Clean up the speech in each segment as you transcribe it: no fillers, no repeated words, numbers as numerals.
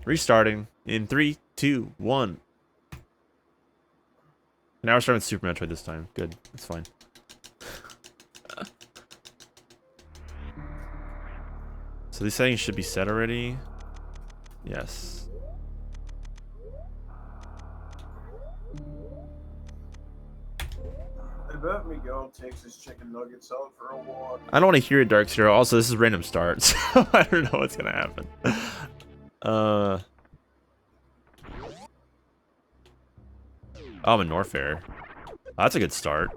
Restarting in 3, 2, 1. Now we're starting with Super Metroid this time. Good. That's fine. So these settings should be set already. Yes. I bet Miguel takes his chicken nuggets out for a walk. I don't want to hear it, Dark Zero. Also, this is random start, so I don't know what's gonna happen. Oh, I'm in Norfair. That's a good start.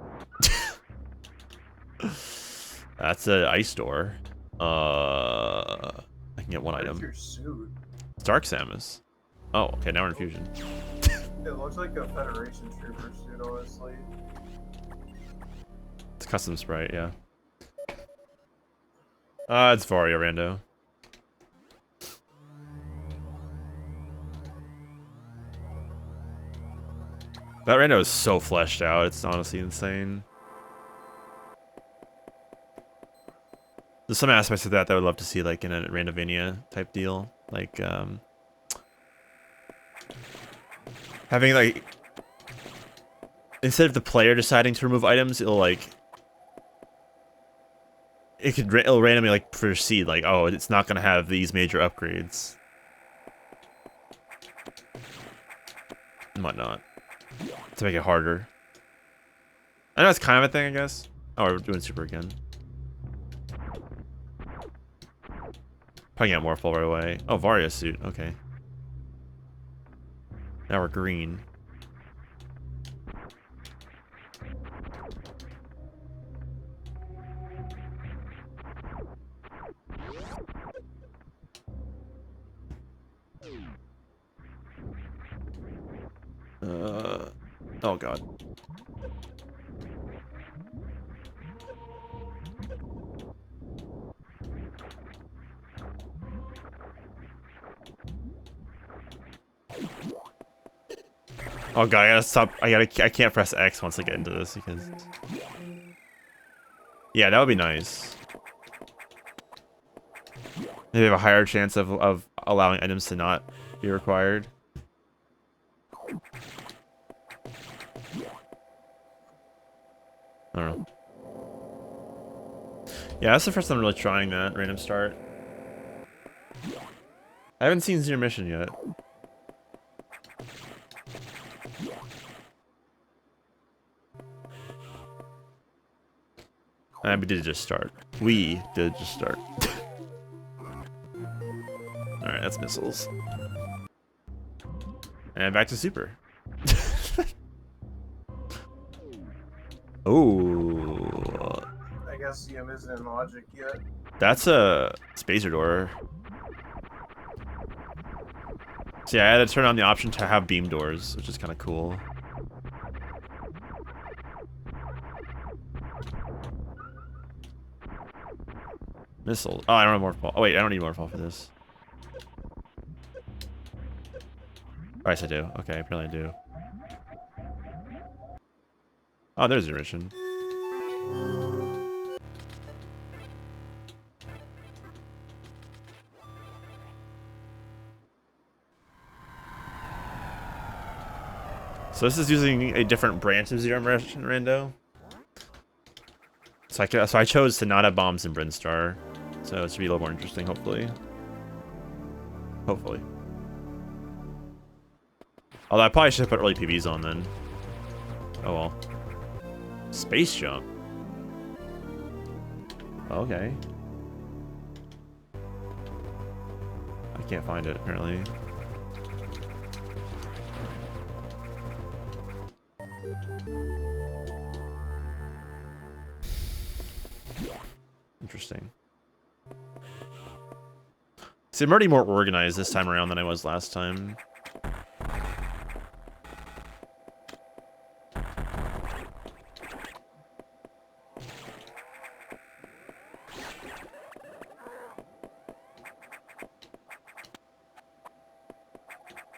That's an ice door. I can get one item. Your suit. It's Dark Samus. Oh, okay, now we're in Fusion. It looks like a Federation trooper suit, honestly. It's a custom sprite, yeah. It's Vario Rando. That Rando is so fleshed out, it's honestly insane. There's some aspects of that I would love to see, like in a Randomania type deal, like having like instead of the player deciding to remove items, it'll randomly like proceed, like, oh, it's not gonna have these major upgrades and whatnot to make it harder. I know it's kind of a thing, I guess. Oh, we're doing super again. Probably get Morphle right away. Oh, Varia suit. Okay. Now we're green. Oh god. Oh god, I gotta stop. I can't press X once I get into this because. Yeah, that would be nice. Maybe have a higher chance of allowing items to not be required. I don't know. Yeah, that's the first time I'm really trying that random start. I haven't seen Zero Mission yet. And we did just start. We did just start. Alright, that's missiles. And back to super. Ooh. I guess CM isn't in logic yet. That's a spacer door. So yeah, I had to turn on the option to have beam doors, which is kind of cool. Missile. Oh, I don't have Morphball. Oh wait, I don't need Morphball for this. Oh, yes, I do. Okay, apparently I do. Oh, there's the mission. So this is using a different branch of Zero Mission Rando. So I chose to not have bombs in Brinstar. So it should be a little more interesting, hopefully. Hopefully. Although I probably should have put early PBs on then. Oh well. Space jump. Okay. I can't find it apparently. Interesting. See, I'm already more organized this time around than I was last time.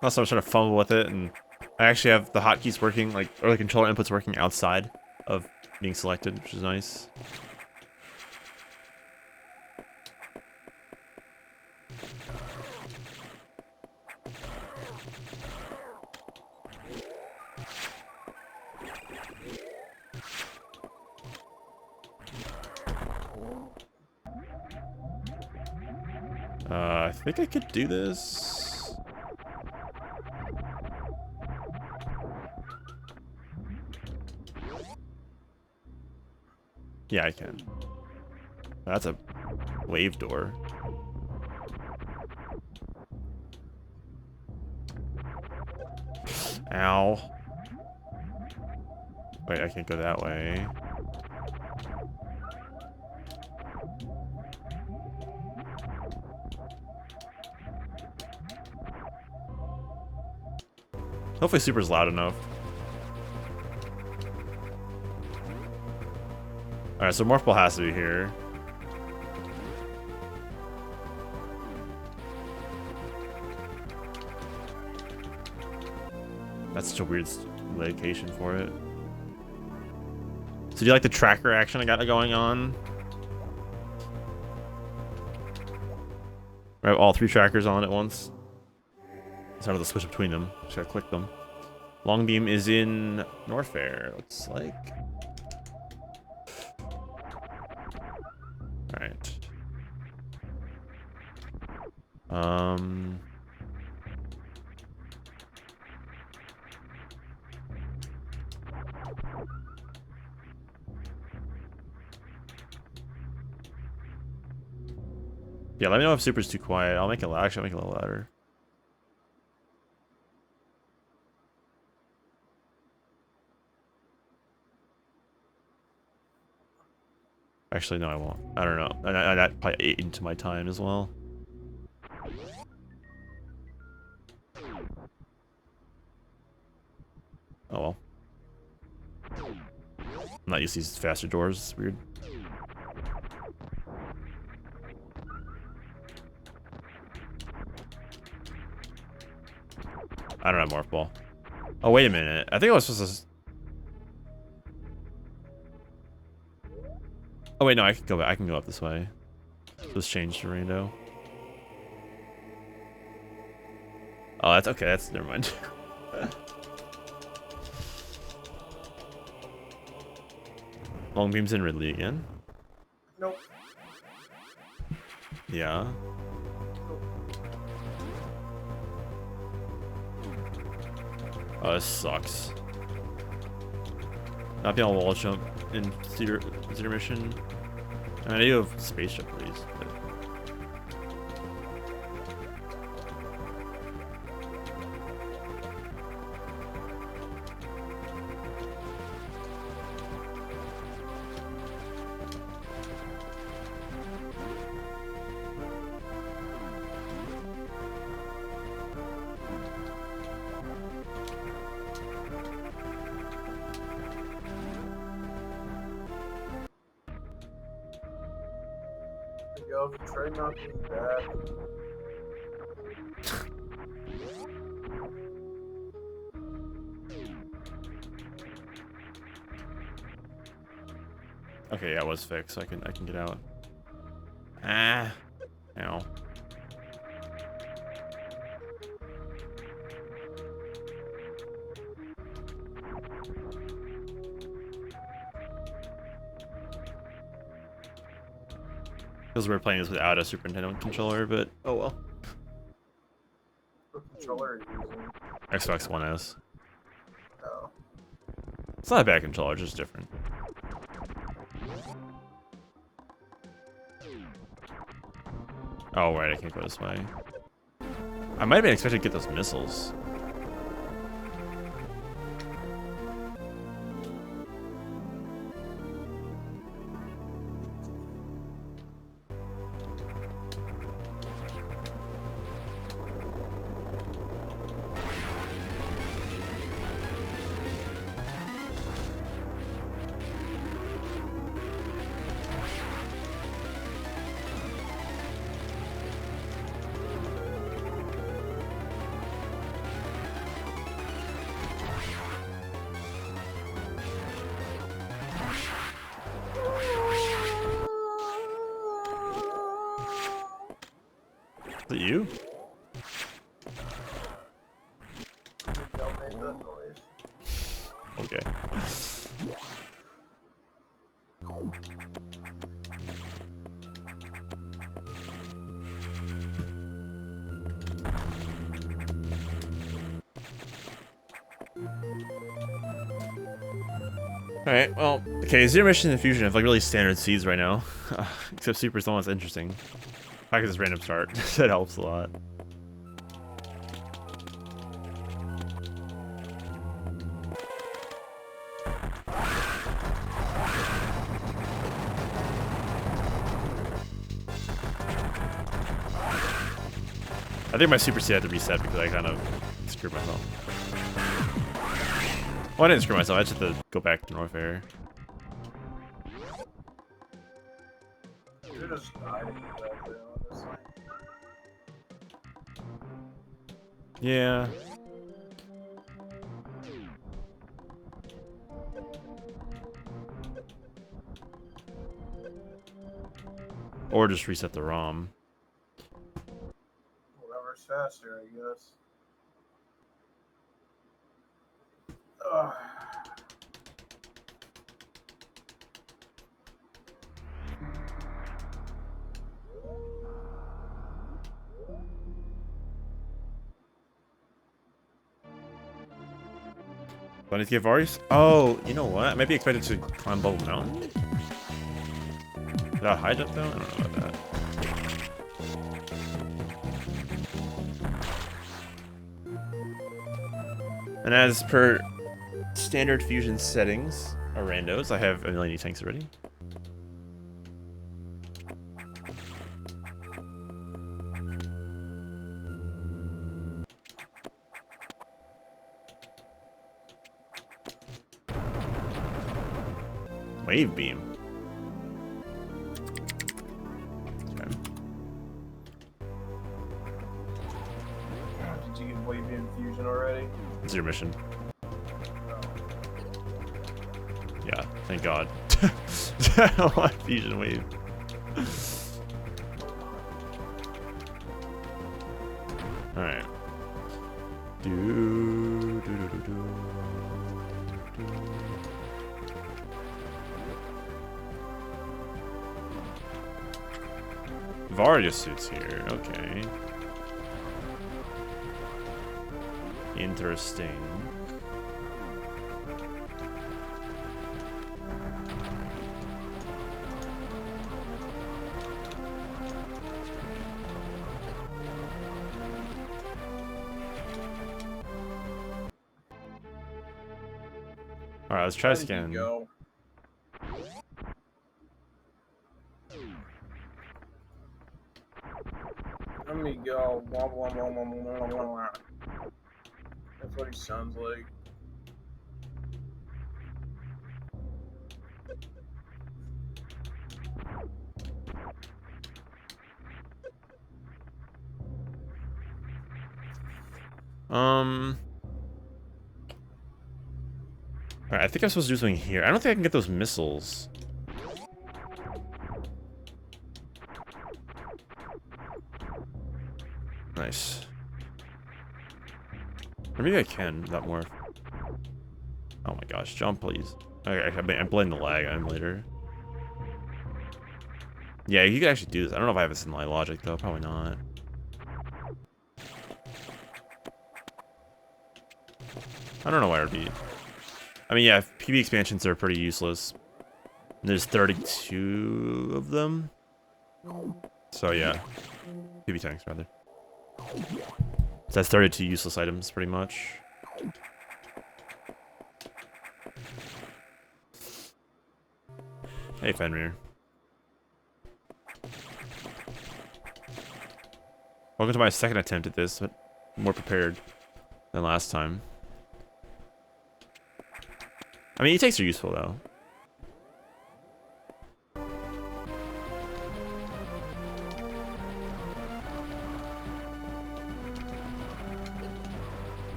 Also, I was trying to fumble with it, and I actually have the hotkeys working, like, or the controller inputs working outside of being selected, which is nice. I think I could do this. Yeah, I can. That's a wave door. Ow. Wait, I can't go that way. Hopefully Super's loud enough. Alright, so Morph Ball has to be here. That's such a weird location for it. So do you like the tracker action I got going on? I have all 3 trackers on at once. It's hard to switch between them. Just gotta click them. Long beam is in Norfair, looks like. Alright. Yeah, let me know if Super's too quiet. I'll make it loud. Actually, I'll make it a little louder. Actually, no, I won't. I don't know. That probably ate into my time as well. Oh well. I'm not used to these faster doors. It's weird. I don't have Morph Ball. Oh, wait a minute. I think I was supposed to... Oh, wait, no, I can go back. I can go up this way. Just change to Rainbow. Oh, that's okay. That's... Never mind. Long beam's in Ridley again. Nope. Yeah. Oh, this sucks. Not being able to wall jump in Zero Mission. I mean, I do have space jump for these, but... Yo, try not being bad. Okay, yeah, it was fixed, so I can get out. Ah. Ow. Because we're playing this without a Super Nintendo controller, but oh well. What controller are you using? Xbox One S. Oh. It's not a bad controller, just different. Oh, right, I can't go this way. I might have been expecting to get those missiles. Is it you? like that noise. Okay. Alright, well, okay, Zero Mission and Fusion have like really standard seeds right now. Except Super's the one that's interesting. I can just random start. That helps a lot. I think my Super seed had to reset because I kind of screwed myself. Well, I didn't screw myself, I just had to go back to North Air. You just died and get back there, honestly. Yeah. Or just reset the ROM. Whatever's faster, I guess. Ugh. Do I need to get Varys? Oh, you know what? I might be expected to climb Bubble Mountain. Is that a high jump though? I don't know about that. And as per standard Fusion settings, or randos, I have a million tanks already. Wave beam. Okay. Did you get Wave Beam Fusion already? Zero mission. Oh. Yeah, thank God. I don't want Fusion Wave. Alright. Varya suits here, okay. Interesting. Alright, let's try this again. Go. Let me go. Wah, wah, wah, wah, wah, wah, wah. That's what he sounds like. Alright, I think I'm supposed to do something here. I don't think I can get those missiles. Nice. Or maybe I can, that more. Oh my gosh, jump please. Okay, I'm blaming the lag on later. Yeah, you can actually do this. I don't know if I have this in my logic though, probably not. I don't know why it would be. I mean, yeah, PB expansions are pretty useless. There's 32 of them. So yeah, PB tanks rather. So that's 32 useless items, pretty much. Hey, Fenrir. Welcome to my second attempt at this, but more prepared than last time. I mean, E-tanks are useful, though.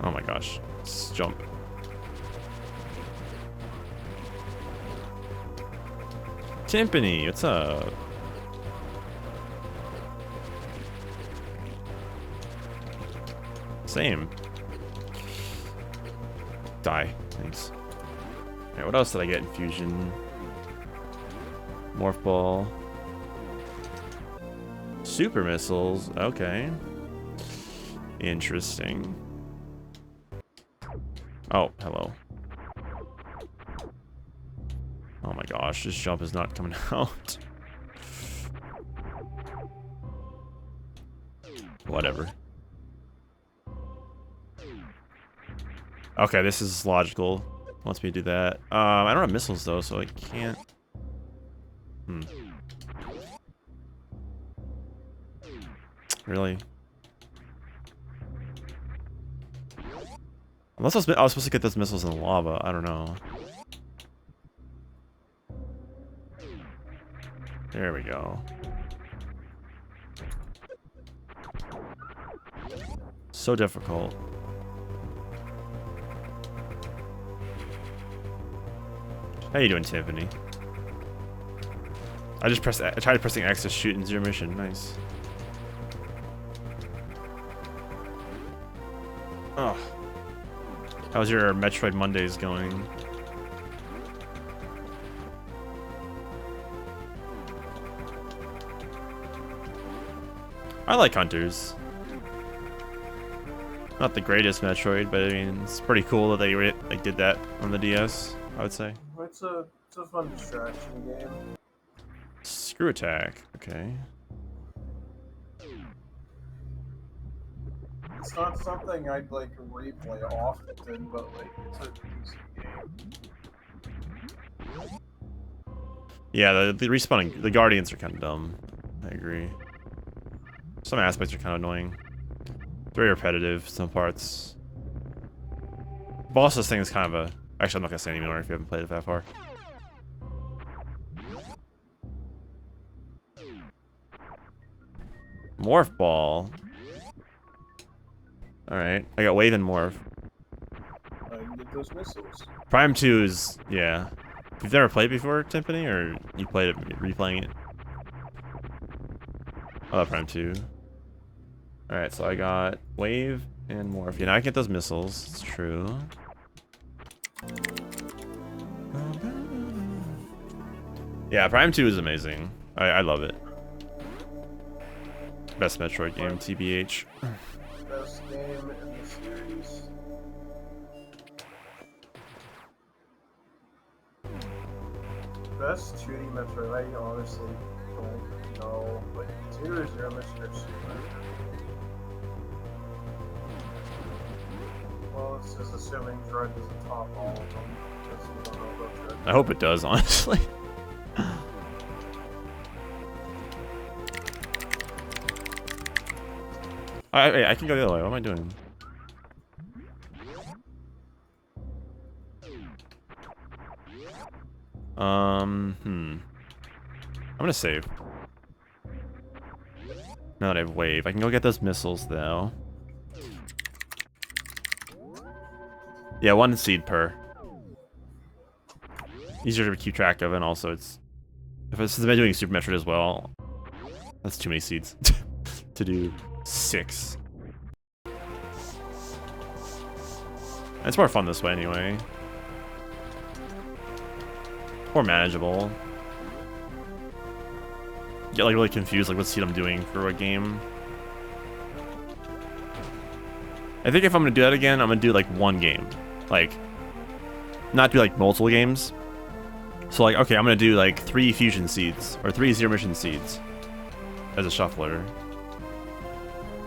Oh my gosh. Let's jump. Timpani, what's up? Same. Die. Thanks. Alright, what else did I get in Fusion? Morph Ball. Super Missiles. Okay. Interesting. Oh, hello. Oh my gosh, this jump is not coming out. Whatever. Okay, this is logical. Wants me to do that. I don't have missiles though, so I can't. Really? Unless I was supposed to get those missiles in the lava. I don't know. There we go. So difficult. How you doing, Tiffany? I tried pressing X to shoot in zero mission. Nice. Oh. How's your Metroid Mondays going? I like Hunters. Not the greatest Metroid, but I mean, it's pretty cool that they did that on the DS, I would say. It's a fun distraction game. Screw attack, okay. It's not something I'd like replay often, but like it's a decent game. Yeah, the respawning, the Guardians are kind of dumb. I agree. Some aspects are kind of annoying. It's very repetitive, some parts. Boss thing is kind of a... Actually, I'm not going to say anymore if you haven't played it that far. Morph Ball. Alright, I got Wave and Morph. I can get those missiles. Prime 2 is... yeah. You've never played before, Timpani, or you played it, replaying it? I love Prime 2. Alright, so I got Wave and Morph. Yeah, now I get those missiles. It's true. Yeah, Prime 2 is amazing. I love it. Best Metroid game, TBH. Best game in the series. Best 2D Metroid, I honestly don't know. But 2 or 0 Mission or Super. Well, it's just assuming Dread doesn't top all of them. Because we don't know about Dread. I hope it does, honestly. I can go the other way. What am I doing? I'm gonna save. Now that I have Wave, I can go get those missiles though. Yeah, 1 seed per. Easier to keep track of, and also it's... Since I've been doing Super Metroid as well, that's too many seeds to do 6. It's more fun this way anyway. More manageable. Get like really confused, like what seed I'm doing for a game. I think if I'm gonna do that again, I'm gonna do like one game. Like, not do like multiple games. So like, okay, I'm gonna do like 3 fusion seeds, or 3 zero mission seeds as a shuffler.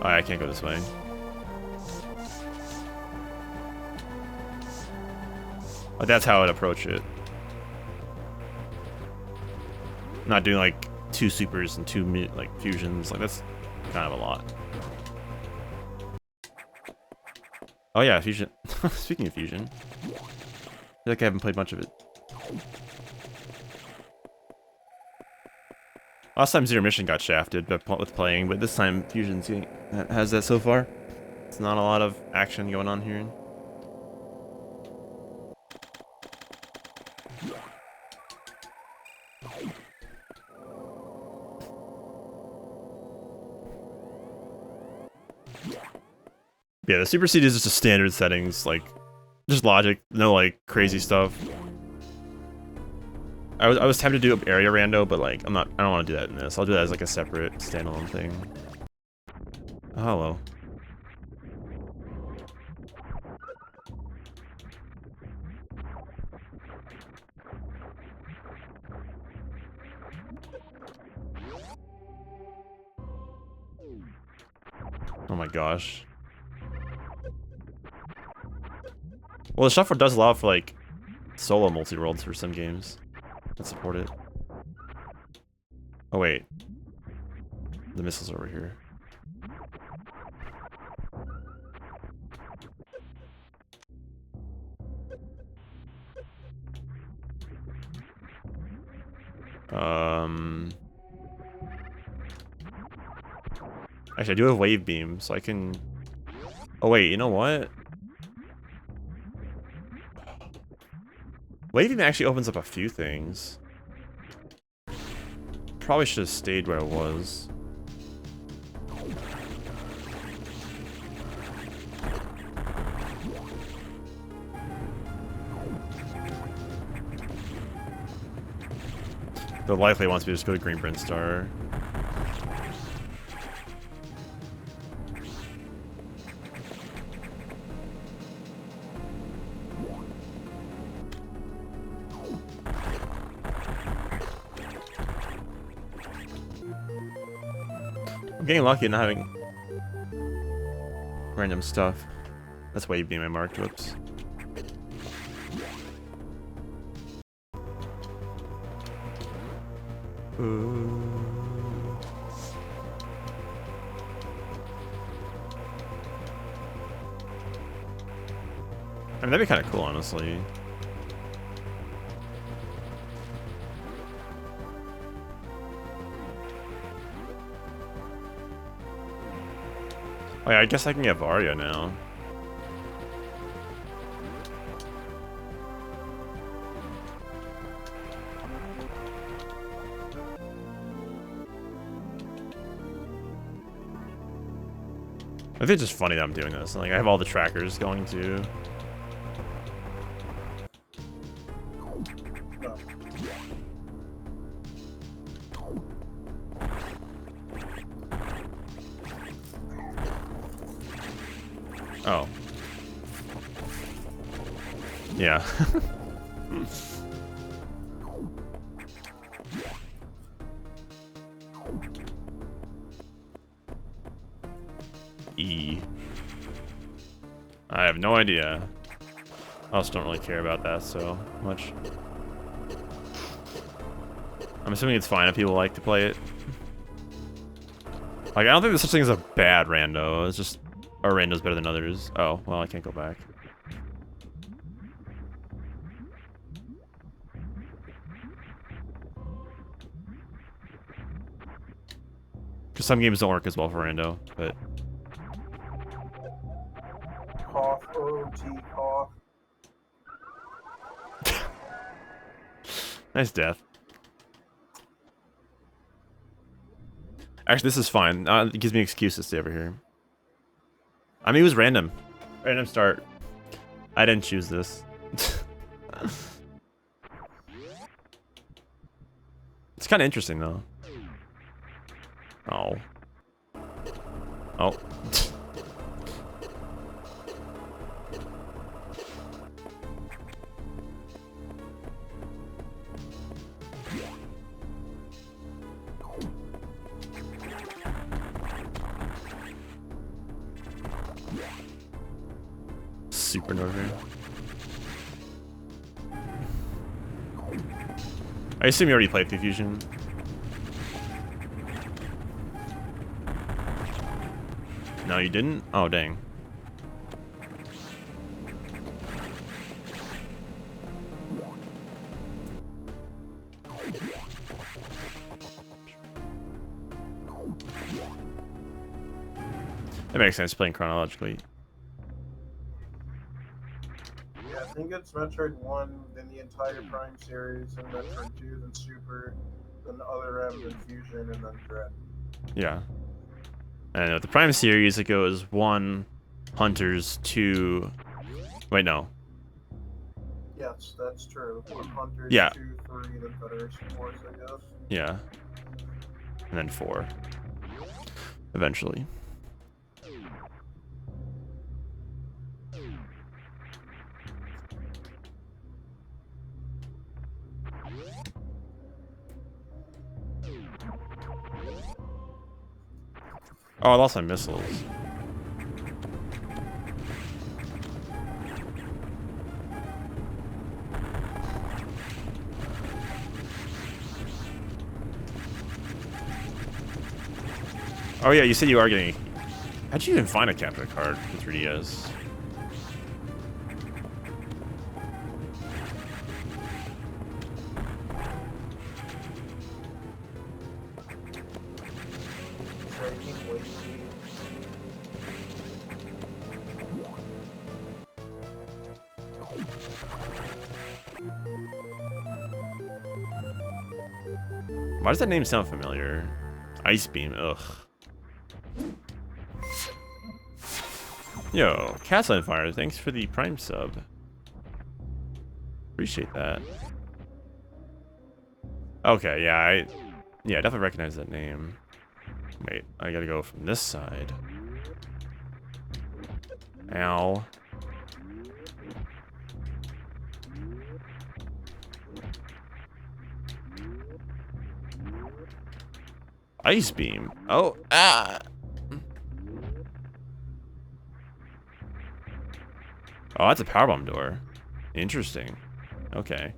Oh, I can't go this way. But that's how I'd approach it. Not doing like 2 supers and 2 like fusions. Like that's kind of a lot. Oh yeah, fusion. Speaking of fusion, I feel like I haven't played much of it. Last time Zero Mission got shafted with playing, but this time Fusion's has that so far. It's not a lot of action going on here. Yeah, the supersede is just a standard settings, like just logic, no like crazy stuff. I was tempted to do area rando, but like I don't want to do that in this. I'll do that as like a separate standalone thing. Oh, hello. Oh my gosh. Well, the shuffle does allow for like solo multi-worlds for some games that support it. Oh wait, the missile's over here. Actually, I do have wave beam, so I can. Oh wait, you know what? Wave beam actually opens up a few things. Probably should have stayed where I was. The likely wants me to just go to Green Brinstar. I'm getting lucky not having random stuff. That's wave beam I marked. Whoops. I mean, that'd be kind of cool, honestly. Oh yeah, I guess I can get Varia now. I think it's just funny that I'm doing this. Like, I have all the trackers going to. Oh. Yeah. E. I have no idea. I also don't really care about that so much. I'm assuming it's fine if people like to play it. Like, I don't think there's such thing as a bad rando. It's just our rando's better than others. Oh, well, I can't go back. Because some games don't work as well for rando, but... Cough, OT, cough. Nice death. Actually, this is fine. It gives me an excuse to stay over here. I mean, it was random. Random start. I didn't choose this. It's kind of interesting, though. Oh. Oh. Supernova. I assume you already played through Fusion. No, you didn't? Oh, dang. That makes sense, playing chronologically. Yeah, I think it's Metroid 1, then the entire Prime series, and Metroid 2, then Super, then the other M, then Fusion, and then Dread. Yeah. And with the Prime series, it goes 1, hunters, 2... Wait, no. Yes, that's true. One Hunters, Yeah. 2, 3, then Federation Force, I guess. Yeah. And then 4. Eventually. Oh, I lost my missiles. Oh yeah, you said you are getting... How'd you even find a capture card for 3DS? Why does that name sound familiar? Ice Beam, ugh. Yo, Cat's on Fire, thanks for the Prime sub. Appreciate that. Okay, yeah, I definitely recognize that name. Wait, I gotta go from this side. Ow. Ice Beam. Oh, ah. Oh, that's a powerbomb door. Interesting. Okay.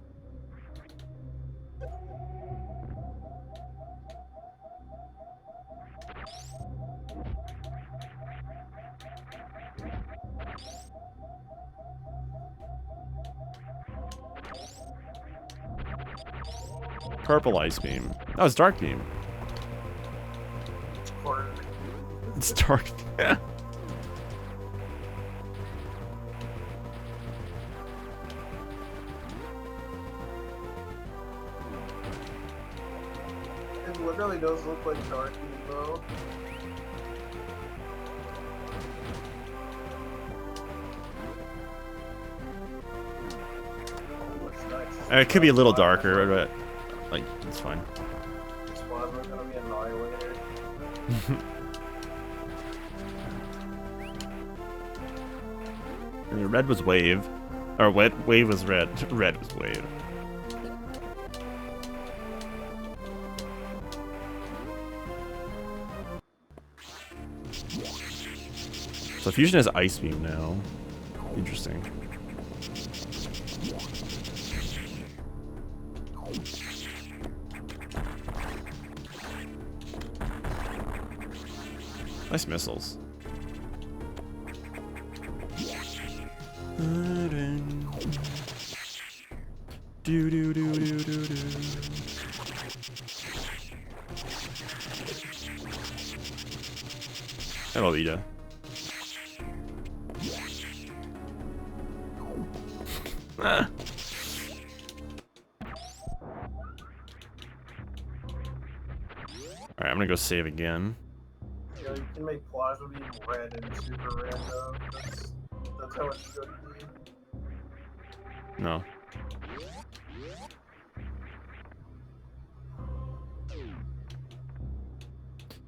Purple Ice Beam. Oh, it's Dark Beam. It's dark. Yeah. It literally does look like Dark Beam, though. Oh, it's nice. It could be a little darker, but like it's fine. This plasma gonna be annihilated. And red was wave, or wave was red. Red was wave. So Fusion has Ice Beam now. Interesting. Nice missiles. Do do do do do do. Hello, Ida. Ah. Alright, I'm gonna go save again. Yeah, you can make plasma beam red and super random. That's how it should be. No.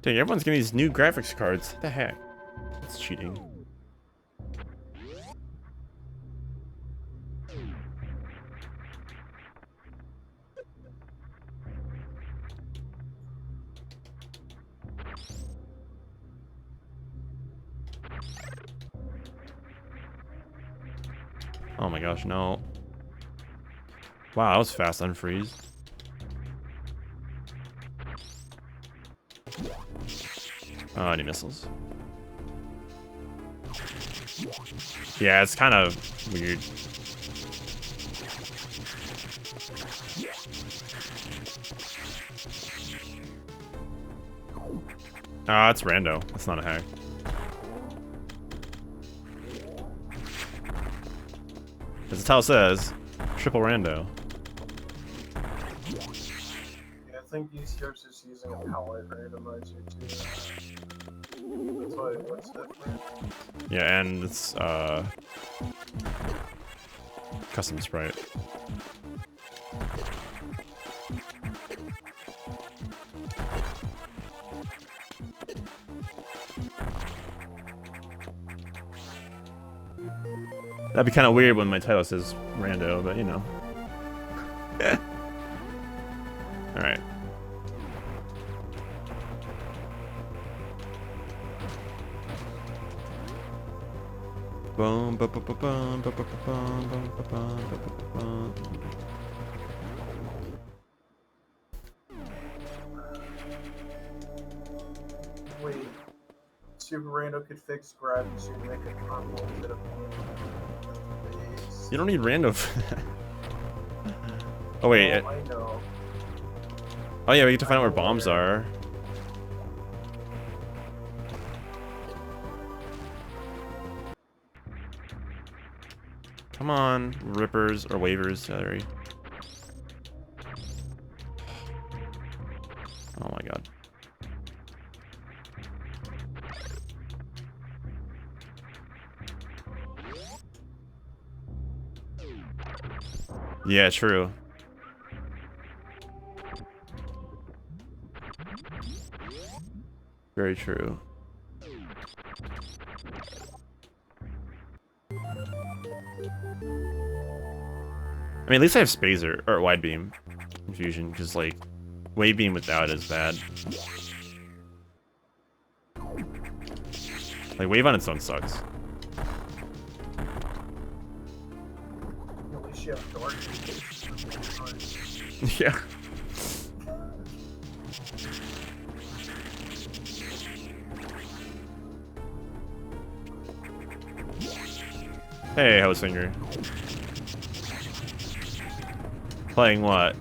Dang, everyone's getting these new graphics cards. What the heck? That's cheating. Oh my gosh, no. Wow, that was fast unfreeze. Oh, I need missiles. Yeah, it's kind of weird. Ah, it's rando. That's not a hack. That's how it says. Triple rando. Yeah, I think DCR's just using a palette randomizer too. That's why it looks different. Yeah, and it's custom sprite. That'd be kind of weird when my title says rando, but you know. All right. Boom, ba ba ba bum, ba ba ba bum, bum, ba bum, ba ba ba bum. Wait, Super Rando could fix gravity so you make a combo instead of You don't need rando for that. Oh wait. I know. Oh yeah, we get to find out where bombs are. Come on, rippers or waivers, sorry. Oh my god. Yeah, true. Very true. I mean, at least I have Spazer or Wide Beam in Fusion, because like Wave Beam without is bad. Like Wave on its own sucks. At least you have dark. Yeah. Hey, Housinger. Playing what?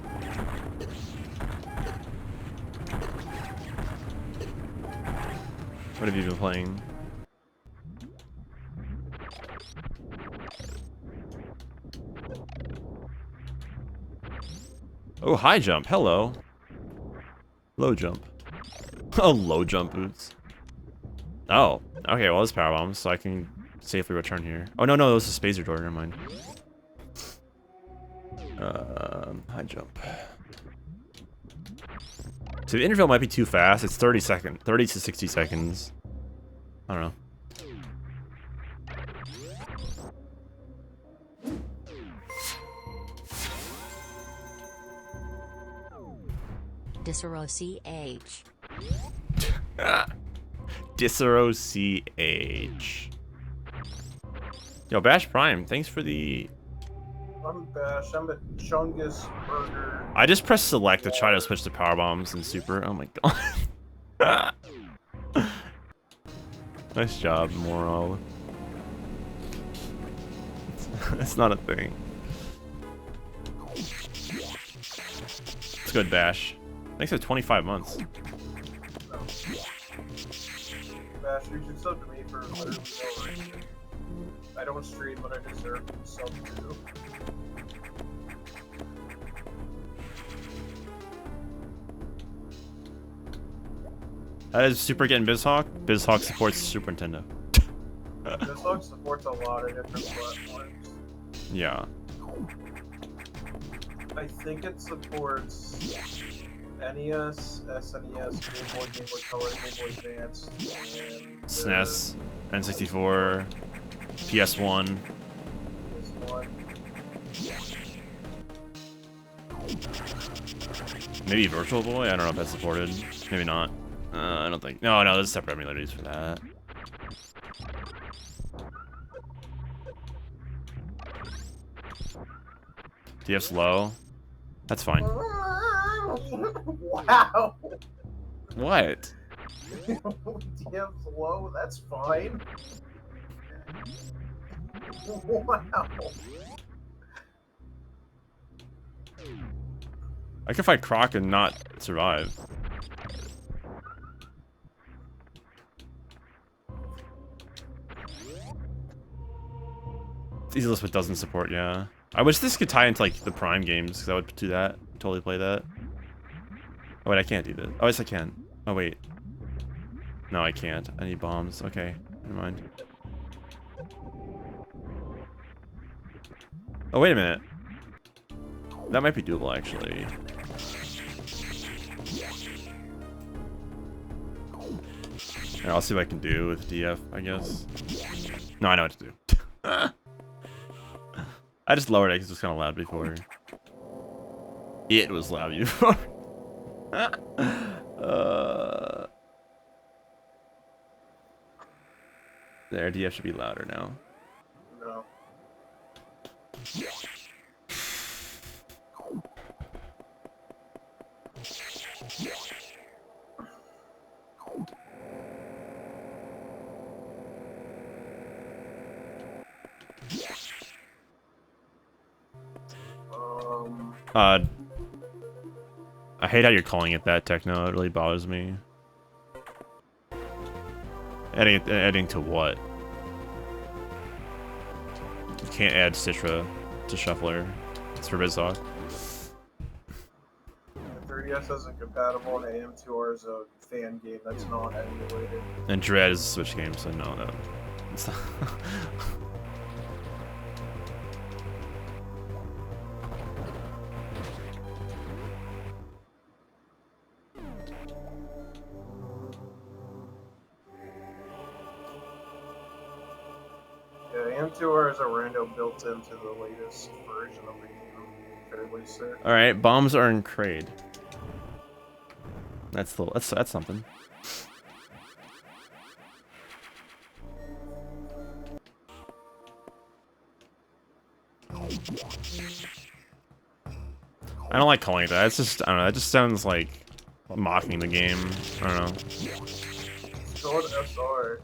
What have you been playing? Oh, high jump. Hello. Low jump. Oh, low jump boots. Oh, okay. Well, it's power bombs, so I can safely return here. Oh no, no, it was a spacer door. Never mind. High jump. So the interval might be too fast. It's 30 to 60 seconds. I don't know. Dyceron CH. Dyceron CH. Yo, Bash Prime, thanks for the... I'm Bash. I'm a Chungus burger. I just pressed select to try to switch to power bombs and super. Oh my god. Nice job, Moral. It's not a thing. It's good, Bash. Thanks for 25 months. No. Bash, you should sub to me for literally no reason. I don't stream, but I deserve to sub to. That is Super getting BizHawk. BizHawk supports Super Nintendo. This log supports a lot of different platforms. Yeah. I think it supports NES, SNES, Game Boy, Game Boy Color, Game Boy Advance, and SNES, N64, PS1. this one. Maybe Virtual Boy? I don't know if that's supported. Maybe not. I don't think. No, there's separate emulators for that. DF's low. That's fine. Wow! What? DM's low, that's fine. Wow. I can fight Croc and not survive. Easyless but doesn't support, yeah. I wish this could tie into like the Prime games, because I would do that. Totally play that. Oh wait, I can't do this. Oh yes I can. Oh wait. No, I can't. I need bombs. Okay, never mind. Oh, wait a minute. That might be doable, actually. Here, I'll see what I can do with DF, I guess. No, I know what to do. I just lowered it because it was kind of loud before. It was loud before. There, DF should be louder now. No. I hate how you're calling it that, Techno. It really bothers me. Adding to what? You can't add Citra to Shuffler. It's for BizHawk. 3DS isn't compatible, and AM2R is a fan game that's not emulated. And Dread is a Switch game, so no, it's not. Yeah, AM2R is a rando built into the latest version of the game. Fairly certain. All right, bombs are in Kraid. That's something. I don't like calling it that. It's just, I don't know. It just sounds like mocking the game. I don't know. It's called SR.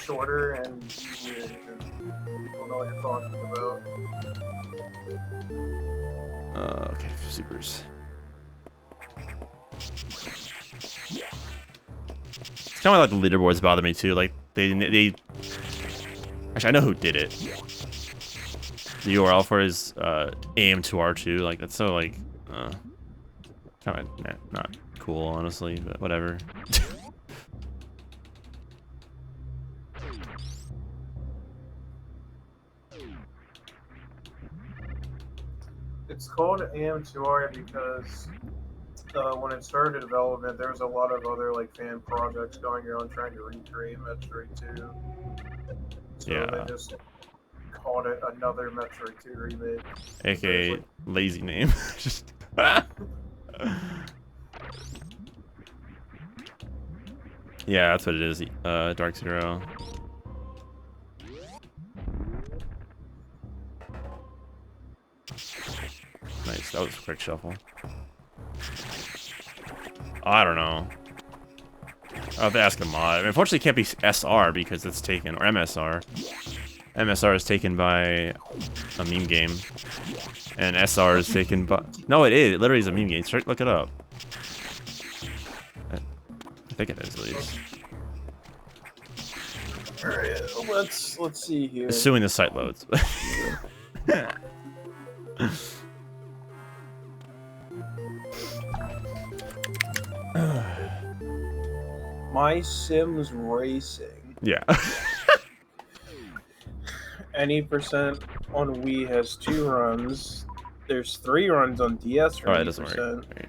Shorter and easier. People know what you're talking about. Okay, supers. It's kind of like the leaderboards bother me too. Like they. Actually, I know who did it. The URL for his AM2R2. Like that's so like kind of not cool, honestly, but whatever. It's called AM2R because when it started development, there was a lot of other like fan projects going on trying to recreate Metroid 2. So Yeah. they just called it another Metroid 2 remake. AKA like, lazy name. Just. Yeah, that's what it is. Dark Zero. Nice, that was a quick shuffle. I don't know. I'll have to ask a mod. I mean, unfortunately, it can't be SR because it's taken, or MSR. MSR is taken by a meme game, and SR is taken by. No, it is. It literally is a meme game. Look it up. I think it is at least. All right, let's see here. Assuming the site loads. My Sims Racing. Yeah. Any percent on Wii has 2 runs. There's 3 runs on DS for Oh, that doesn't 80%. work. Right.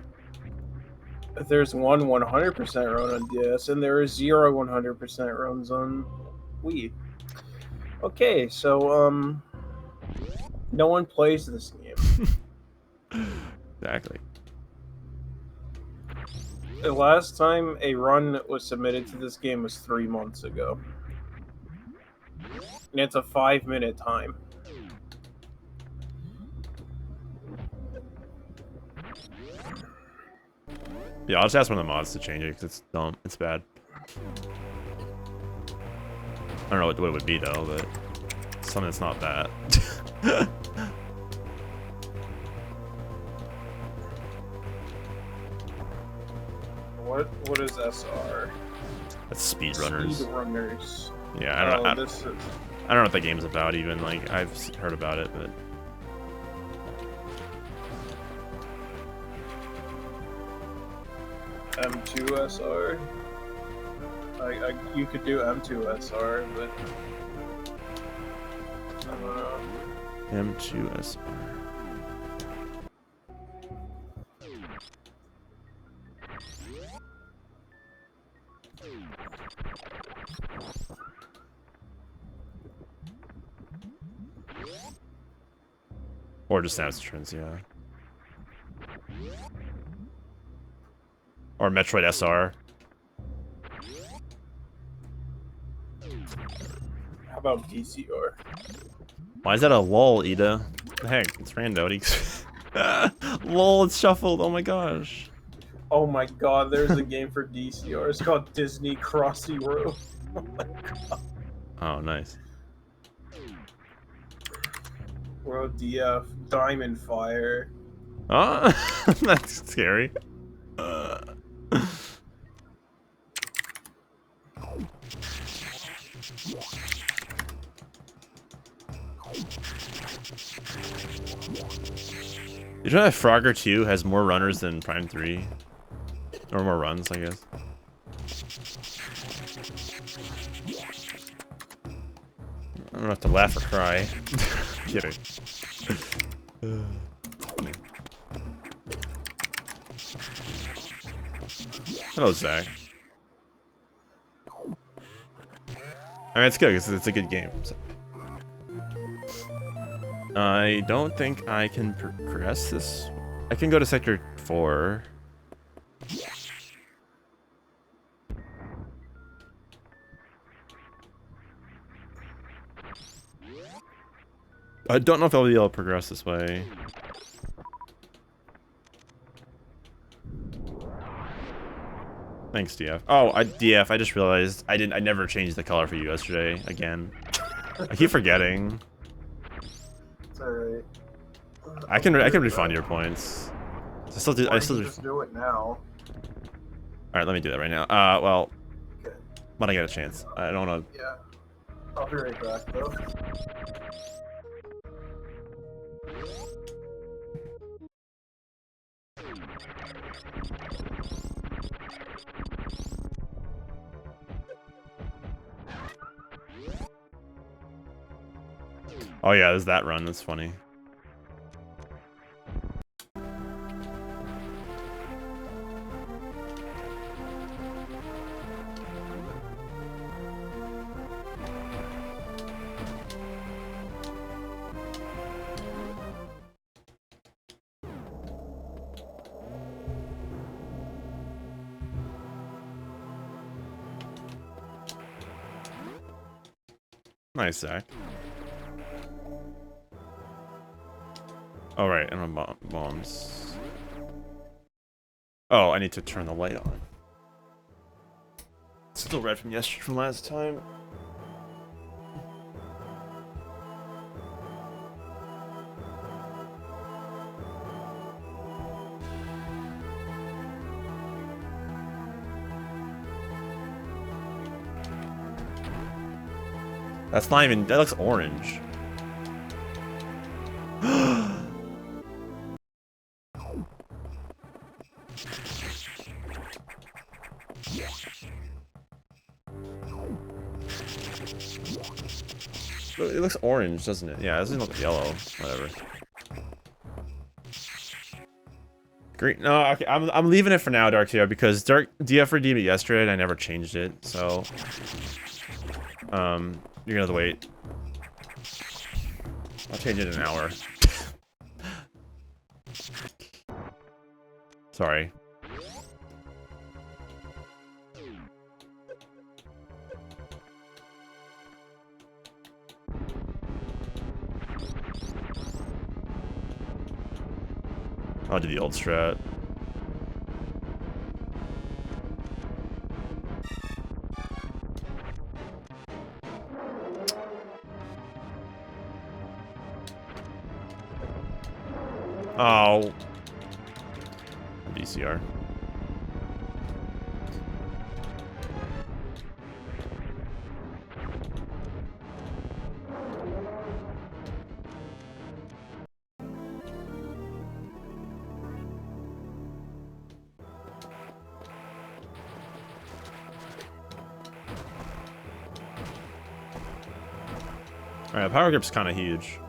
There's 100% run on DS, and there is 0 100% runs on Wii. Okay, so no one plays this game. Exactly. The last time a run was submitted to this game was 3 months ago. And it's a 5-minute time. Yeah, I'll just ask one of the mods to change it because it's dumb. It's bad. I don't know what it would be though, but something that's not that. What is SR? That's speedrunners. Speedrunners. Yeah, I don't know. I This is... don't know what the game's about even. Like I've heard about it, but M2 SR. You could do M2 SR, but I don't know. M2SR. Or just Samus, yeah. Or Metroid SR. How about DCR? Why is that a lull, Ida? What the heck? It's rando. Lol, it's shuffled. Oh my gosh. Oh my god, there's a game for DCR. It's called Disney Crossy Road. Oh my god. Oh, nice. World DF. Diamond Fire. Oh, that's scary. You know that Frogger 2 has more runners than Prime 3? Or more runs, I guess. I don't have to laugh or cry. Kidding. Hello, Zach. I mean, it's good because it's a good game. So. I don't think I can progress this. I can go to Sector 4. I don't know if I'll be able to progress this way. Thanks, DF. Oh, DF, I just realized I never changed the color for you yesterday again. I keep forgetting. It's alright. I can refund your points. I still just do it now. Alright, let me do that right now. Well, Okay. when I get a chance. I don't know. Yeah. I'll be right back though. Oh yeah, there's that run. That's funny. Nice, Zach. All right, and my bombs. Oh, I need to turn the light on. Still red from yesterday, from last time. That's not even. That looks orange. It looks orange, doesn't it? Yeah, it doesn't look yellow. Whatever. Green. No, okay. I'm leaving it for now, Dark Tio, because DF redeemed it yesterday and I never changed it. So, you're gonna have to wait. I'll change it in an hour. Sorry. I'll do the old strat. Oh. DCR. Alright, power grip's kind of huge.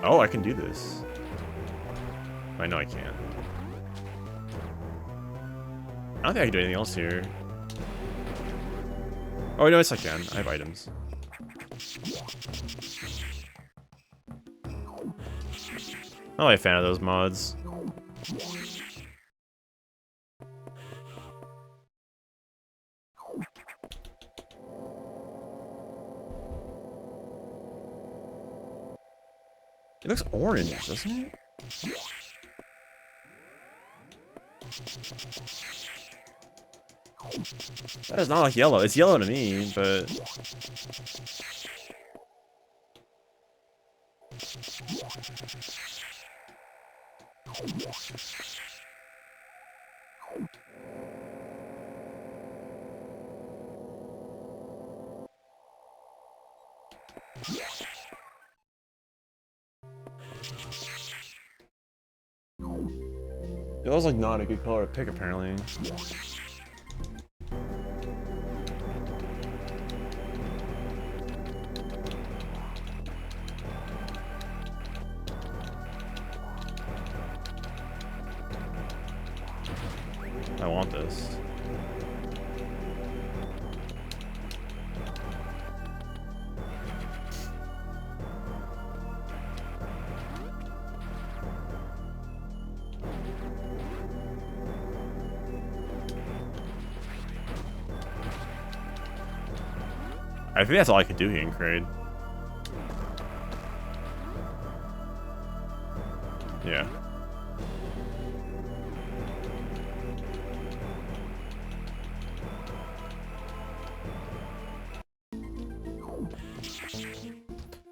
Oh, I can do this. I know I can't. I don't think I can do anything else here. Oh, no, yes I can. I have items. I'm not a fan of those mods. It looks orange, doesn't it? That is not like yellow. It's yellow to me, but... It was like not a good color to pick, apparently. I want this. I think that's all I could do here in Kraid. Yeah.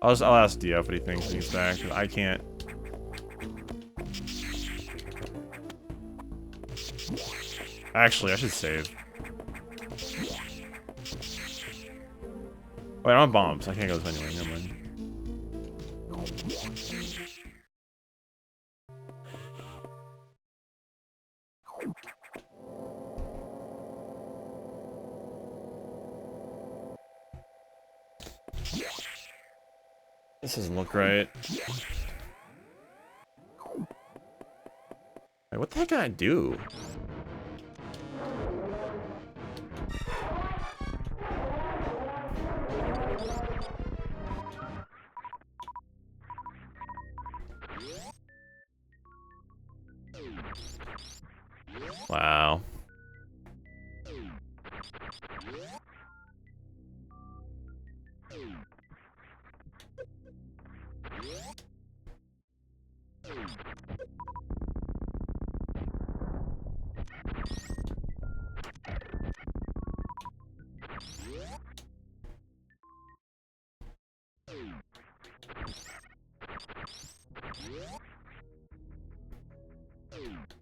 I'll ask DF what he thinks when he's back, 'cause I can't. Actually, I should save. Wait, I'm on bombs. I can't go this anyway. Never mind. This doesn't look right. Wait, what the heck can I do? Wow.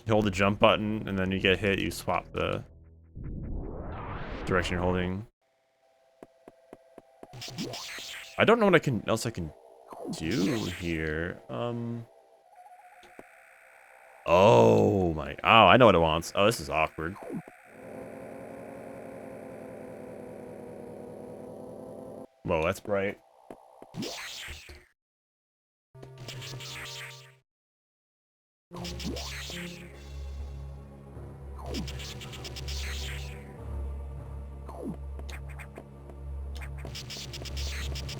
You hold the jump button, and then you get hit, you swap the direction you're holding. I don't know what else I can do here. Oh my, oh, I know what it wants. Oh, this is awkward. Whoa, that's bright.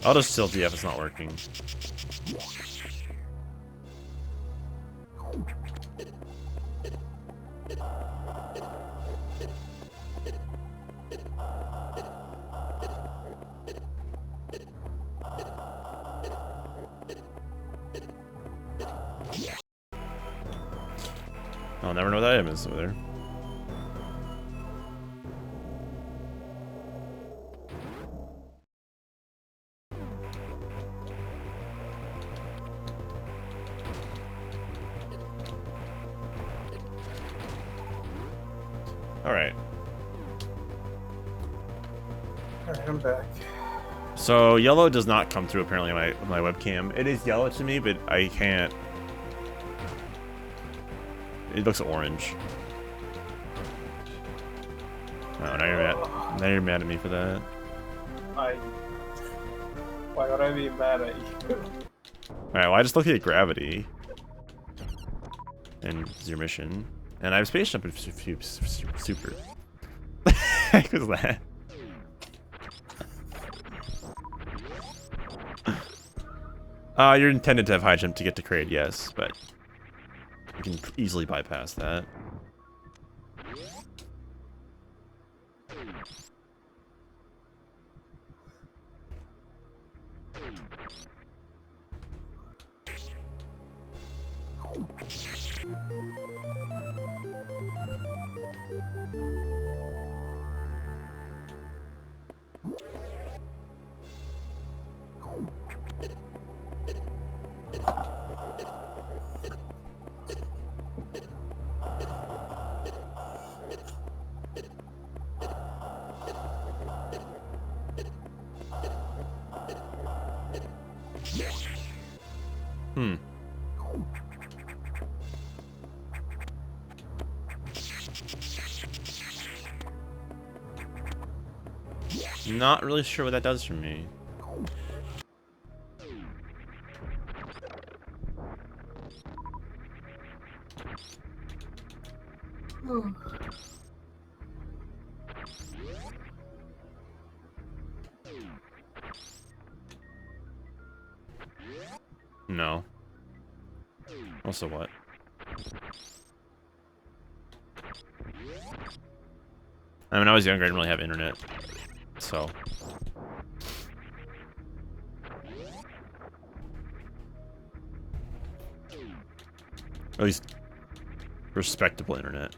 I'll just still DF, it's not working. I'll never know what that item is over there. Alright. Alright, I'm back. So yellow does not come through apparently on my webcam. It is yellow to me, but I can't. It looks orange. Oh, now you're mad. Now you're mad at me for that. Why would I be mad at you? Alright, well I just looked at gravity. And your mission. And I have space jump in super. What the heck was that? You're intended to have high jump to get to crate, yes, but you can easily bypass that. Not really sure what that does for me. No. Also what? I mean, when I was younger, I didn't really have internet. So. At least respectable internet.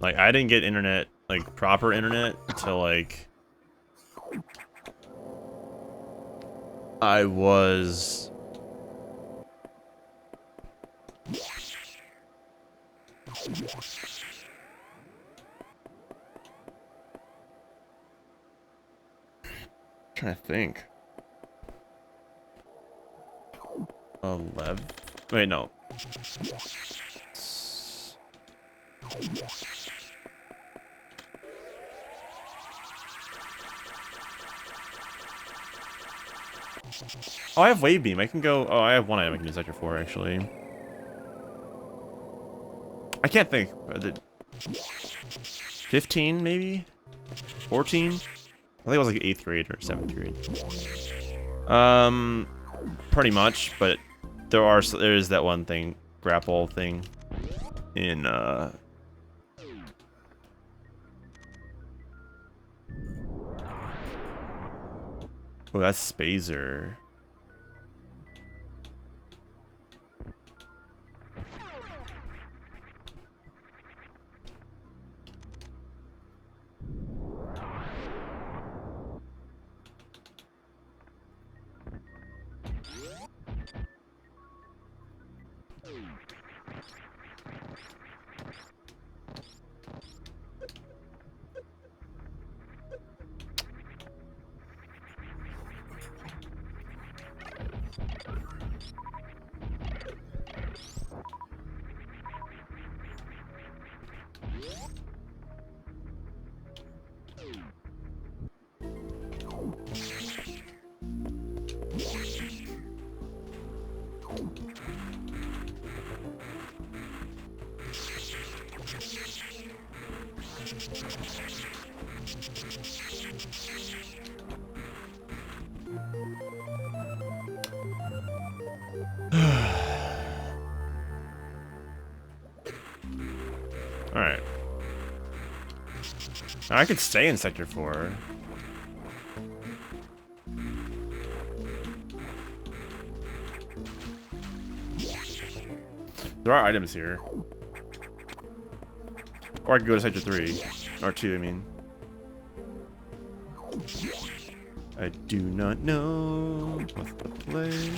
Like, I didn't get internet, like, proper internet until, like, I was... trying to think. 11? Wait, no. Oh, I have wave beam. I can go. Oh, I have one item I can use Sector 4 actually. I can't think. 15 maybe? 14? I think it was like 8th grade or 7th grade. Pretty much, but there is that one thing, grapple thing in oh, that's Spazer. Alright. I could stay in Sector 4. There are items here. Or I could go to sector 3. Or 2, I mean. I do not know what the play.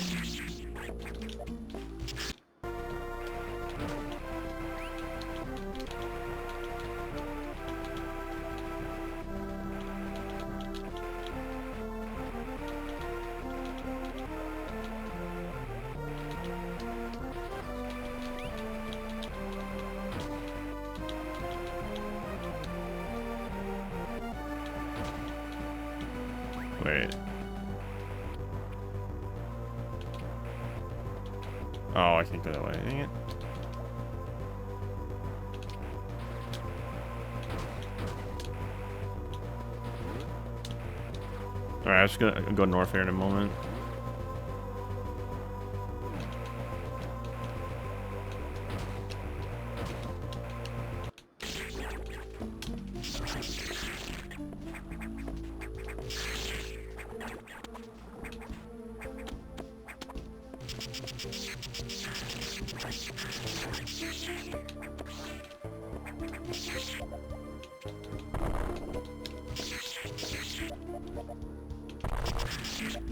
Wait. Oh, I can't go that way. Dang it. Alright, I'm just gonna go north here in a moment.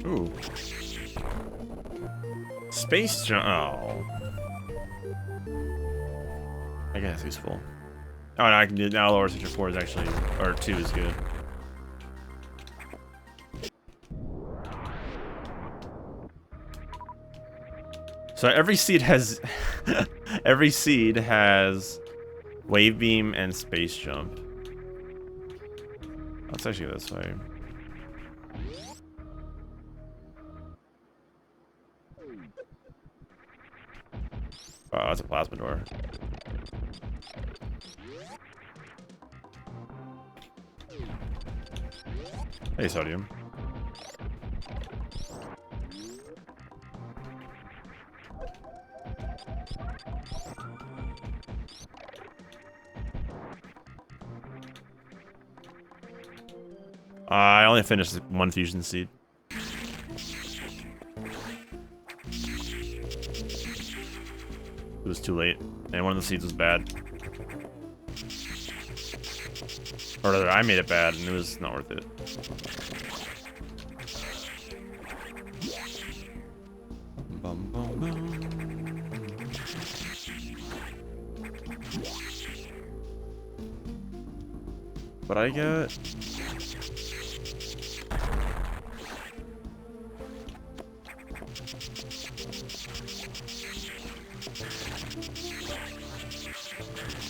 Ooh. Space jump. Oh. I guess that's useful. Oh, no, I can do now. Lower sector 4 is actually, or 2 is good. So every seed has, every seed has wave beam and space jump. Let's actually go this way. Oh, that's a plasma door. Hey, sodium. I only finished one fusion seed. It was too late, and one of the seeds was bad. Or rather, I made it bad, and it was not worth it. Bum, bum, bum. But I get...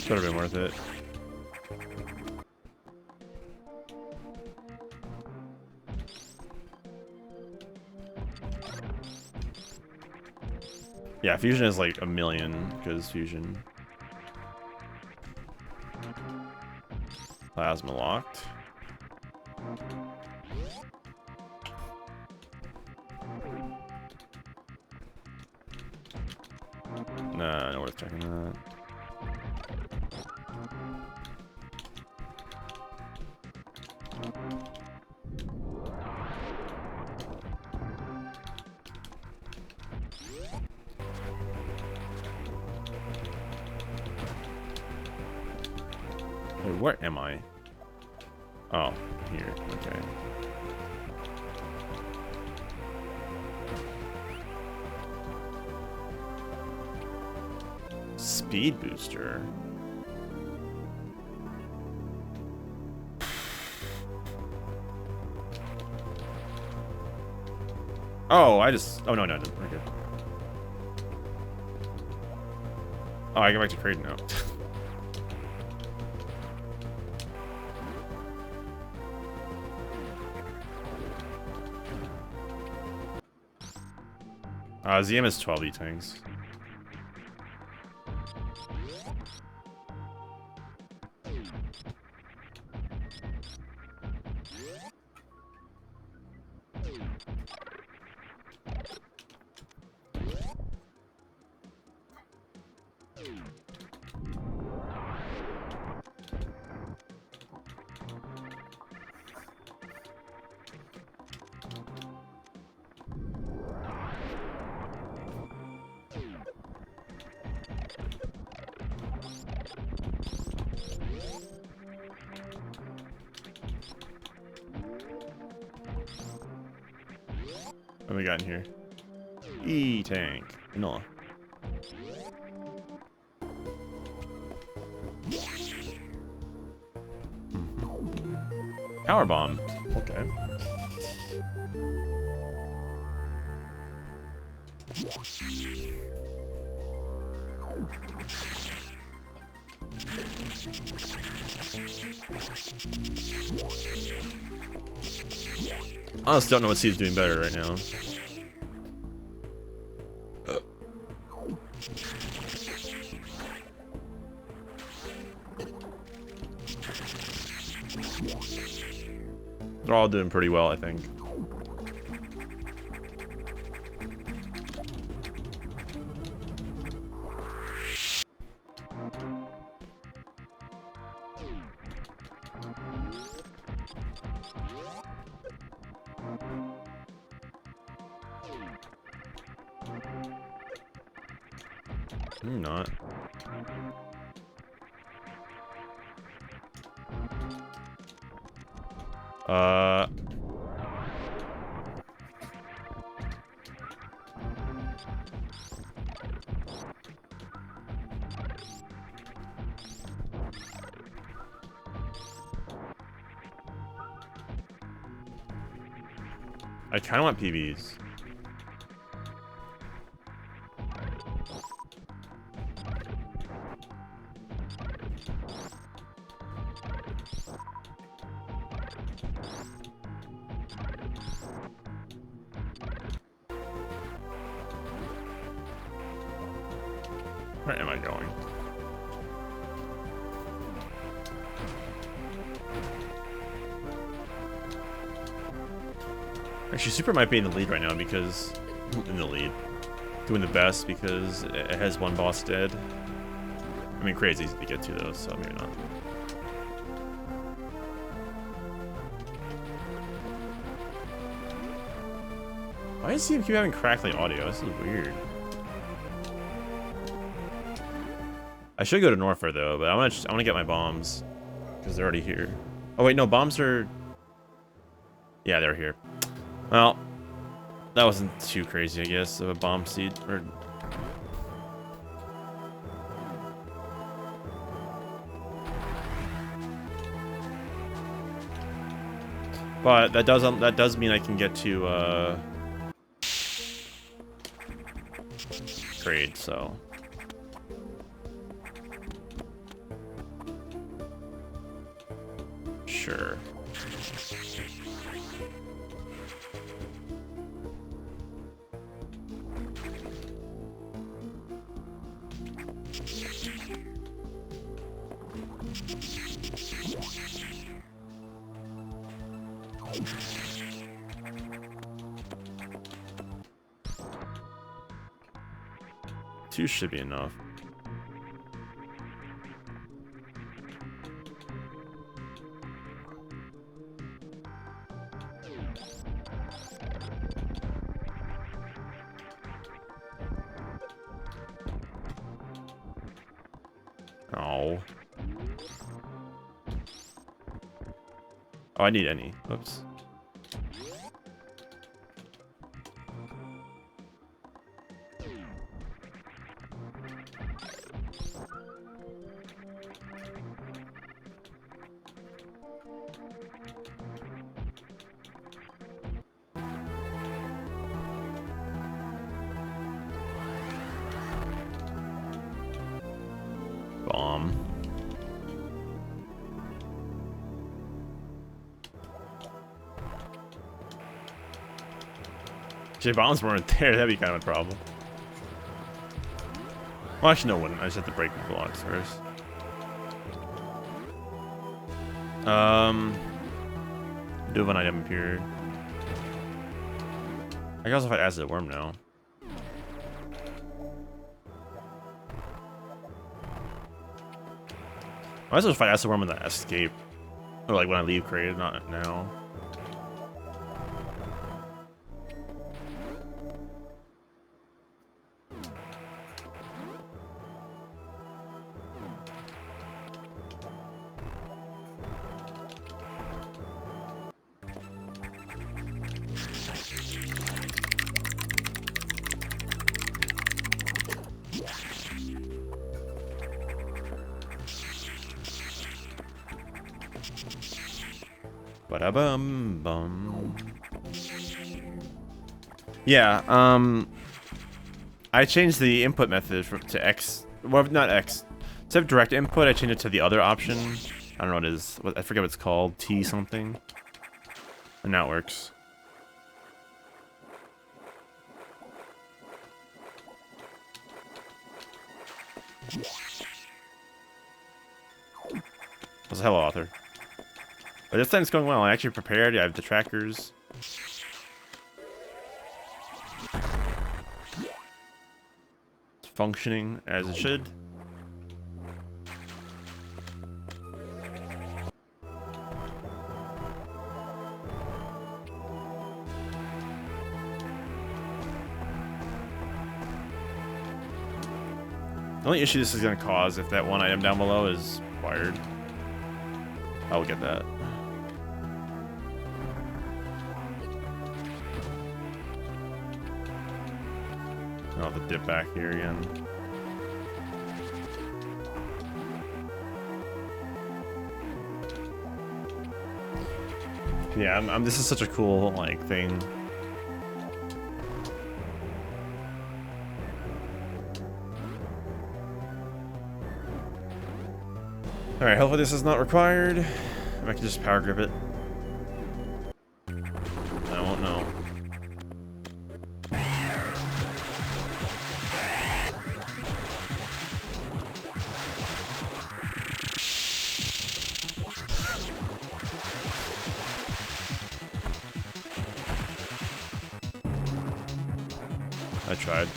Should have been worth it. Yeah, fusion is like 1,000,000 because fusion. Plasma locked. Nah, not worth checking that. Wait, where am I? Oh, here. Okay. Speed booster. Oh, I just... Oh, no, no, no. We're good. Oh, I go back to trade now. ZM is 12 E-Tanks. What have we got in here? E-tank. No. Power bomb. Okay. I honestly don't know what Steve's doing better right now. They're all doing pretty well, I think. I'm not. I kind of want PBs. Where am I going? Actually, Super might be in the lead right now because... in the lead. Doing the best because it has one boss dead. I mean, crazy easy to get to though, so maybe not. Why does he keep having crackly audio? This is weird. I should go to Norfair though, but I want to get my bombs because they're already here. Oh wait, no, bombs are. Yeah, they're here. Well, that wasn't too crazy, I guess, of a bomb seed or. But that does mean I can get to trade, so. Sure. Two should be enough. Oh. Oh, I need any. Oops. Bomb. If bombs weren't there, that'd be kind of a problem. Well, actually, no, it wouldn't. I just have to break the blocks first. Do have an item appeared. I can also fight Acid Worm now. I might as well fight Acid Worm in the escape. Or like when I leave Creative, not now. Ba-da-bum bum. Yeah, I changed the input method to X. Well, not X. Instead of direct input, I changed it to the other option. I don't know what it is. I forget what it's called. T something. And now it works. What's hello, author? But this time it's going well. I actually prepared. I have the trackers. It's functioning as it should. The only issue this is going to cause if that one item down below is wired. I will get that. I'll have to dip back here again. Yeah, this is such a cool like thing. Alright, hopefully this is not required. I can just power grip it. I won't know. I tried.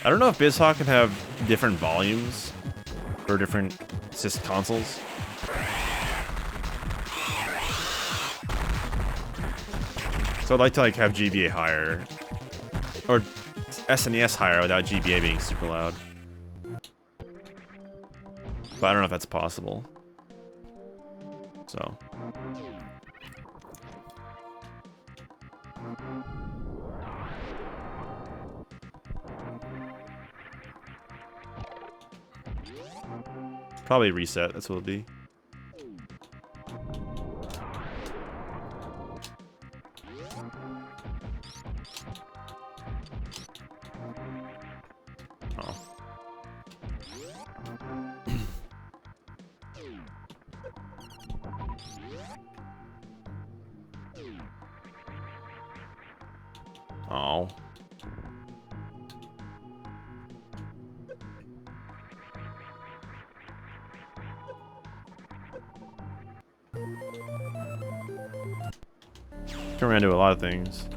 I don't know if BizHawk can have different volumes for different consoles. So I'd like to have GBA higher, or SNES higher without GBA being super loud. But I don't know if that's possible. So. Probably reset, that's what it'll be. Oh. Oh. Can run into a lot of things.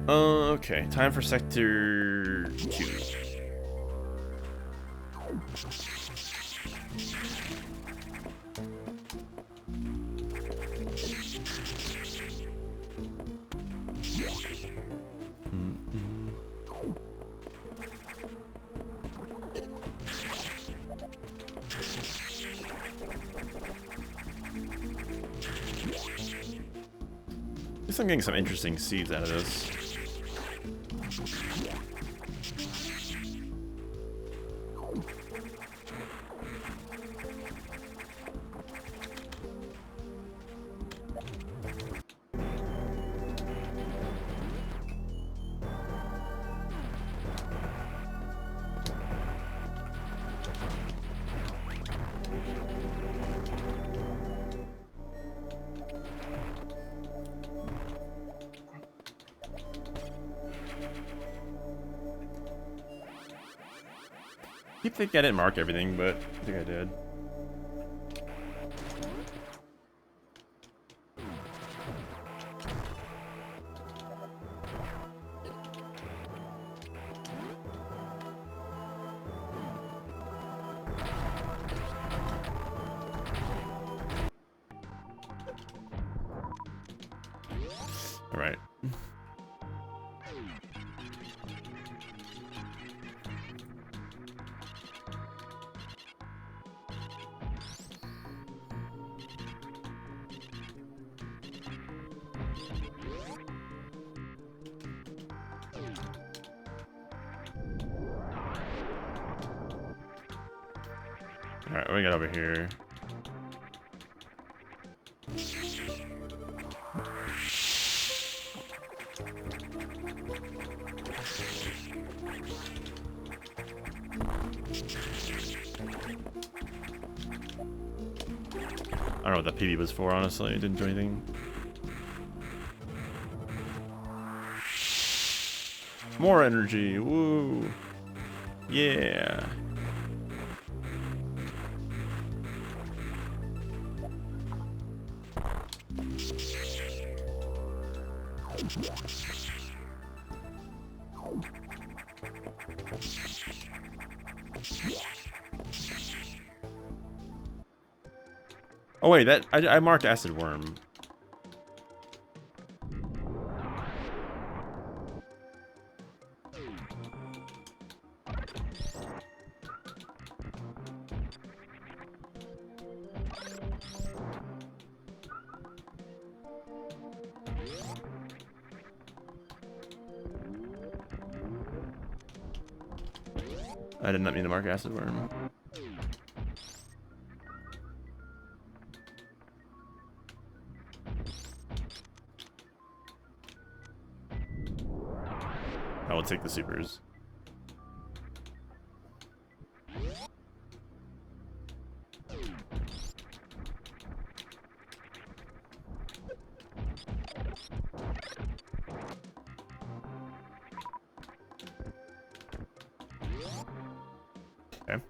Okay, time for sector 2. At least I'm getting some interesting seeds out of this. I keep thinking I didn't mark everything, but I think I did. All right. Alright, what do we got over here? I don't know what that PB was for, honestly. It didn't do anything. More energy. Woo. Yeah. Oh wait, that I marked acid worm. I did not mean to mark acid worm. I will take the supers. Okay.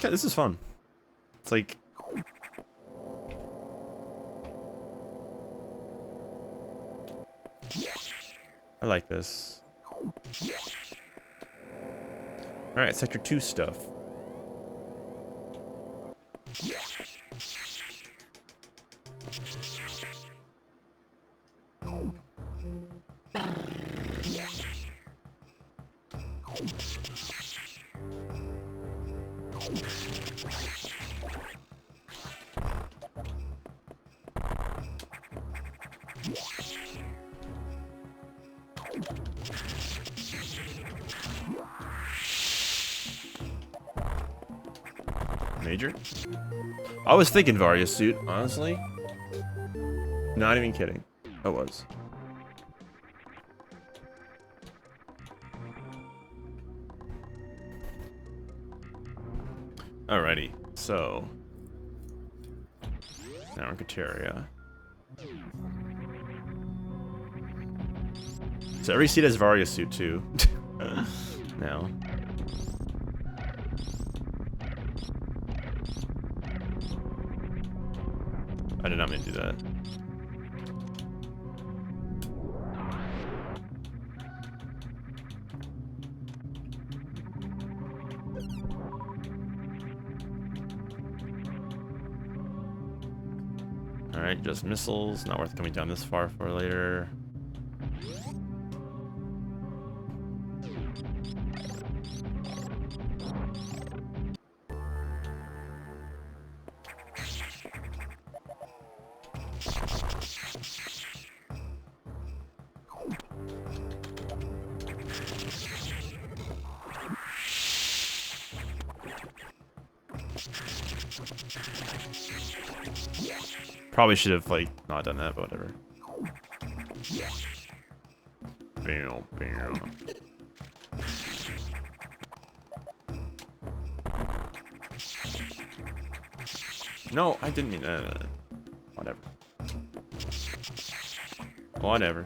This is fun. It's like I like this. Alright, sector 2 stuff. Major? I was thinking Varia suit, honestly. Not even kidding. I was. Alrighty, so now in Kateria. So every seat has Varia suit too. Now. I did not mean to do that. Alright, just missiles. Not worth coming down this far for later. Probably should have, like, not done that, but whatever. Bam, bam. No, I didn't mean that. Whatever. Whatever.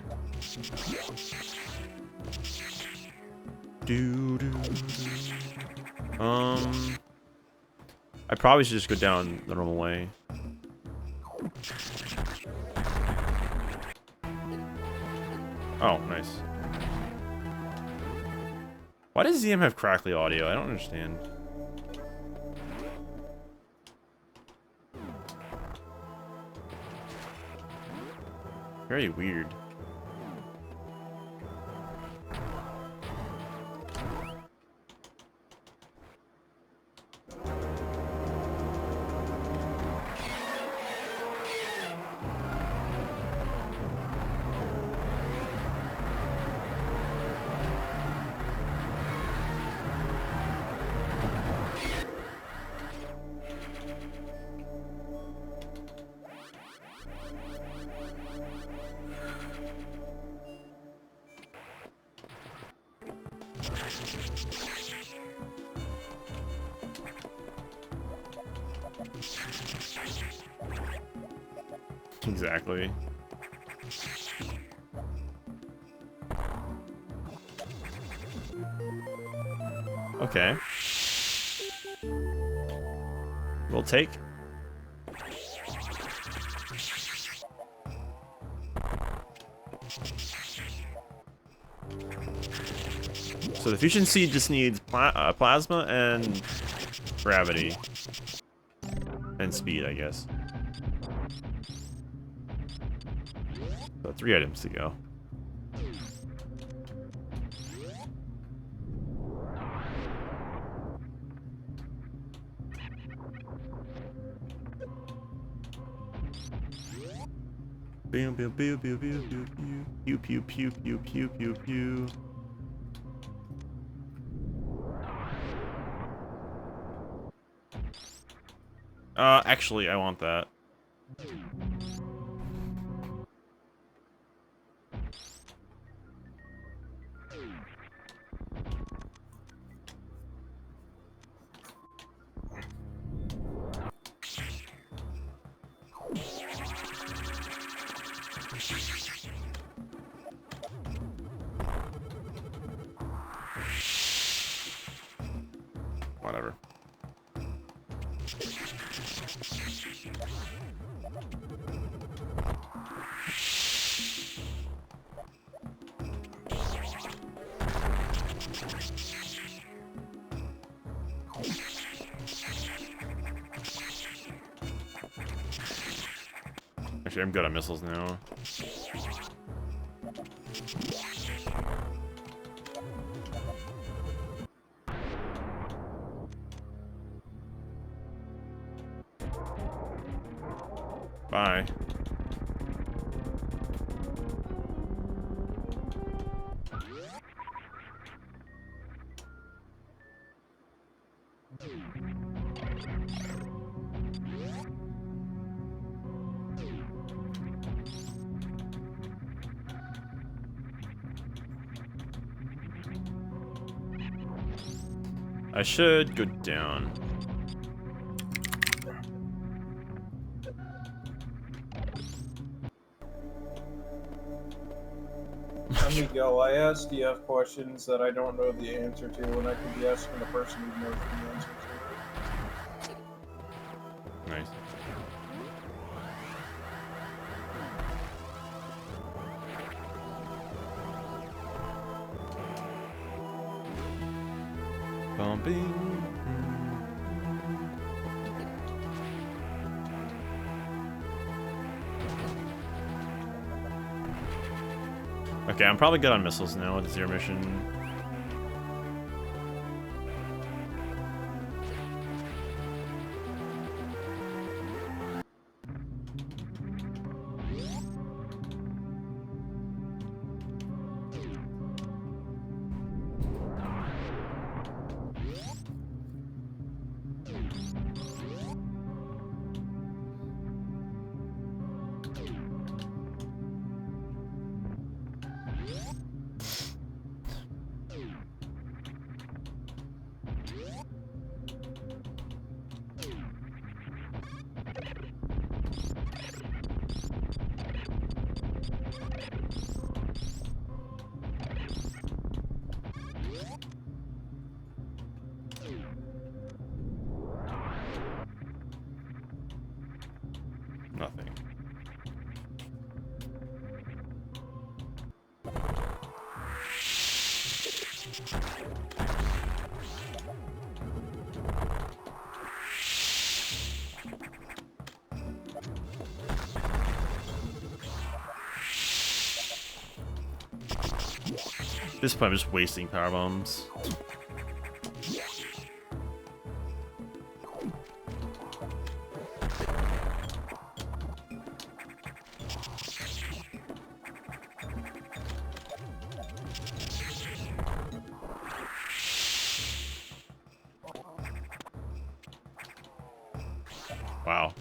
I probably should just go down the normal way. Oh, nice. Why does ZM have crackly audio? I don't understand. Very weird. Exactly. Okay. We'll take. So the fusion seed just needs plasma and gravity. And speed, I guess. So 3 items to go. Pew pew pew pew pew pew pew pew pew pew pew pew pew. Actually, I want that. Whatever. Actually, I'm good on missiles now. Bye. I should go down. Miguel, I ask DF questions that I don't know the answer to, and I could be asking the person who knows the answer to it. Nice. Bumping. Okay, I'm probably good on missiles now with zero mission. Nothing. At this point, I'm just wasting power bombs. Wow.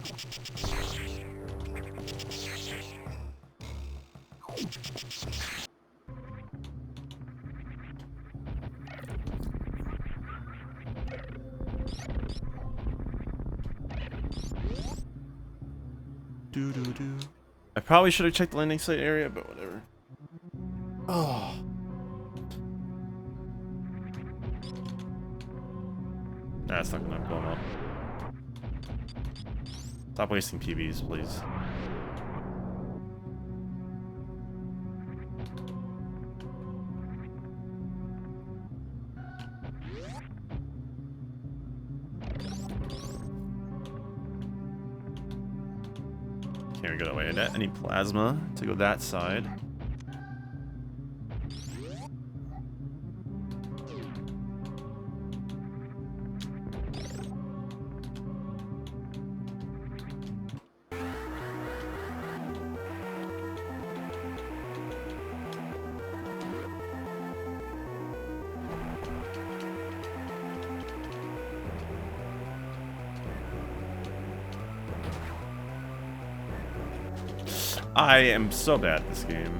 I probably should have checked the landing site area, but whatever. Oh. Nah, it's not gonna blow up. Stop wasting PBs, please. Can't we go that way? Any plasma to go that side? I am so bad at this game.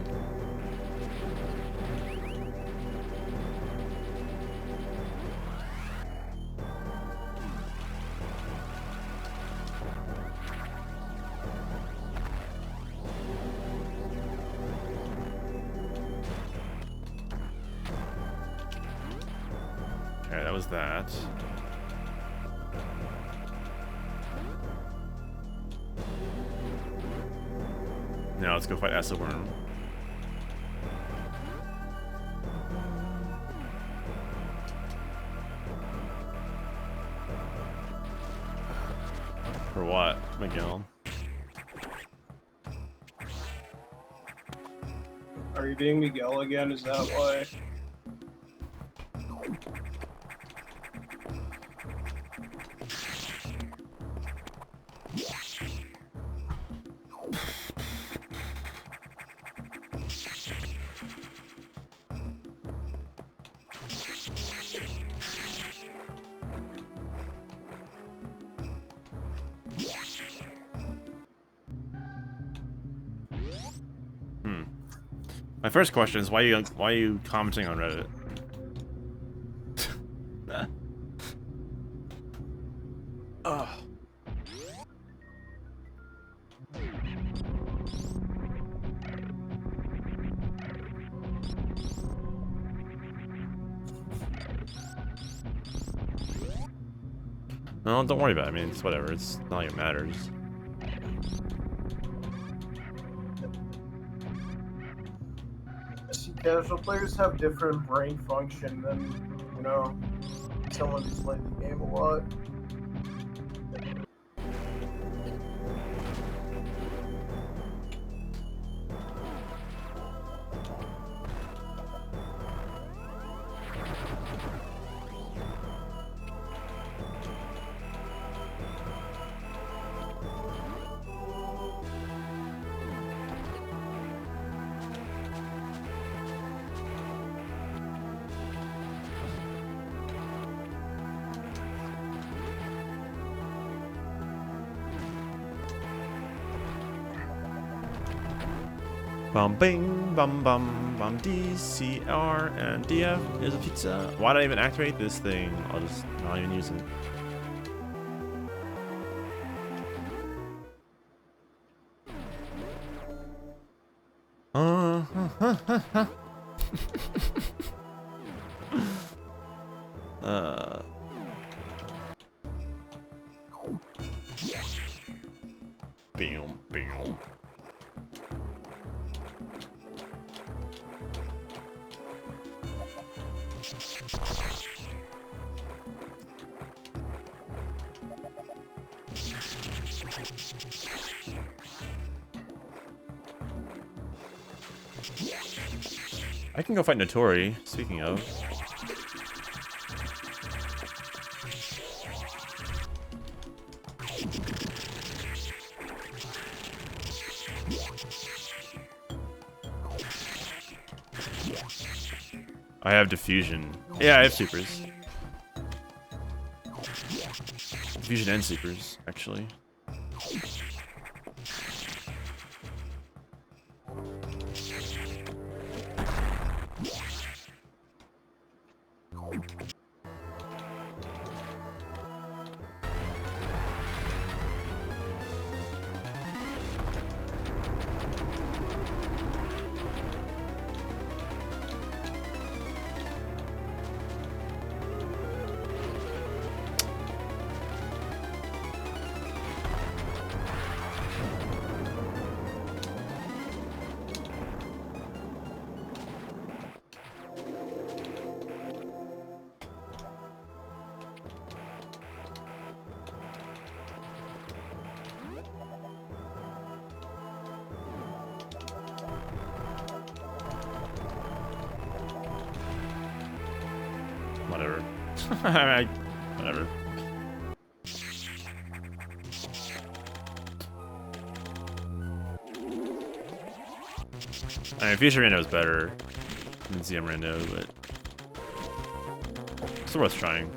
Okay, that was that. Now let's go fight Acid Worm. For what, Miguel? Are you being Miguel again? Is that why? My first question is why are you commenting on Reddit? Ugh. No, don't worry about it. I mean, it's whatever. It's not like it matters. See, casual players have different brain function than, you know, someone who's played the game a lot. Bum bing bum bum bum DCR and DF is a pizza. Why did I even activate this thing? I'll just not even use it. Bam, bam. I can go fight Notori, speaking of. I have diffusion. Yeah, I have supers. Diffusion and supers, actually. Whatever. Whatever. I mean, Fusion Rando is better than ZM Rando, but it's still worth trying.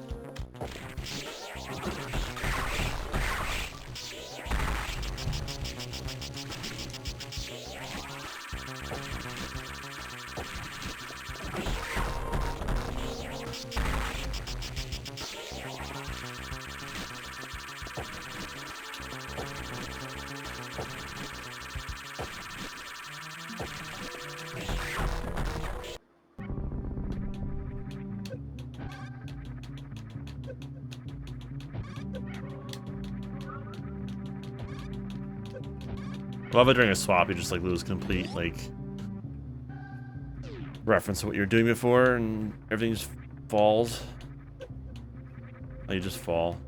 Love it during a swap, you just like lose complete like reference to what you were doing before, and everything just falls. Like you just fall.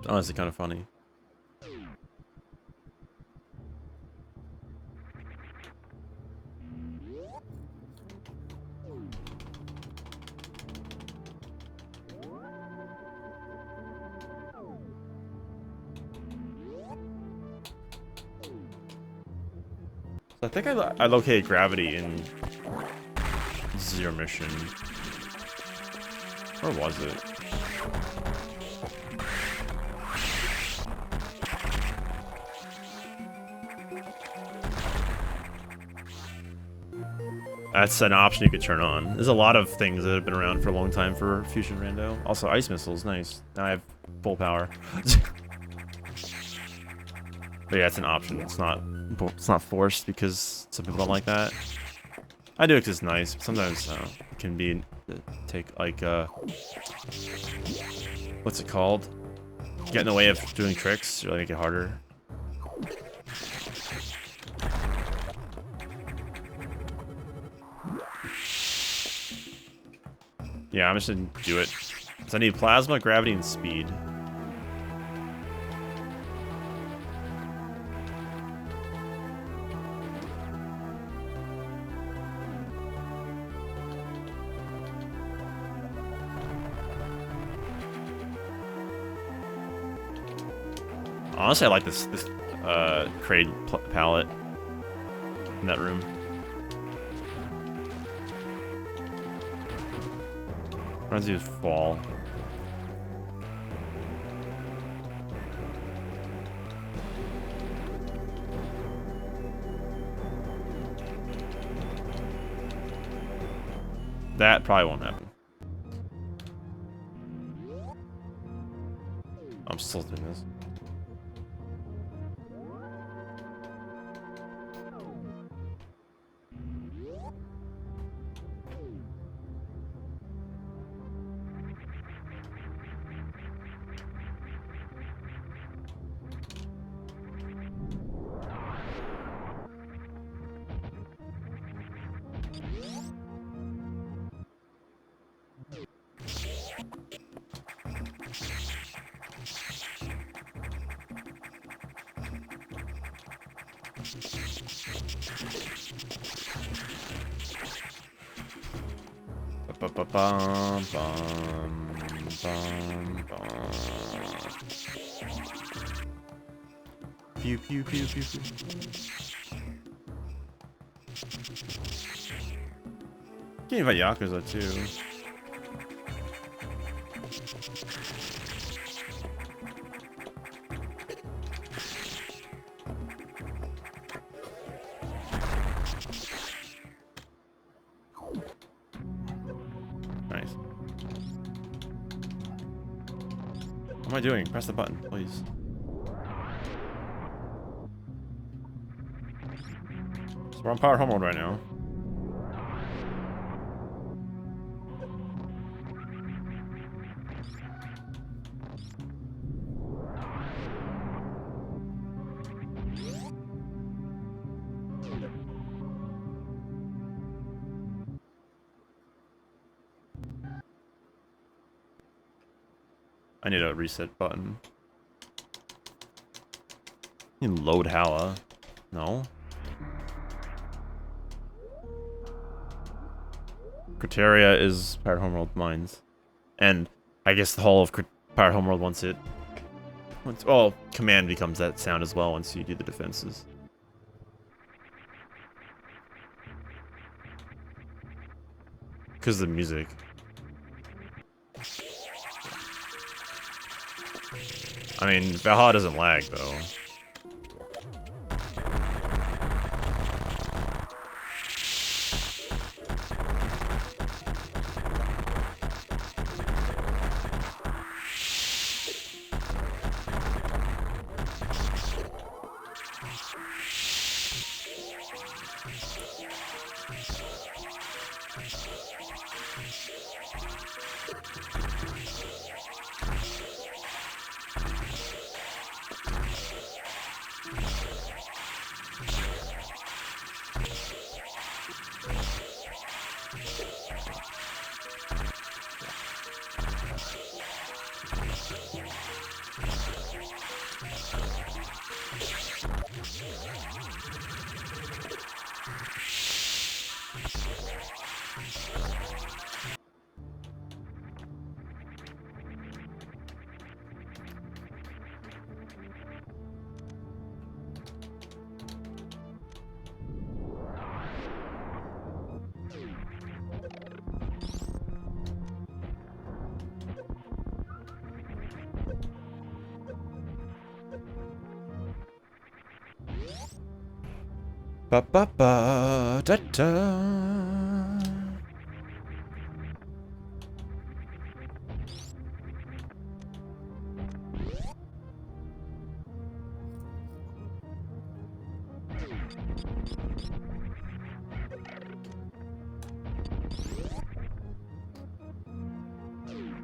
Honestly, kind of funny. I think I located gravity in Zero Mission. Where was it? That's an option you could turn on. There's a lot of things that have been around for a long time for Fusion Rando. Also, ice missiles, nice. Now I have full power. But yeah, it's an option. It's not forced because some people don't like that. I do it because it's nice. But sometimes it can be take like what's it called? Get in the way of doing tricks, really make it harder. Yeah, I'm just gonna do it. So I need plasma, gravity, and speed. Honestly, I like this crate palette in that room. Reminds me of Fall. That probably won't happen. I'm still doing this. Ba-ba-bum, bum, bum, bum. Pew, pew, pew, pew, pew. Can't invite Yakuza too. Nice. What am I doing? Press the button, please. So we're on power home mode right now. I need a reset button. You can load Hala. No. Criteria is Pirate Homeworld Mines. And I guess the whole of Pirate Homeworld once it... oh, command becomes that sound as well once you do the defenses. Because of the music. I mean, Valhalla doesn't lag, though. Ba ba ba da da.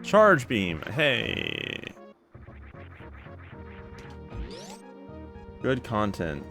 Charge beam. Hey. Good content.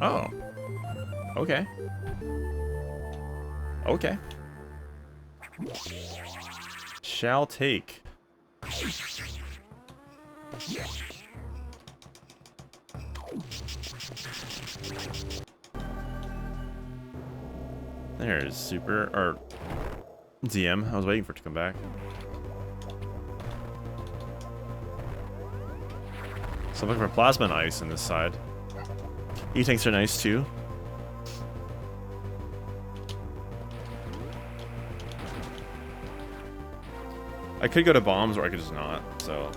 Oh. Okay. Okay. Shall take. There's Super, or DM. I was waiting for it to come back. So I'm looking for plasma and ice on this side. E-tanks are nice too. I could go to bombs or I could just not, so.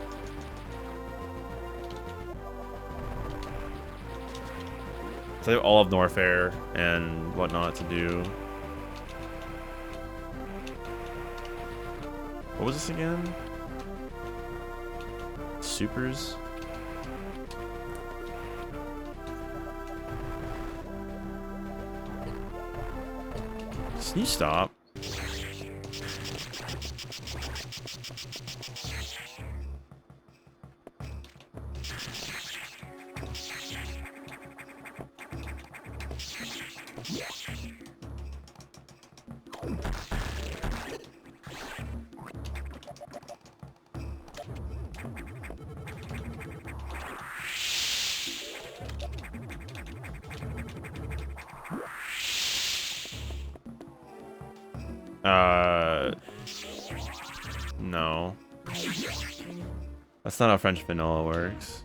So I have all of Norfair and whatnot to do. What was this again? Supers? Can you stop? No. That's not how French vanilla works.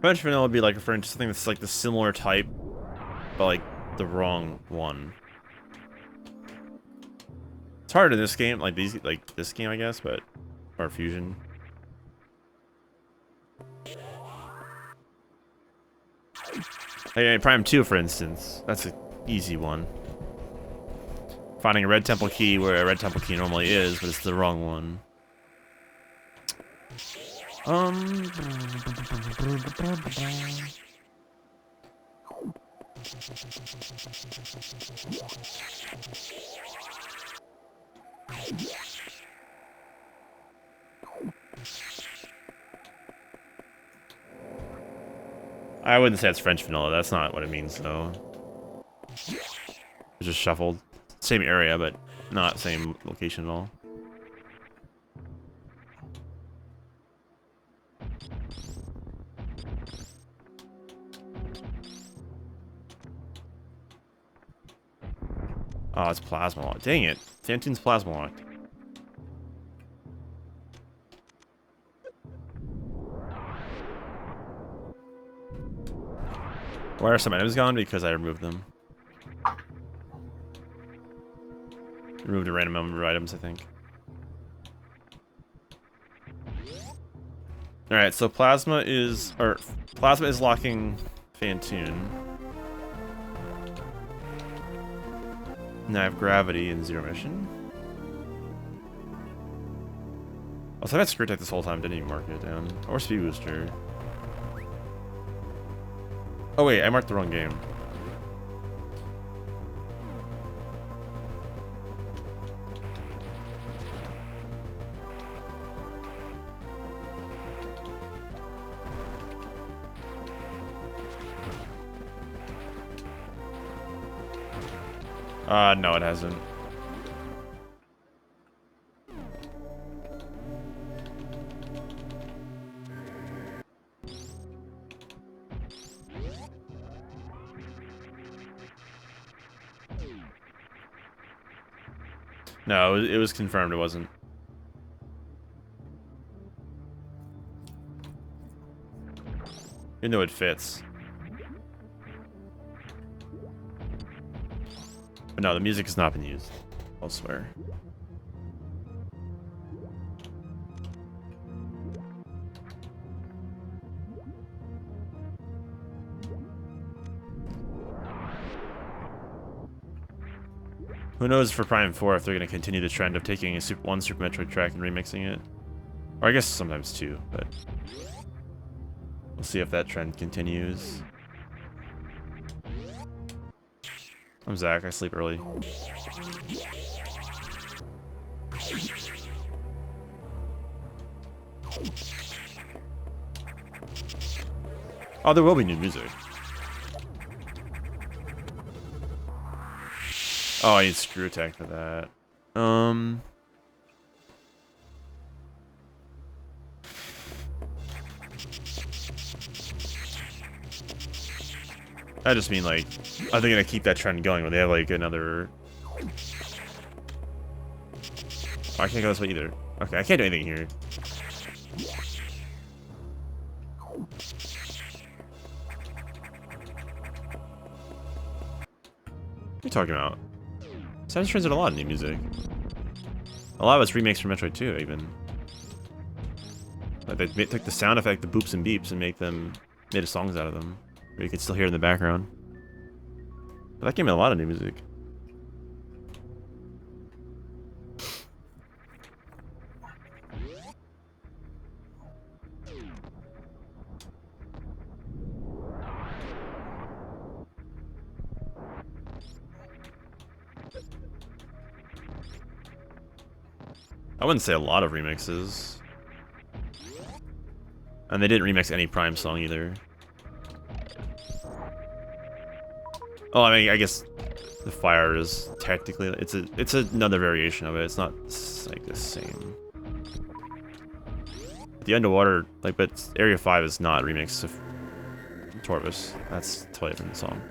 French vanilla would be like referring to something that's like the similar type, but like the wrong one. It's hard in this game, like this game, I guess, but or Fusion. Hey, Prime 2, for instance, that's an easy one. Finding a red temple key where a red temple key normally is, but it's the wrong one. I wouldn't say it's French vanilla. That's not what it means, though. It's just shuffled. Same area, but not same location at all. Oh, it's plasma locked. Dang it. Fantoon's plasma locked. Why are some items gone? Because I removed them. Removed a random number of items, I think. Alright, so plasma is locking Fantoon. Now I have gravity and zero mission. Also, I had Screw Tech this whole time, didn't even mark it down. Or Speed Booster. Oh wait, I marked the wrong game. No, it hasn't. No, it was confirmed it wasn't. Even though it fits. But no, the music has not been used elsewhere. Who knows for Prime 4 if they're going to continue the trend of taking a one Super Metroid track and remixing it. Or I guess sometimes two, but we'll see if that trend continues. I'm Zach, I sleep early. Oh, there will be new music. Oh, I need Screw Attack for that. I just mean, like, are they gonna keep that trend going when they have, like, another... Oh, I can't go this way either. Okay, I can't do anything here. What are you talking about? Sounds trends in a lot of new music. A lot of it's remakes from Metroid 2, even. Like, they took the sound effect, the boops and beeps, and made songs out of them. Where you could still hear in the background. But that gave me a lot of new music. I wouldn't say a lot of remixes. And they didn't remix any Prime song either. Oh, I mean, I guess the fire is technically it's another variation of it. It's not like the same. The underwater, like, but Area 5 is not a remix of Torvis. That's a totally different song.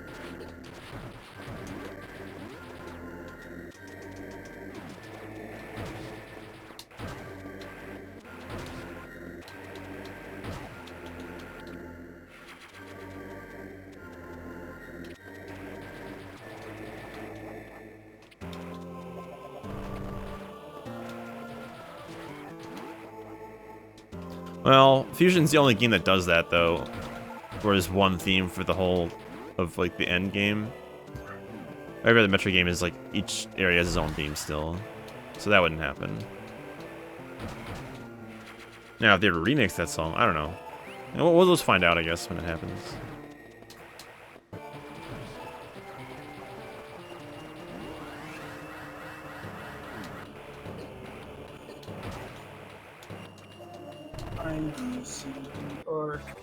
Well, Fusion's the only game that does that, though. Where there's one theme for the whole of, like, the end game. Every other Metroid game is, like, each area has its own theme still. So that wouldn't happen. Now, if they were to remix that song, I don't know. We'll just find out, I guess, when it happens.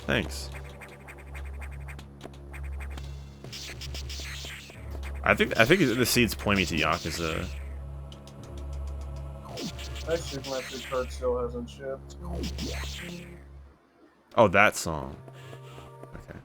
Thanks. I think the seeds point me to Yakuza. That Super Metroid card still hasn't shipped. Oh, that song. Okay.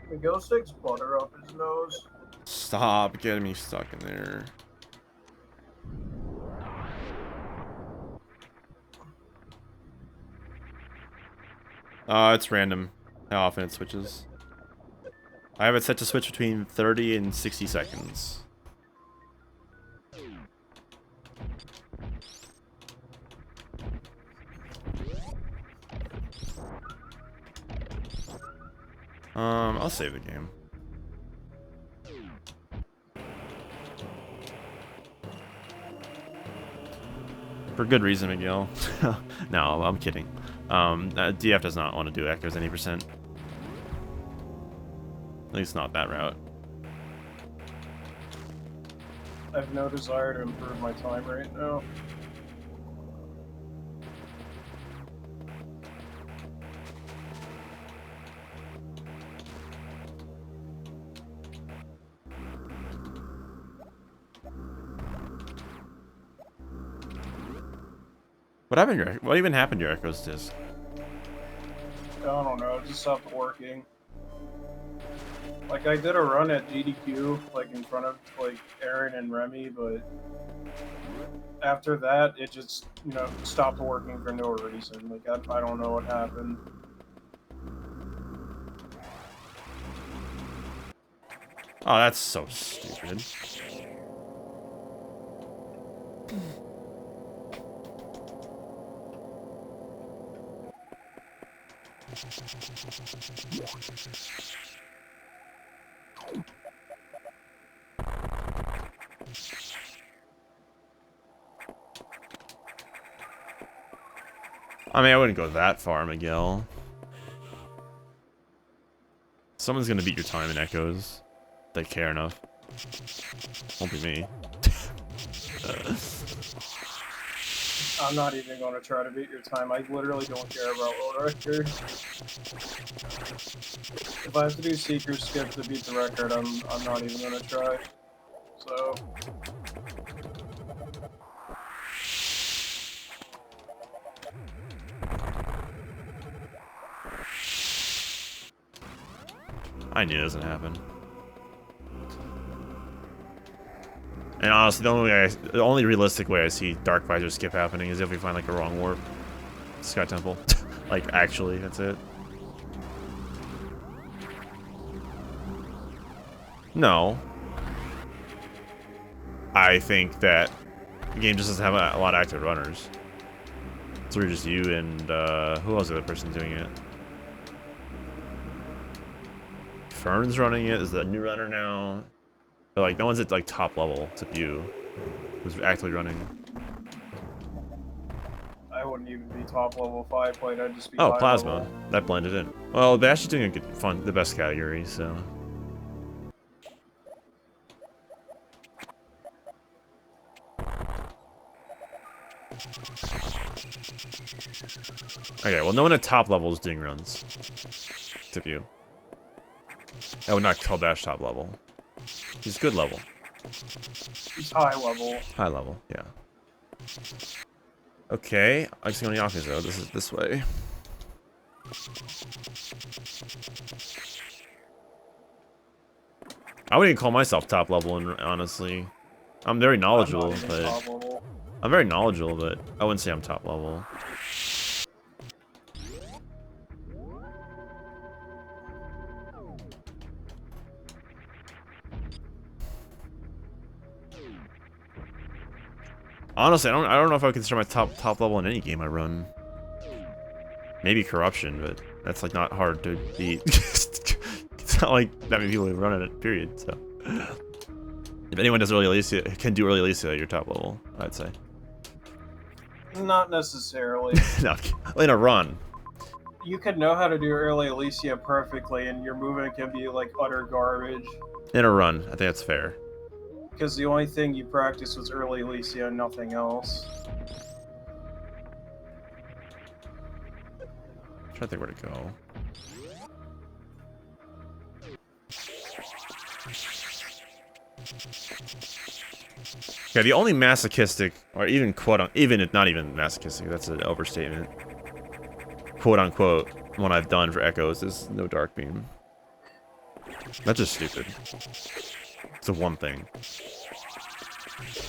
The ghost takes butter up his nose. Stop getting me stuck in there. It's random how often it switches. I have it set to switch between 30 and 60 seconds. I'll save the game. For good reason, Miguel. No, I'm kidding. DF does not want to do echoes any percent. At least not that route. I have no desire to improve my time right now. What even happened to your Echoes disc? I don't know, it just stopped working. Like, I did a run at GDQ, like, in front of, like, Aaron and Remy, but after that, it just, you know, stopped working for no reason. Like, I don't know what happened. Oh, that's so stupid. I mean, I wouldn't go that far, Miguel. Someone's gonna beat your time in Echoes. They care enough. Won't be me. I'm not even going to try to beat your time. I literally don't care about world record. If I have to do Seeker skip to beat the record, I'm not even going to try. So... I knew it doesn't happen. And honestly, the only realistic way I see Dark Visor skip happening is if we find like a wrong warp. Sky Temple. Like, actually, that's it. No. I think that the game just doesn't have a lot of active runners. So we're just you and, who else is the other person doing it? Fern's running it. Is the new runner now? But like, no one's at like top level except you, who's actively running. I wouldn't even be top level 5 plate, I'd just be Oh, high Plasma. level. That blended in. Well, Bash is doing a good, the best category, so. Okay, well, no one at top level is doing runs. Except you. I would not call Bash top level. He's good level. He's high level. High level, yeah. Okay, I'm just going to Yakuza. This is this way. I wouldn't even call myself top level, and honestly, I'm very knowledgeable, I'm very knowledgeable, but I wouldn't say I'm top level. Honestly, I don't know if I would consider my top level in any game I run. Maybe corruption, but that's like not hard to beat. It's not like that many people who run it, period. So if anyone does early Alicia, can do early Alicia, you're top level, I'd say. Not necessarily. No, in a run. You could know how to do early Alicia perfectly, and your movement can be like utter garbage. In a run, I think that's fair. Because the only thing you practiced was early Alicia and nothing else. I'm trying to think where to go. Yeah, the only masochistic, or even even not even masochistic, that's an overstatement. Quote unquote, one I've done for Echoes is no Dark Beam. That's just stupid. It's the one thing.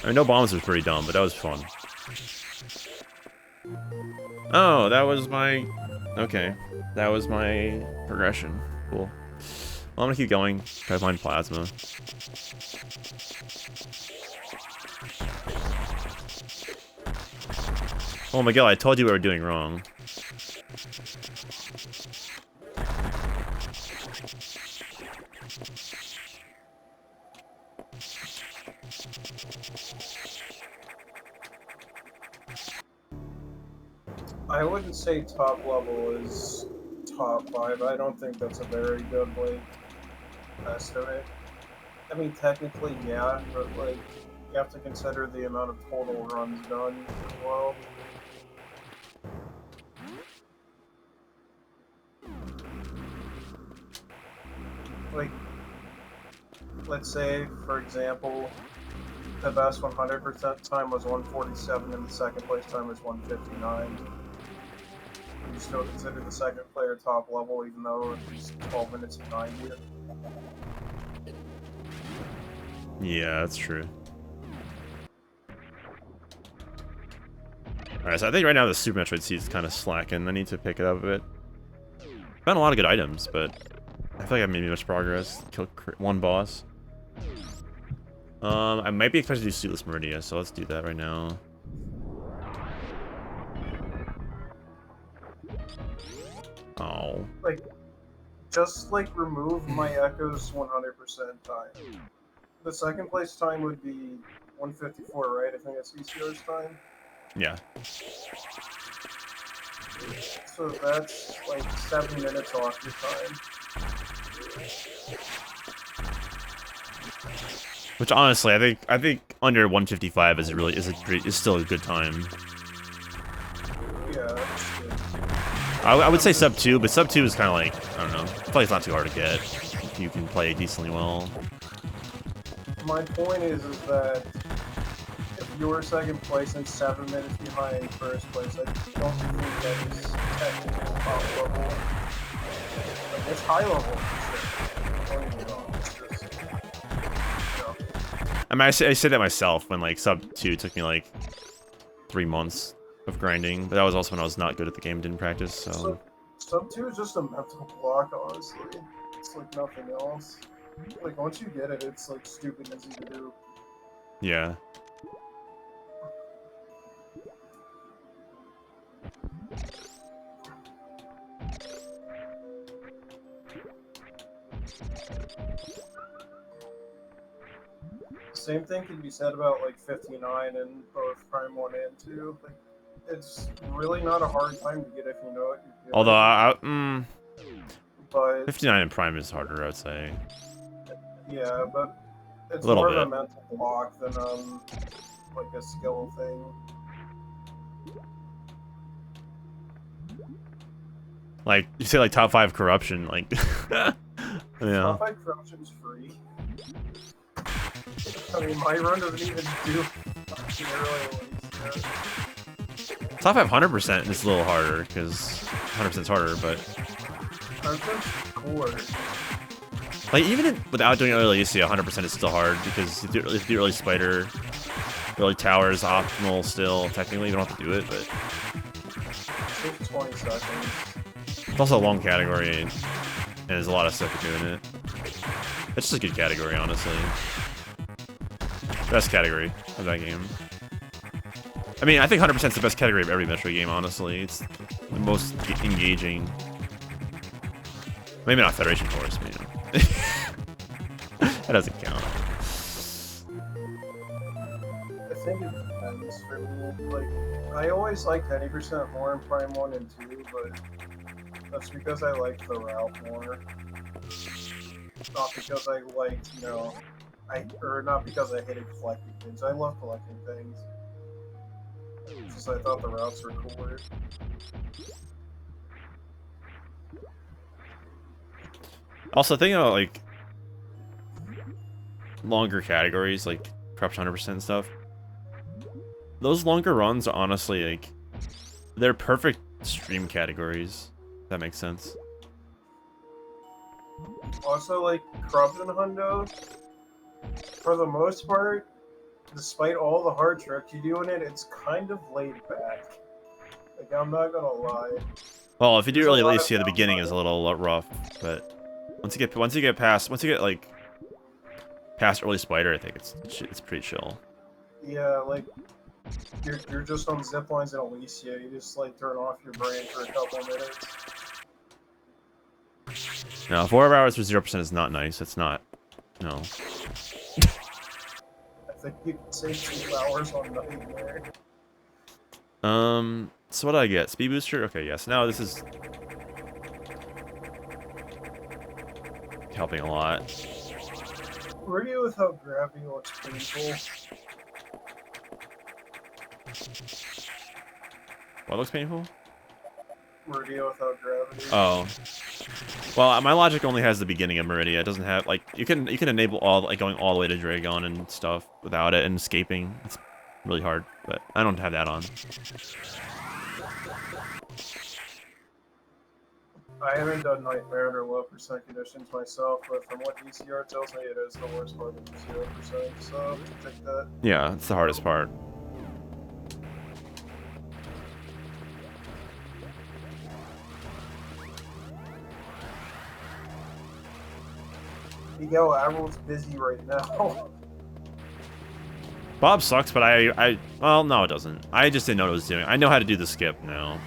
I mean, no bombs was pretty dumb, but that was fun. Oh, that was my... Okay. That was my progression. Cool. Well, I'm gonna keep going. Try to find plasma. Oh my god, I told you what we were doing wrong. I wouldn't say top level is top 5. I don't think that's a very good, like, estimate. I mean, technically, yeah, but, like, you have to consider the amount of total runs done as well. Like, let's say, for example, the best 100% time was 147 and the second place time was 159. You still consider the second player top level even though it's 12 minutes behind you? Yeah, that's true. Alright, so I think right now the Super Metroid seed is kind of slacking. I need to pick it up a bit. Found a lot of good items, but I feel like I haven't made much progress. Killed one boss. I might be expected to do Suitless Meridia, so let's do that right now. Oh. Like, just like remove my Echoes 100% time. The second place time would be 154, right? I think that's ECR's time. Yeah. So that's like 7 minutes off your time. Which honestly, I think under 155 is still a good time. Yeah, that's good. I would say sub 2, but sub 2 is kind of like, I don't know. I feel like it's not too hard to get. You can play decently well. My point is that if you were second place and 7 minutes behind first place, I don't think that is technically top level. Like, it's high level for sure. Don't get me wrong. It's just, you know. I mean, I said that myself when like sub 2 took me like 3 months of grinding, but that was also when I was not good at the game, didn't practice. So sub 2 is just a mental block, honestly. It's like nothing else. Like once you get it, it's like stupid easy to do. yeah. Same thing can be said about like 59 and both Prime 1 and 2. Like, it's really not a hard time to get if you know what you're doing. Although, but 59 in Prime is harder, I would say. yeah, but it's A little more of a bit. mental block than like a skill thing. Like, you say like top 5 corruption, like, yeah. Top 5 corruption's free. I mean, my run doesn't even do fucking early. Top 5 100% is a little harder, because 100% is harder, but... 100%'s core. Like, even without doing early AC, 100% is still hard, because if you do early spider, early tower is optimal still. Technically, you don't have to do it, but... Takes 20 seconds. It's also a long category, and there's a lot of stuff to do in it. It's just a good category, honestly. Best category of that game. I mean, I think 100% is the best category of every Metroid game, honestly. It's the most engaging. Maybe not Federation Force, but you know. That doesn't count. I think it depends for me. Like, I always liked 90% more in Prime 1 and 2, but that's because I liked the route more. Not because I liked, you know, or not because I hated collecting things. I love collecting things. It's just I thought the routes were cooler. Also, thinking about, like, longer categories, like Corruption 100% and stuff. Those longer runs are honestly, like, they're perfect stream categories. If that makes sense. Also, like, Corruption Hundo, for the most part, despite all the hard tricks you do in it, it's kind of laid back. Like, I'm not gonna lie. Well, if you do There's a early lot AC of at the beginning is a little rough, but once you get like past early spider, I think it's pretty chill. Yeah, like, you're just on zip lines in Alicia, you just, like, turn off your brain for a couple minutes. No, 4 hours for 0% is not nice. It's not. No. I think you can save 2 hours on Nightmare. So what do I get? Speed booster? Okay, yes. Now this is helping a lot. Radio without gravity looks painful. What looks painful? Radio without gravity. Oh. Well, my logic only has the beginning of Meridia. It doesn't have, like, you can enable all, like, going all the way to Dragon and stuff without it, and escaping. It's really hard, but I don't have that on. I haven't done Nightmare under low percent conditions myself, but from what DCR tells me, it is the worst part of the 0%, so take that. Yeah, it's the hardest part. Miguel Averill's busy right now. Bob sucks, but well, no, it doesn't. I just didn't know what it was doing. I know how to do the skip now.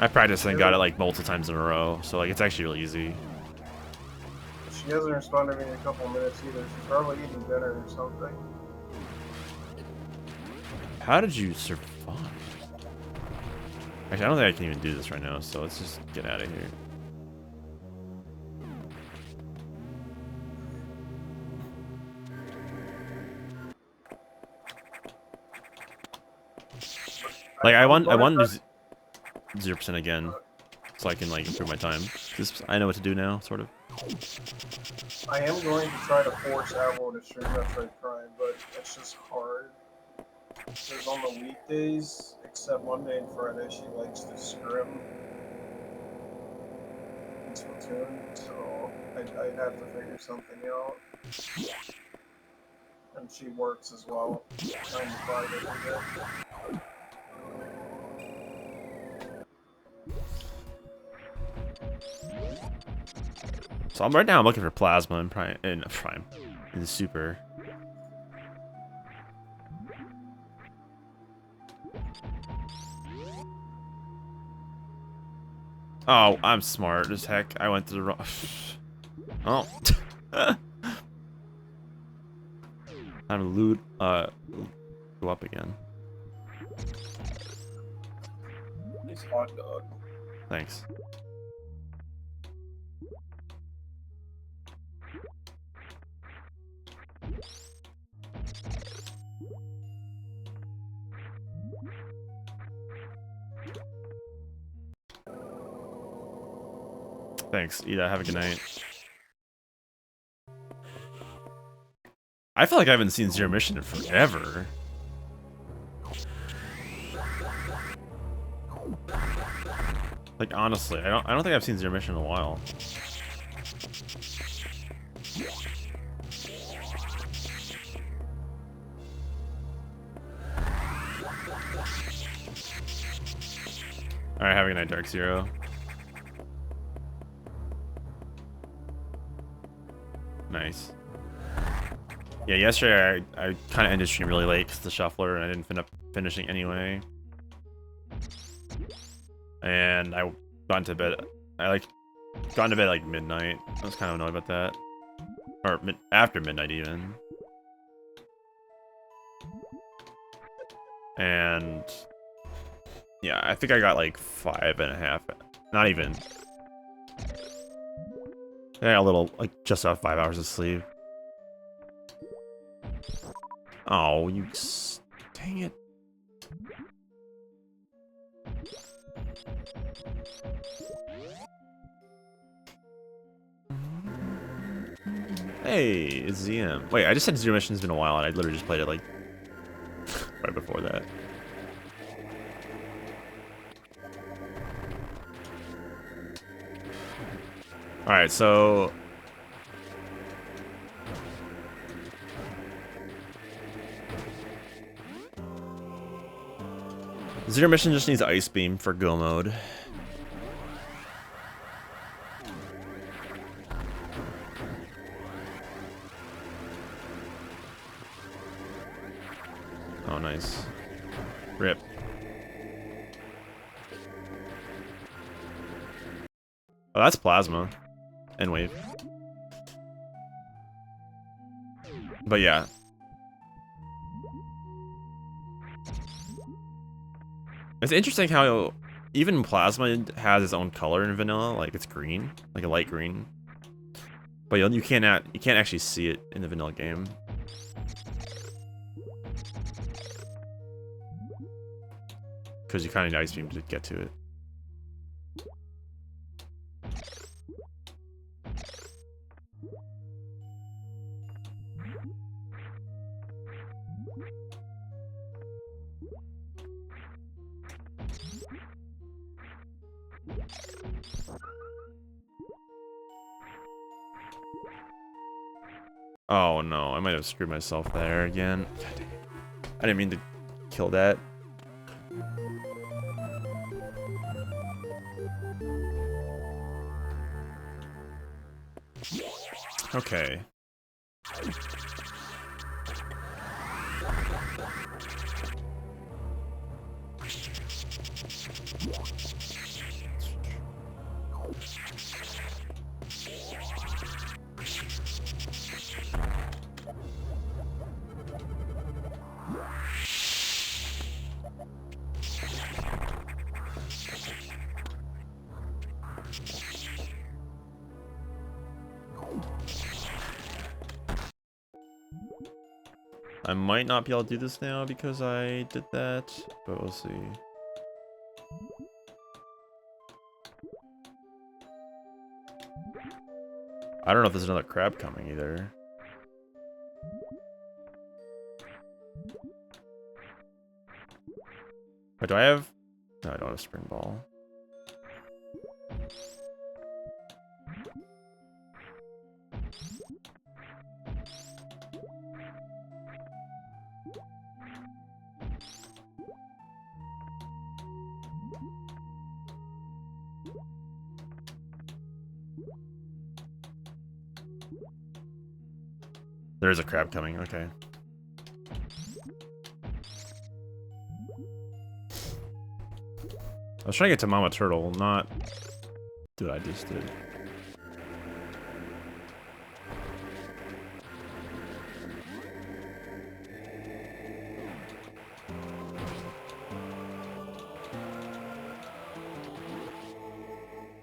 I practiced and got it, like, multiple times in a row, so, like, it's actually really easy. She hasn't responded to me in a couple minutes either. She's probably eating dinner or something. How did you survive? Actually, I don't think I can even do this right now, so let's just get out of here. Like, I want 0% again, so I can, like, improve my time. Just, I know what to do now, sort of. I am going to try to force Avril to stream Metroid Prime, but it's just hard. Because on the weekdays, except Monday and Friday, she likes to scrim in Splatoon, so I'd have to figure something out. And she works as well, 9 to 5 every day. So right now I'm looking for Plasma and Prime, in the Super. Oh, I'm smart as heck. I went to the wrong. Oh. Time to loot. Go up again. Nice hot dog. Thanks. Thanks, Ida. Have a good night. I feel like I haven't seen Zero Mission in forever. Like, honestly, I don't think I've seen Zero Mission in a while. Alright, have a good night, Dark Zero. Nice. Yeah, yesterday I kind of ended stream really late because the shuffler, and I didn't end up finishing anyway. And I got into bed. I got into bed like midnight. I was kind of annoyed about that, or after midnight even. And yeah, I think I got like 5.5. Not even. Yeah, a little, like just about 5 hours of sleep. Oh, dang it. Hey, it's ZM. Wait, I just said Zero Mission's been a while, and I literally just played it like right before that. Alright, so Zero Mission just needs Ice Beam for go mode. Oh, nice. Rip. Oh, that's Plasma. And Wave. But yeah. It's interesting how even Plasma has its own color in vanilla, like it's green, like a light green. But you can't actually see it in the vanilla game. Because you kind of need Ice Beam to get to it. Oh no, I might have screwed myself there again. God dang it. I didn't mean to kill that. Okay. I might not be able to do this now because I did that, but we'll see. I don't know if there's another crab coming either. Wait, do I have... No, I don't have Spring Ball. There is a crab coming, okay. I was trying to get to Mama Turtle, not do what I just did.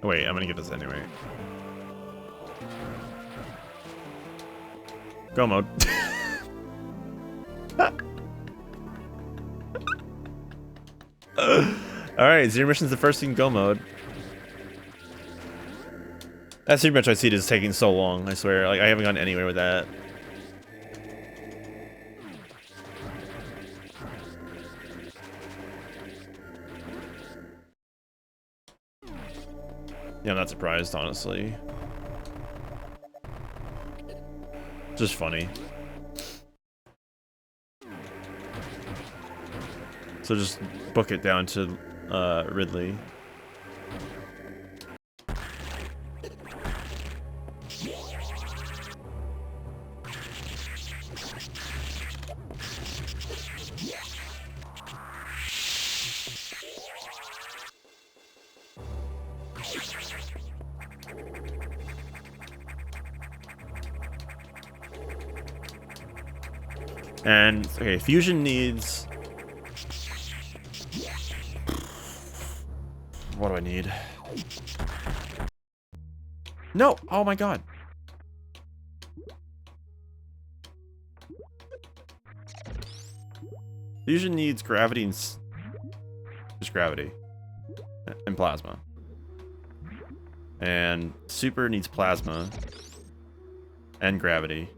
Oh, wait, I'm gonna get this anyway. Go mode. Alright, Zero Mission's the first in go mode. That Super Metroid Seed is taking so long, I swear. Like, I haven't gone anywhere with that. Yeah, I'm not surprised, honestly. Just funny. So just book it down to Ridley. And okay, Fusion needs. What do I need? No! Oh my god. Fusion needs gravity and just gravity and plasma. And Super needs plasma and gravity.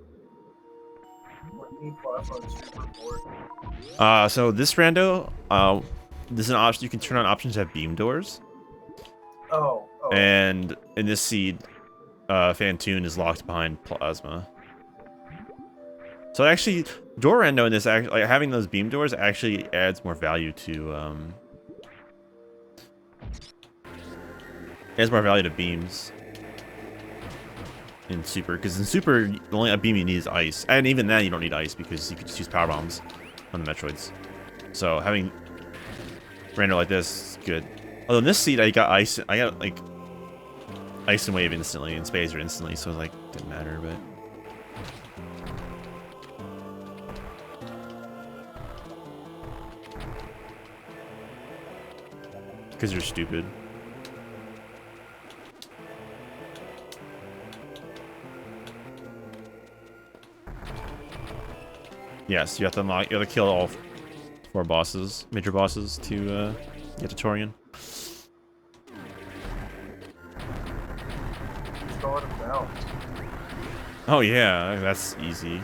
So this rando, there's an option you can turn on options that have beam doors. Oh. And in this seed, Fantoon is locked behind plasma. So actually, door rando in this actually, like having those beam doors actually adds more value to beams in Super, because in Super the only beam you need is ice, and even then you don't need ice because you can just use power bombs on the Metroids. So having rando like this is good. Although in this seed I got ice, I got like ice and wave instantly and spacer instantly, so like didn't matter, but. Because you're stupid. Yes, you have to unlock. You have to kill all 4 bosses, major bosses, to get to Torian. Oh yeah, that's easy.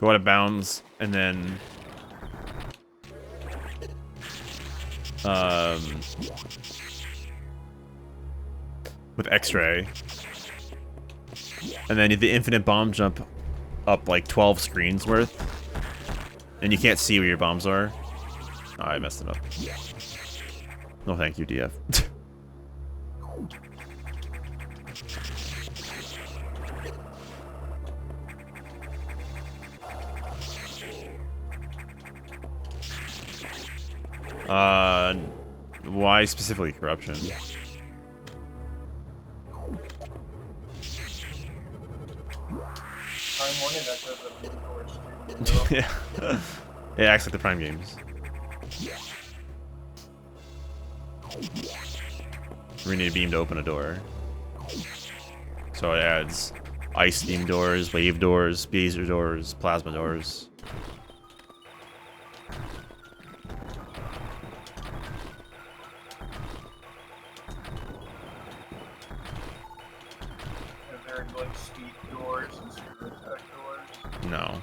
Go out of bounds and then with X-ray, and then the infinite bomb jump up like 12 screens worth, and you can't see where your bombs are. Oh, I messed it up. No, thank you, DF. Why specifically corruption? Yeah. It acts like the Prime games. We need a beam to open a door. So it adds ice beam doors, wave doors, spacer doors, plasma doors. No.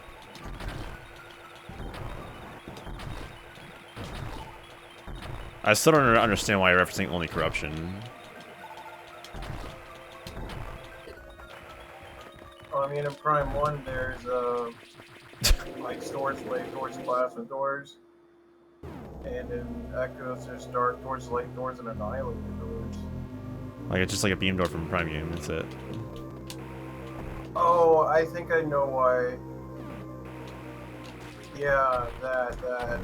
I still don't understand why you're referencing only corruption. Well, I mean, in Prime 1, there's like stores, wave doors, plasma doors. And in Echoes, there's dark doors, light doors, and annihilator doors. Like, it's just like a beam door from a Prime game, that's it. Oh, I think I know why. Yeah, that.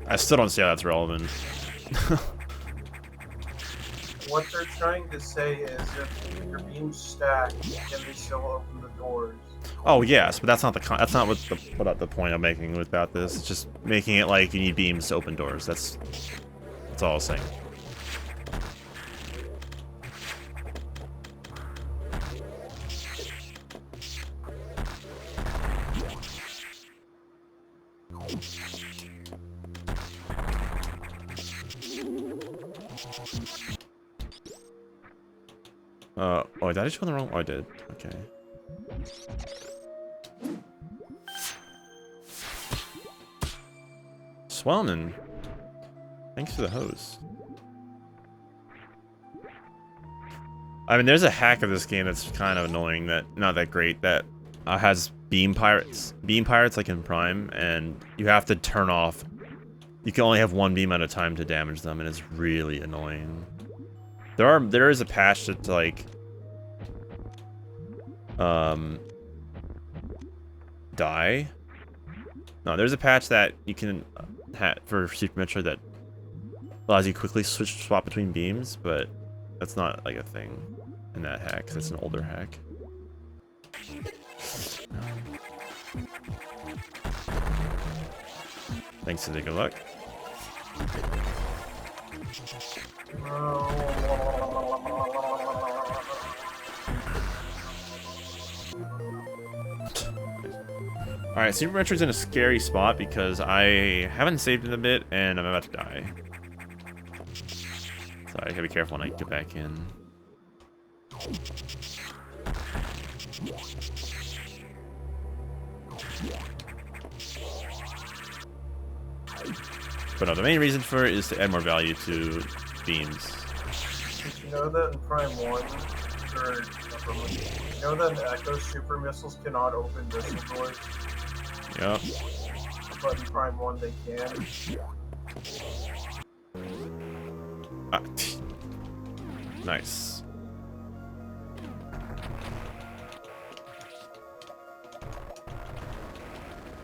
I still don't see how that's relevant. What they're trying to say is if your beams stack, can they still open the doors? Oh yes, but that's not what the point I'm making about this. It's just making it like you need beams to open doors. That's all I was saying. Oh, did I just go in the wrong? Oh, I did. Okay. Swellman, thanks for the host. I mean, there's a hack of this game that's kind of annoying, that not that great, that has beam pirates like in Prime, and you have to turn off. You can only have one beam at a time to damage them, and it's really annoying. There is a patch that's like die. No, there's a patch that you can for Super Metroid that allows you quickly swap between beams, but that's not like a thing in that hack. That's an older hack. Thanks to the good luck. Alright, Super Metroid's in a scary spot because I haven't saved in a bit and I'm about to die. So I gotta be careful when I get back in. But no, the main reason for it is to add more value to beams. Did you know that in Prime 1, or you know that in Echo, super missiles cannot open missile doors? Yep. But in Prime 1 they can. Nice.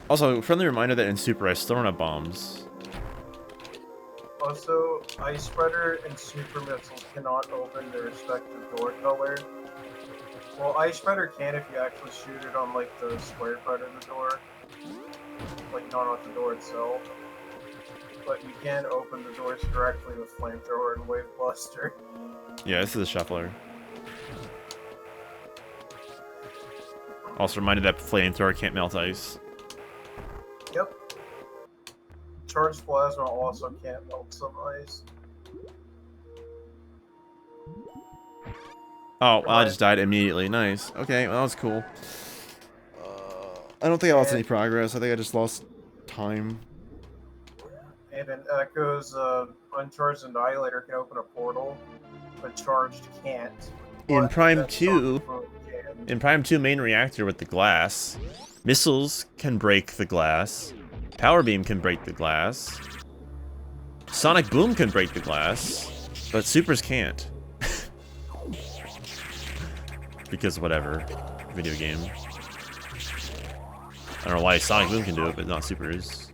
Also, friendly reminder that in Super I still don't have bombs. Also, Ice Spreader and Super Missiles cannot open their respective door color. Well, Ice Spreader can if you actually shoot it on like the square part of the door. Like not on the door itself. But you can open the doors directly with Flamethrower and Wave Buster. Yeah, this is a shuffler. Also reminded that Flamethrower can't melt ice. Yep. Charged Plasma also can't melt some ice. Oh, I just died immediately. Nice. Okay, well, that was cool. I don't think I lost any progress. I think I just lost time. And in Echoes, Uncharged Annihilator can open a portal, but Charged can't. In Prime 2, main reactor with the glass, missiles can break the glass, Power Beam can break the glass, Sonic Boom can break the glass, but Supers can't. Because whatever, video game. I don't know why Sonic Boom can do it, but not Supers.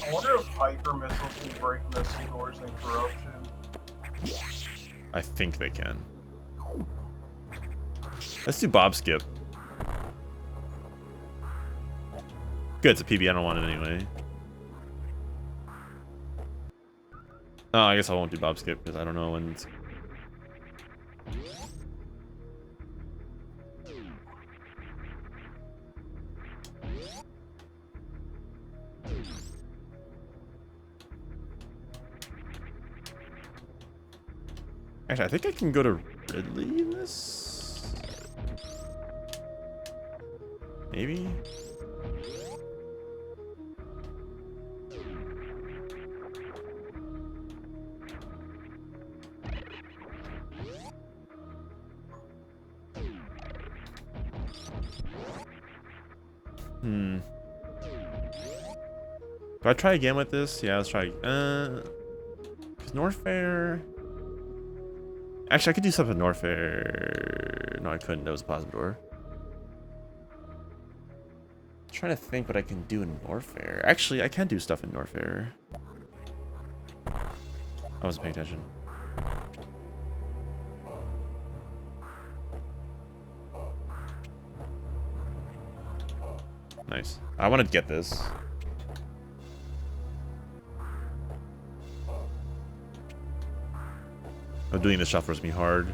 I wonder if Hyper Missiles can break missile doors in Corruption. I think they can. Let's do Bob Skip. Good, it's a PB, I don't want it anyway. Oh, I guess I won't do Bob Skip because I don't know when it's... Actually, I think I can go to Ridley in this? Maybe? Do I try again with this? Yeah, let's try. Norfair. Actually, I could do stuff with Norfair. No, I couldn't. That was a plasma door. I'm trying to think what I can do in Norfair. Actually, I can do stuff in Norfair. I wasn't paying attention. Nice. I wanted to get this. Oh, doing the shufflers me hard.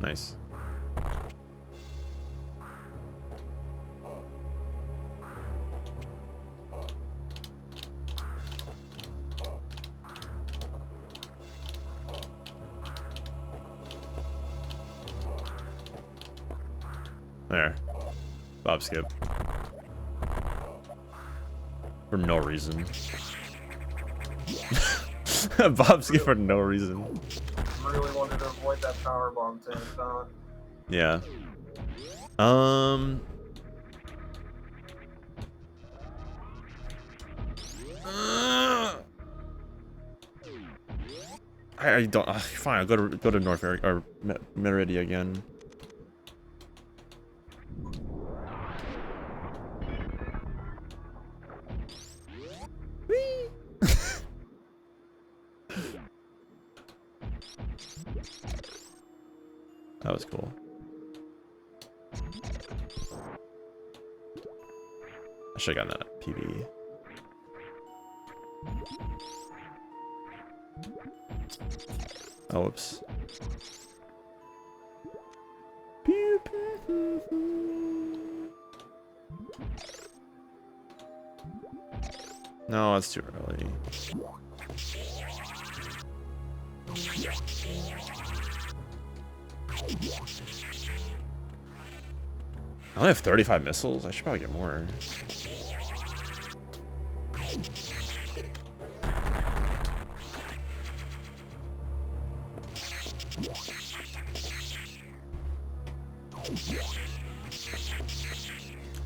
Nice. There. Bob skip. For no reason. Bob skip for no reason. Really wanted to avoid that power bomb thing, huh? Yeah. I don't. Fine, I'll go to North Area or Meridia again. Whee! That was cool. I should have gotten that PB. Oh, whoops. No, it's too early. I only have 35 missiles. I should probably get more.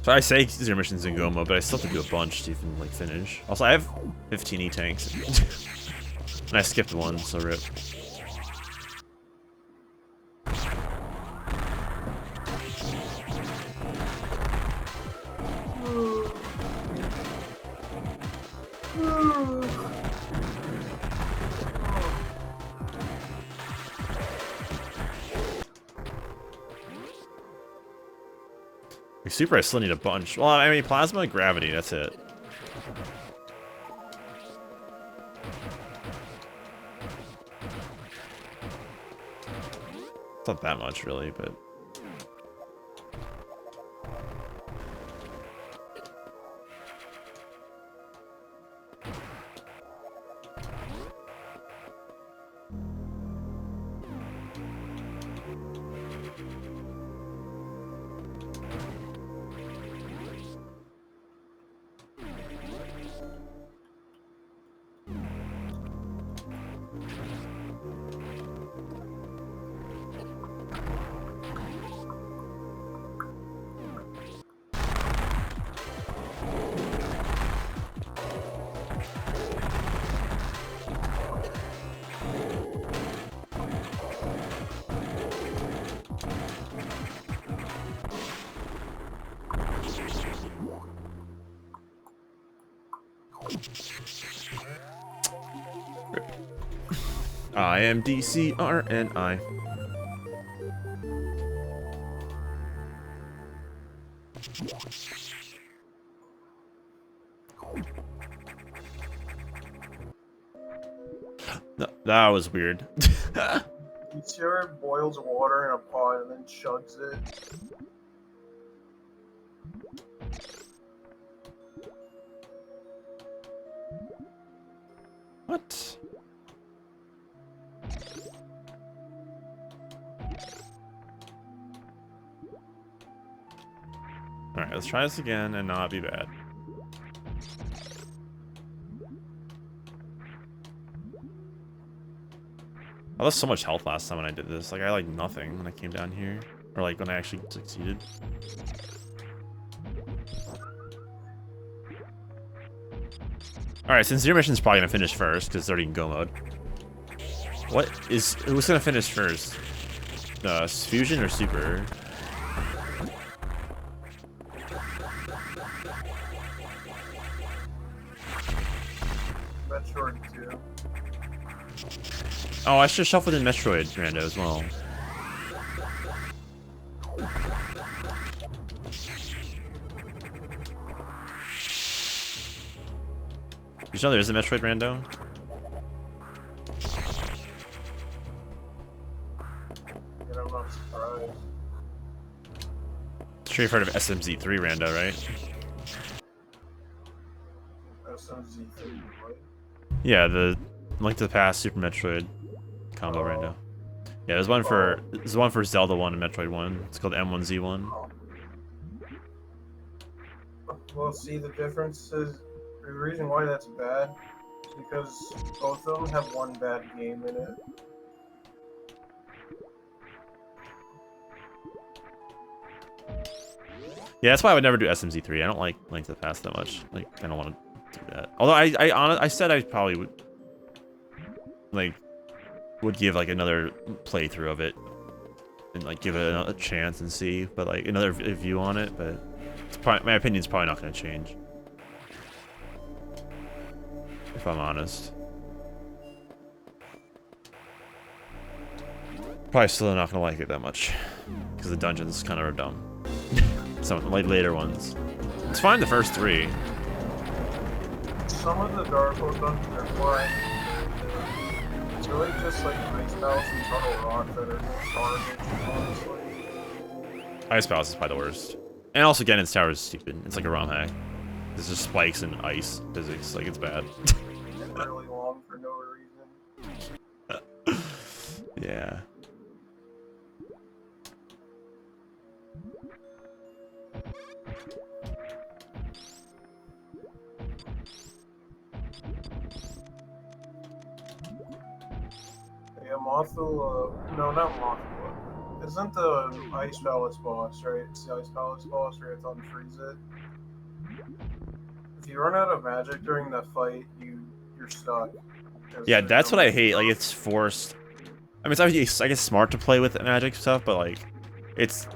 So I say zero missions in Go mode, but I still have to do a bunch to even like finish. Also, I have 15 E-tanks, and I skipped one, so rip. Super, I still need a bunch. Well, I mean, plasma, gravity, that's it. It's not that much, really, but... I am DCRNI. No, that was weird. Meteor boils water in a pot and then chugs it. What? Alright, let's try this again and not be bad. I lost so much health last time when I did this. Like, I had like nothing when I came down here. Or like when I actually succeeded. Alright, since zero mission's probably gonna finish first, because it's already in go mode. Who's gonna finish first? Fusion or Super? Metroid 2. Oh, I should shuffle in Metroid Rando as well. You know there is a Metroid Rando? And I'm not surprised. Sure you've heard of SMZ3 Rando, right? SMZ3, what? Yeah, the Link to the Past Super Metroid combo Rando. Yeah, there's one for Zelda 1 and Metroid 1. It's called M1Z1. Well, see, the difference is the reason why that's bad is because both of them have one bad game in it. Yeah, that's why I would never do SMZ3. I don't like Link to the Past that much. Like, I don't want to do that. Although I said I probably would, like, would give like another playthrough of it and like give it a chance and see, but like another view on it. But it's probably, my opinion's probably not going to change, if I'm honest. Probably still not going to like it that much because the dungeons kind of are dumb. Some like later ones. It's fine the first 3. Some of the Dark Souls dungeons are fine. It's really just like Ice Palace and Tunnel Rock that are garbage, honestly. Ice Palace is probably the worst. And also Ganon's Tower is stupid. It's like a ROM hack. There's just spikes and ice physics. Like, it's bad. It's really long for no reason. Yeah. Yeah, Mothula. No, not Mothula. Isn't the Ice Palace boss, right? It's the Ice Palace boss where you have to unfreeze it. If you run out of magic during that fight, you're stuck. Yeah, that's what I hate. Like, it's forced. I mean, it's obviously, I guess, smart to play with magic stuff, but like, it's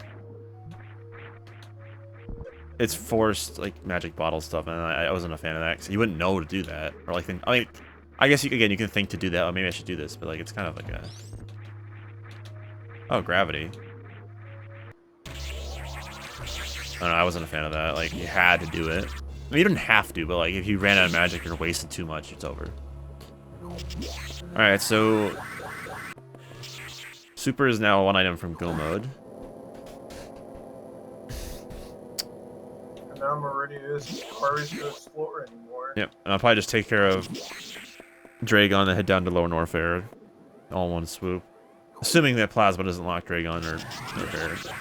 forced like magic bottle stuff, and I wasn't a fan of that because you wouldn't know to do that, or like, I mean, I guess you can think to do that. Oh, maybe I should do this, but like, it's kind of like a gravity. I don't know. I wasn't a fan of that. Like, you had to do it. I mean, you didn't have to, but like, if you ran out of magic or wasted too much, it's over. All right, so Super is now 1 item from Go mode. And now I'm already to explore anymore. Yep, and I'll probably just take care of Dragon and head down to Lower Norfair all in one swoop. Assuming that Plasma doesn't lock Dragon or Norfair.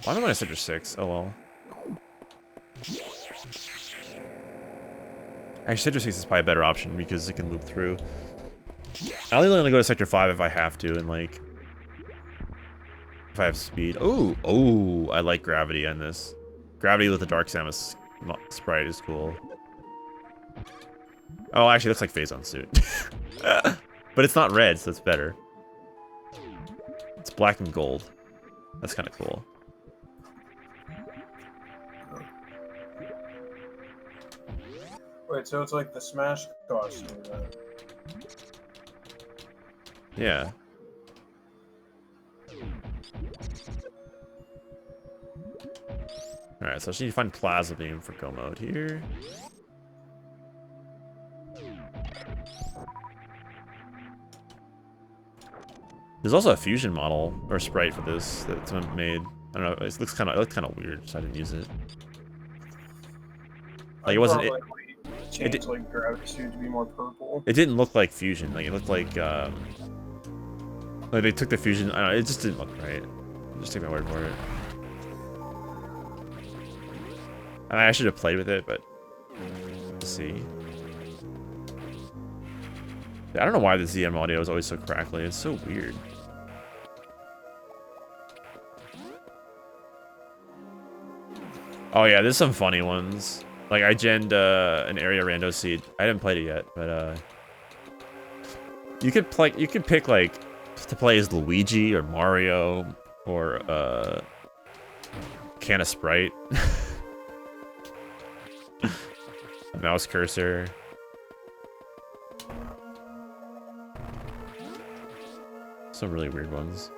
Why am I Citrus 6? Oh well. Actually, Citrus 6 is probably a better option because it can loop through. I'll only go to Sector 5 if I have to, and like, if I have speed. Oh, I like Gravity on this. Gravity with the Dark Samus sprite is cool. Oh, actually, it looks like Phazon suit. But it's not red, so it's better. It's black and gold. That's kind of cool. Wait, so it's like the Smash costume then? Yeah. Alright, so I just need to find Plasma Beam for Go mode here. There's also a fusion model or sprite for this that someone made. I don't know. It looks kind of weird, so I didn't use it. Like, it wasn't. Changed like Gravity to be more purple. It didn't look like fusion. Like, it looked like they took the fusion. I don't know. It just didn't look right. Just take my word for it. And I should have played with it, but let's see. I don't know why the ZM audio is always so crackly. It's so weird. Oh yeah, there's some funny ones. Like, I genned an area rando seed. I haven't played it yet, but you could pick like to play as Luigi or Mario or Can of Sprite. A mouse cursor. Some really weird ones.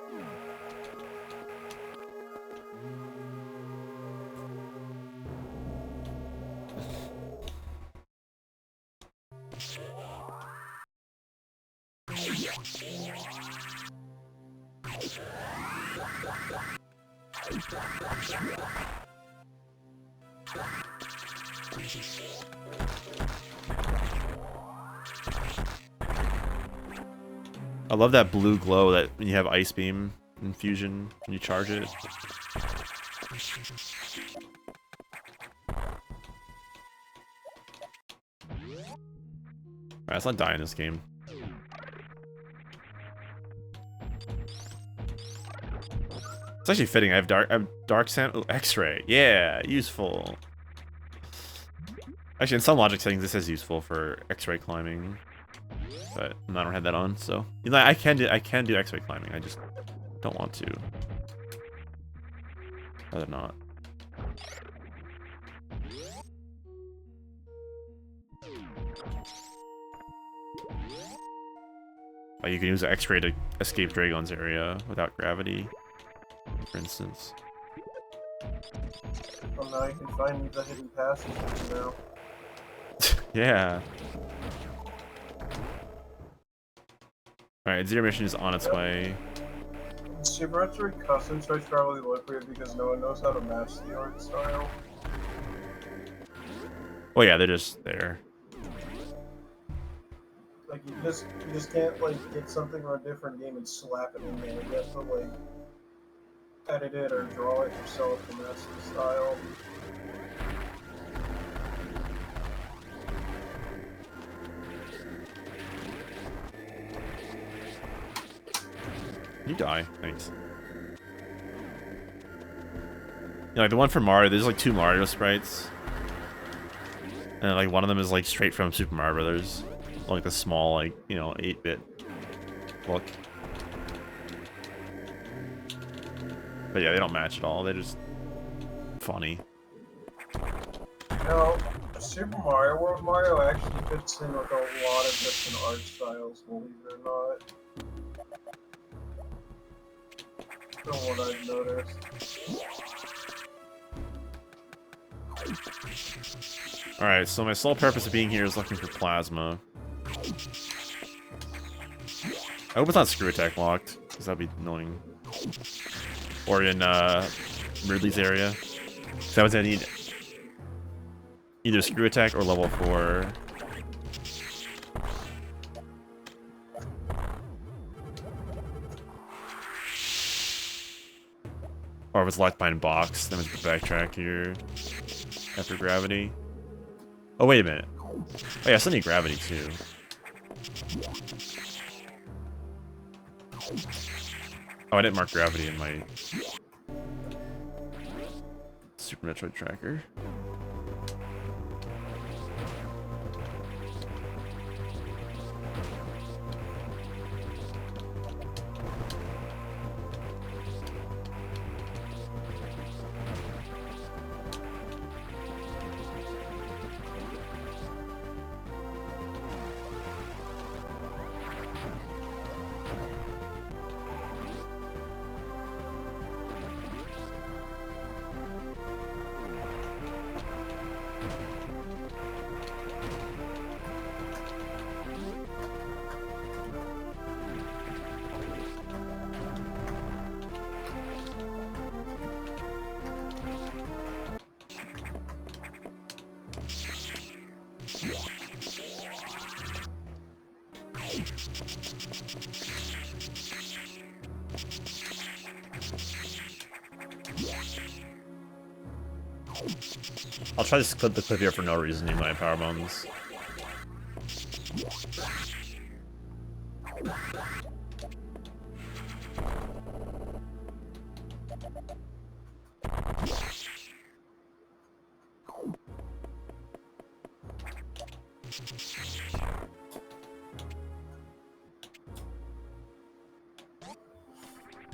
I love that blue glow that when you have Ice Beam in Fusion when you charge it. Alright, let's not die in this game. It's actually fitting. I have dark sand. Oh, X-ray. Yeah, useful. Actually, in some logic settings, this is useful for X-ray climbing, but I don't have that on. So you know, I can do X-ray climbing. I just don't want to. Rather not. Like you can use X-ray to escape Dragon's area without gravity, for instance. Well, now you can find the hidden passages now. Yeah. Alright, Zero Mission is on its way. Super Metroid custom starts probably look weird because no one knows how to match the art style. Oh yeah, they're just there. Like you just can't like get something from a different game and slap it in there. You have to like edit it or draw it yourself to match the style. You die. Thanks. Yeah, like the one for Mario, there's like 2 Mario sprites. And like one of them is like straight from Super Mario Brothers. Like the small, like, you know, 8-bit look. But yeah, they don't match at all. They're just funny. Now, Super Mario World Mario actually fits in with a lot of different art styles, believe it or not. From what I've noticed. Alright, so my sole purpose of being here is looking for plasma. I hope it's not screw attack locked, because that'd be annoying. Or in Ridley's area. So that was gonna need either screw attack or level 4. Or if it's locked behind box, then we have to backtrack here after gravity. Oh, wait a minute. Oh yeah, I still need gravity too. Oh, I didn't mark gravity in my Super Metroid tracker. I'll try to clip the clip here for no reason in my power bombs.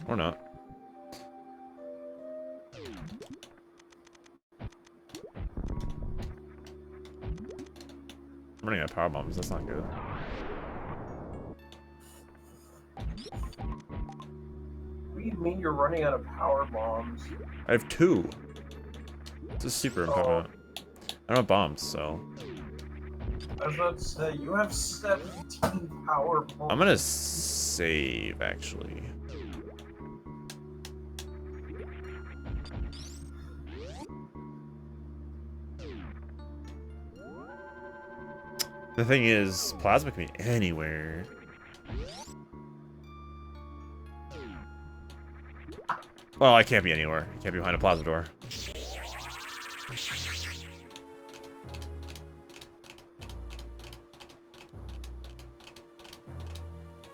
Or not. I'm running out of power bombs, that's not good. What do you mean you're running out of power bombs? I have 2. This is super important. I don't have bombs, so. I was about to say, you have 17 power bombs. I'm gonna save, actually. The thing is, plasma can be anywhere. Well, I can't be anywhere. I can't be behind a plaza door.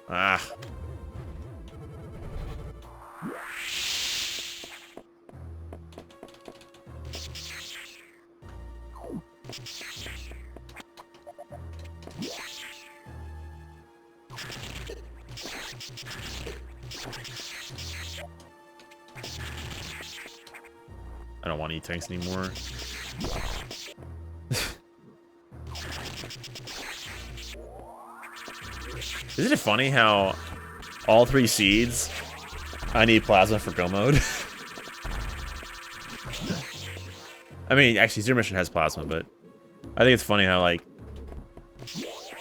Ah. I don't want E-tanks anymore. Isn't it funny how all 3 seeds I need plasma for go mode? I mean, actually, Zero Mission has plasma, but I think it's funny how, like...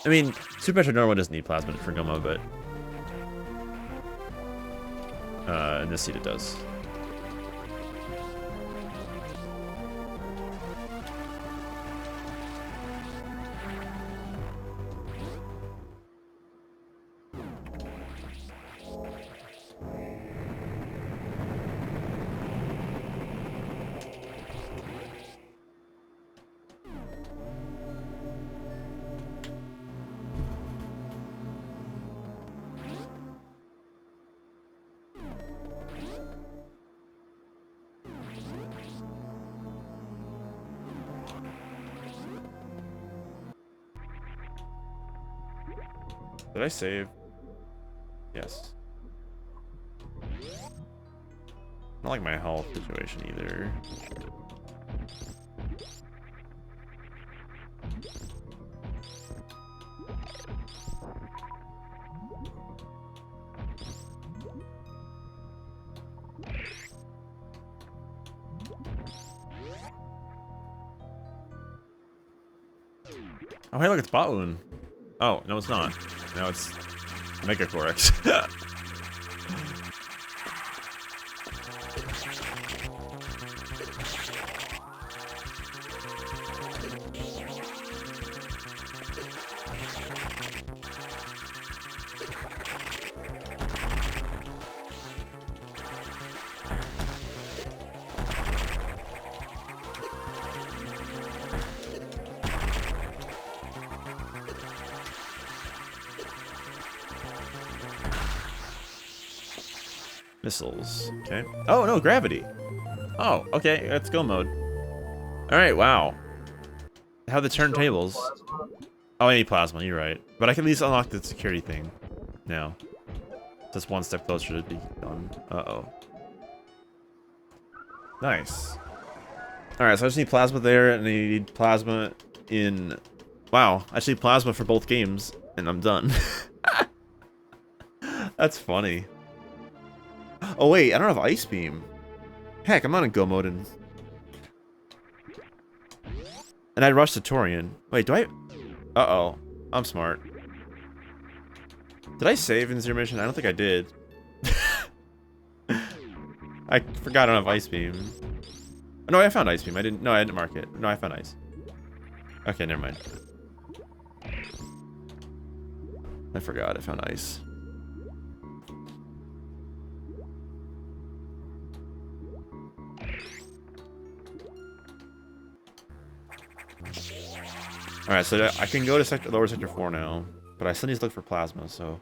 I mean, Super Metroid Normal doesn't need plasma for go mode, but... in this seed it does. Did I save? Yes. Not like my health situation either. Oh, hey, look, it's Baoon. Oh, no, it's not. No, it's Mega Corex. Missiles. Okay. Oh, no, gravity. Oh, okay. Let's go mode. All right, wow. How the turntables. Oh, I need plasma. You're right. But I can at least unlock the security thing now. Just one step closer to be done. Uh-oh. Nice. All right, so I just need plasma there, and I need plasma in... Wow, I just need plasma for both games, and I'm done. That's funny. Oh wait, I don't have Ice Beam. Heck, I'm not in Go mode and I rushed to Torian. Wait, do I... Uh-oh. I'm smart. Did I save in Zero Mission? I don't think I did. I forgot I don't have Ice Beam. No, I found Ice Beam. I didn't... No, I didn't mark it. No, I found Ice. Okay, never mind. I forgot I found Ice. Alright, so I can go to lower sector 4 now, but I still need to look for plasma, so...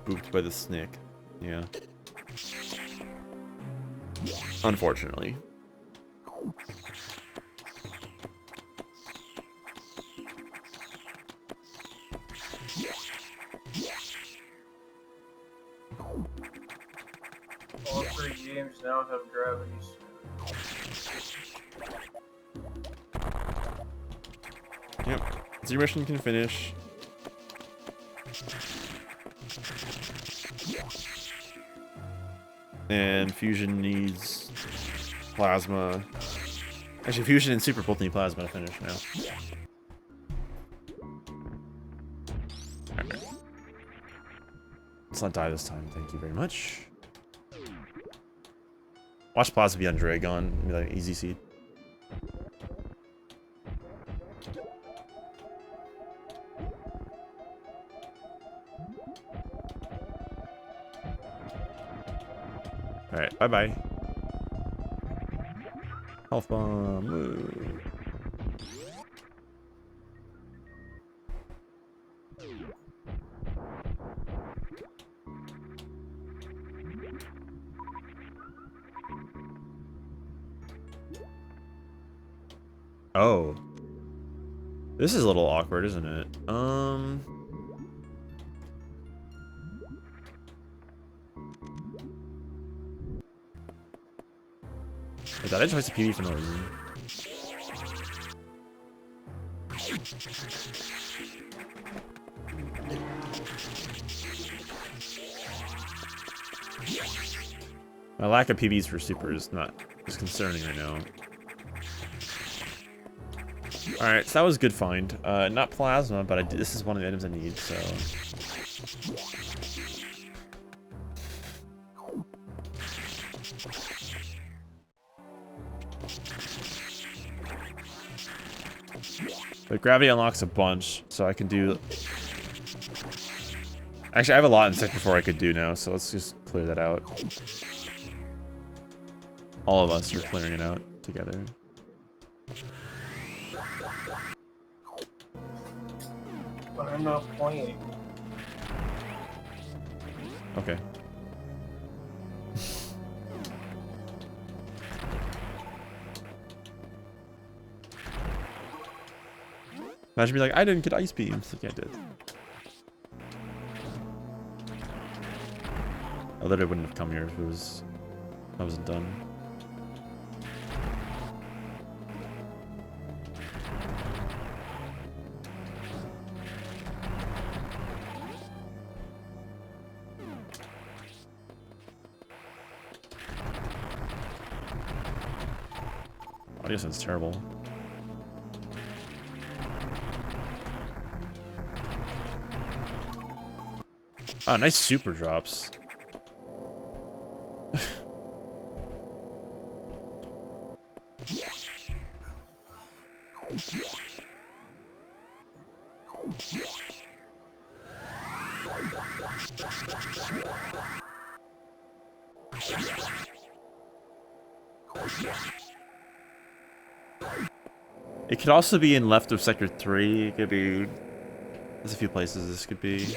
Booped by the snake. Yeah. Unfortunately. All 3 games now have gravities. Yep. Zero Mission can finish. And Fusion needs plasma. Actually, Fusion and Super both need plasma to finish now. Alright. Let's not die this time. Thank you very much. Watch plasma be on Dragon. Be like easy seed. Alright, bye-bye. Health bomb. Woo. Oh. This is a little awkward, isn't it? Wait, did I choice a PB for no reason? My lack of PBs for super is concerning right now. Alright, so that was a good find. Not plasma, but this is one of the items I need, so... But gravity unlocks a bunch, so I can do... Actually, I have a lot in Sector 4 I could do now, so let's just clear that out. All of us are clearing it out together. But I'm not playing. Okay. Imagine me like, I didn't get ice beams. Like I did. I literally wouldn't have come here if I wasn't done. Audio sounds terrible. Ah, nice super drops. It could also be in left of Sector 3. It could be... There's a few places this could be.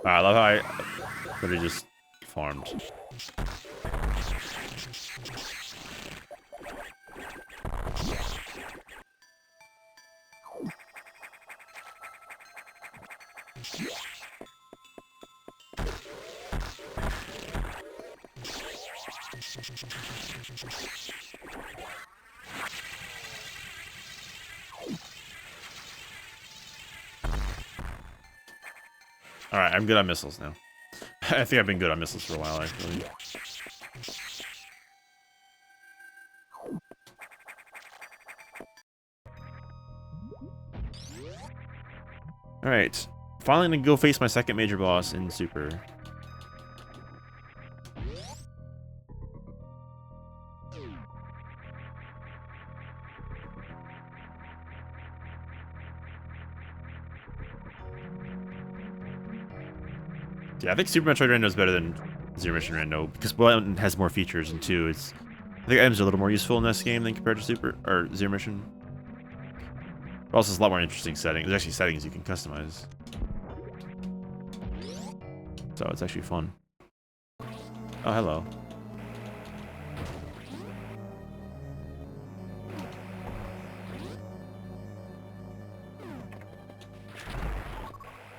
I love how I literally just farmed. Alright, I'm good on missiles now. I think I've been good on missiles for a while, actually. Alright. Finally gonna go face my second major boss in Super. Yeah, I think Super Metroid Rando is better than Zero Mission Rando because one has more features and two, I think items are a little more useful in this game than compared to Super or Zero Mission. But also, it's a lot more interesting settings. There's actually settings you can customize, so it's actually fun. Oh, hello.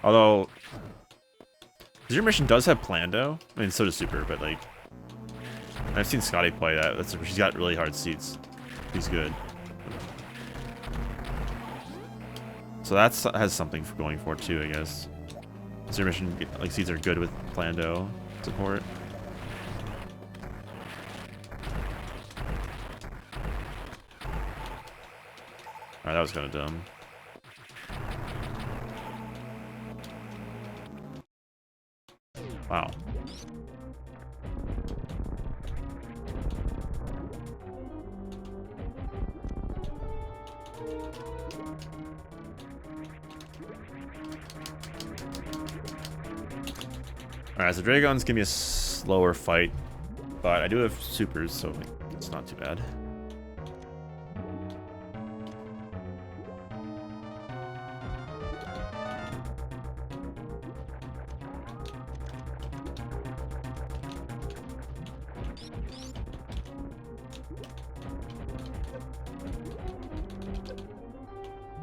Although, Zero Mission does have Plando. I mean, so does Super, but like, I've seen Scotty play that. She's got really hard seats. He's good. So that has something for going for too, I guess. Zero Mission like seats are good with Plando support. Alright, that was kind of dumb. Wow. Alright, so Dragons give me a slower fight, but I do have supers, so like, it's not too bad.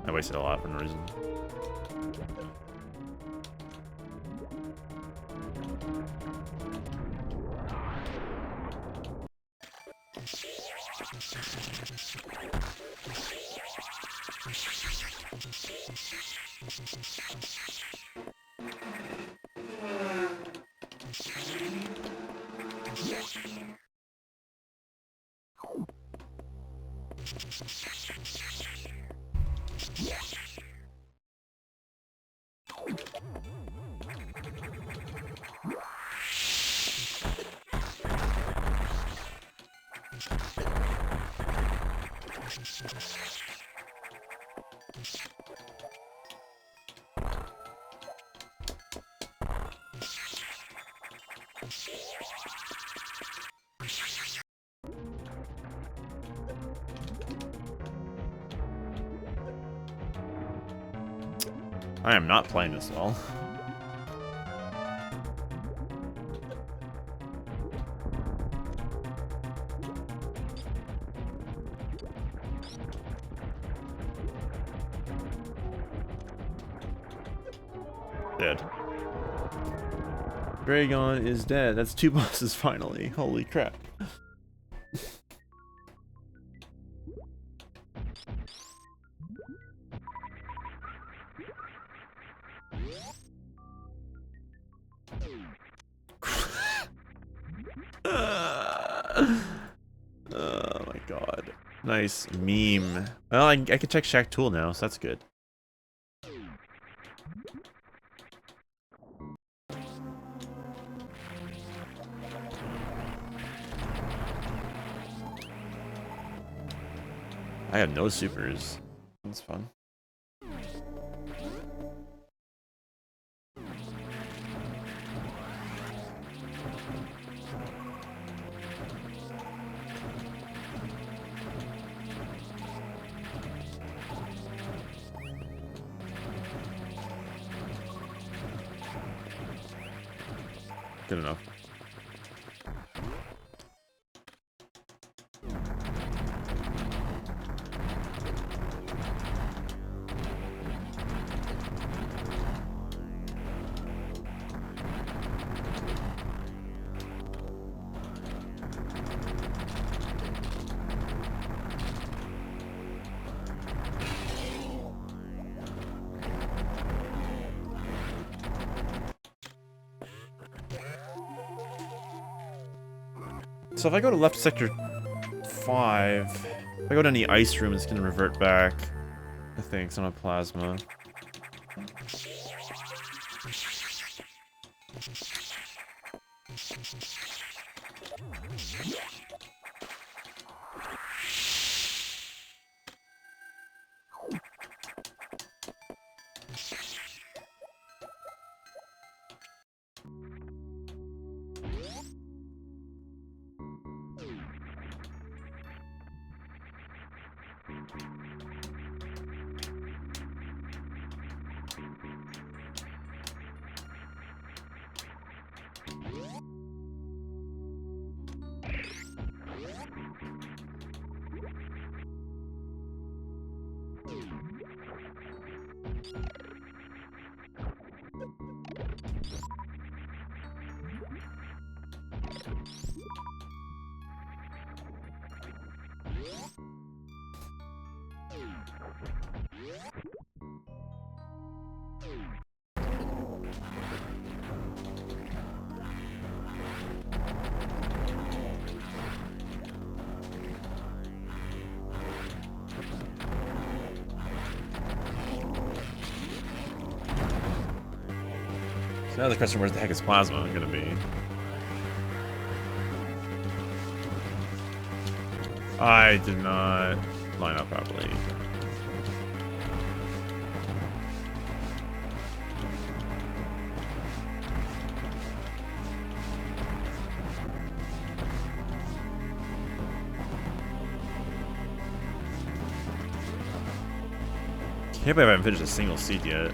I wasted a lot for no reason. I am not playing this well. Dead. Dragon is dead. That's 2 bosses finally. Holy crap. Oh my god. Nice meme. Well, I can check Shack Tool now, so that's good. I have no supers. That's fun. Good enough. So if I go to left sector 5, if I go to any ice room, it's gonna revert back. I think it's on a plasma. So now the question, where the heck is plasma gonna be? I did not line up properly. Can't believe I haven't finished a single seed yet.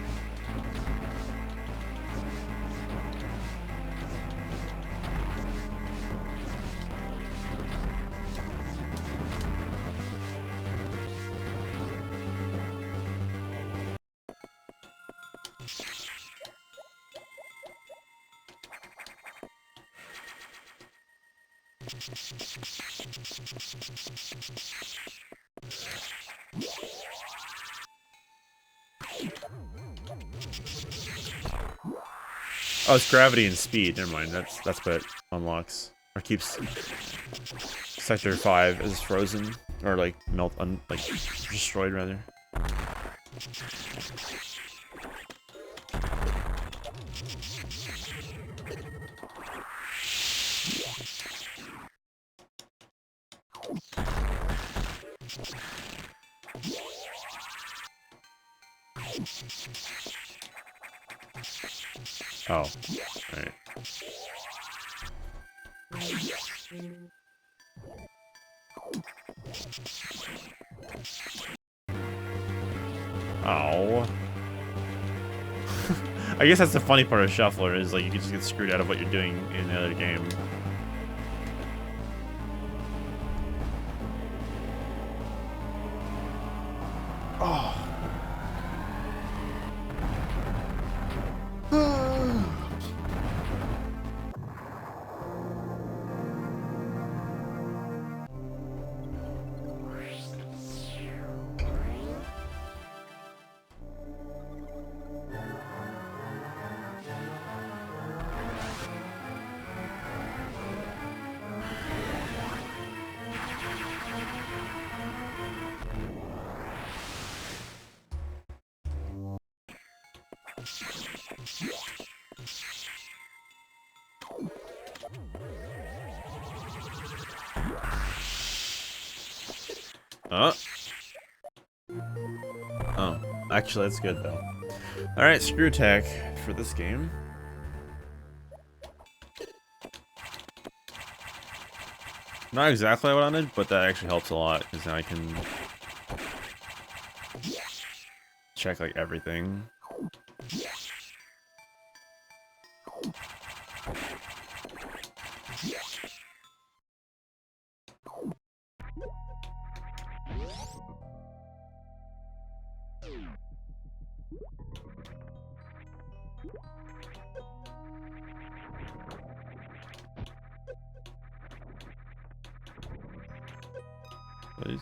Oh, it's gravity and speed. Never mind. That's what it unlocks or keeps Sector 5 as frozen or like like destroyed rather. Oh, right. Oh. I guess that's the funny part of Shuffler is like you can just get screwed out of what you're doing in the other game. Oh. Oh, actually, that's good though. All right, screw attack for this game. Not exactly what I wanted, but that actually helps a lot because now I can check like everything. Please.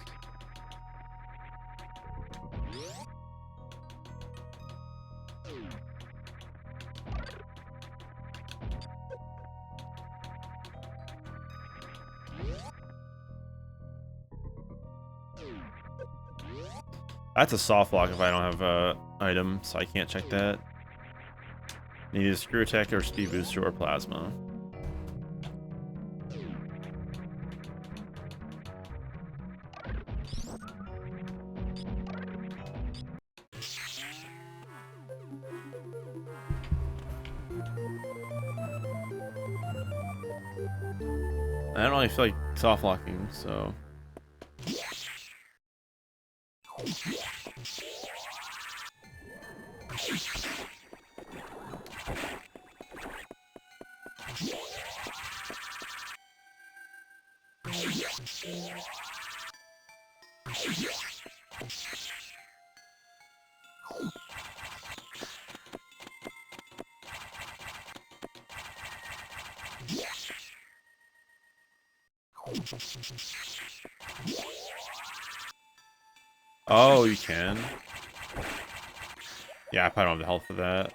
That's a soft block if I don't have a item, so I can't check that. Need a screw attack or speed booster or plasma. I don't really feel like soft locking, so. Oh, you can. Yeah, I probably don't have the health for that.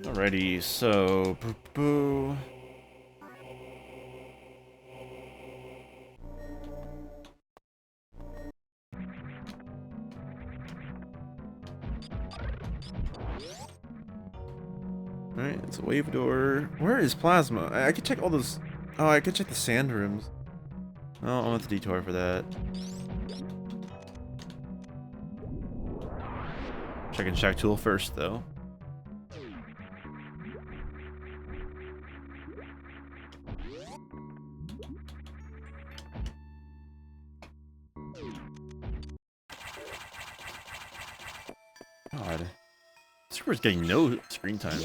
Alrighty, so boo. Alright, it's a wave door. Where is plasma? I could check all those. Oh, I could check the sand rooms. Oh, I want the detour for that. Checking Shack Tool first, though. God. Super's getting no screen time.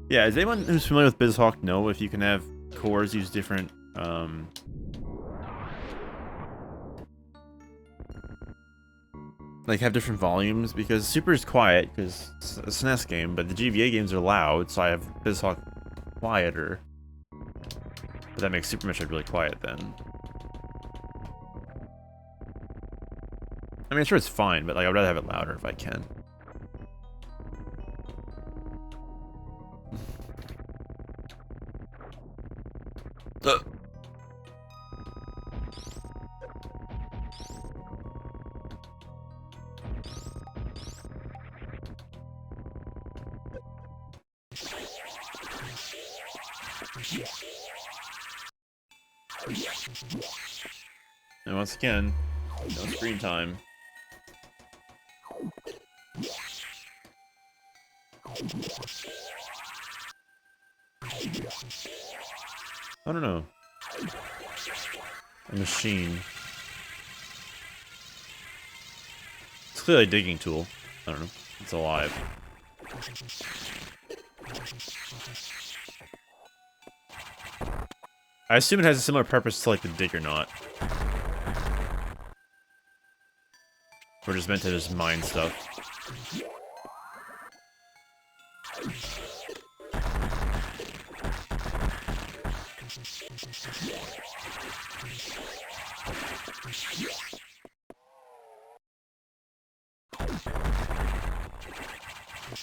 Yeah, is anyone who's familiar with BizHawk know if you can have cores use different, like have different volumes? Because Super is quiet, because it's a SNES game, but the GBA games are loud, so I have BizHawk quieter. But that makes Super Metroid really quiet then. I mean, I'm sure it's fine, but like, I'd rather have it louder if I can. And once again, no screen time. I don't know. A machine. It's clearly a digging tool. I don't know. It's alive. I assume it has a similar purpose to like the dig or not. We're just meant to just mine stuff.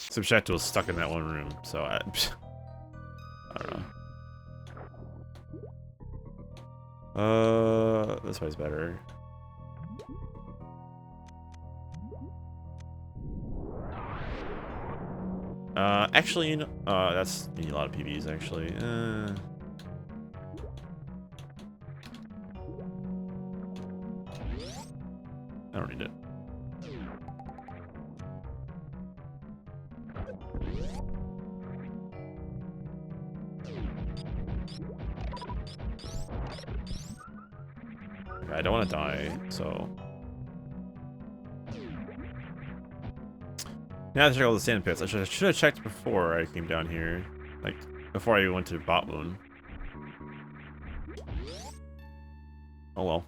Subjecto was stuck in that one room, so I don't know. This way's better. Actually, you know, that's you need a lot of PBs, actually. I don't need it. Okay, I don't want to die, so. Now I have to check all the sand pits. I should have checked before I came down here. Like, before I went to Bot Moon. Oh well.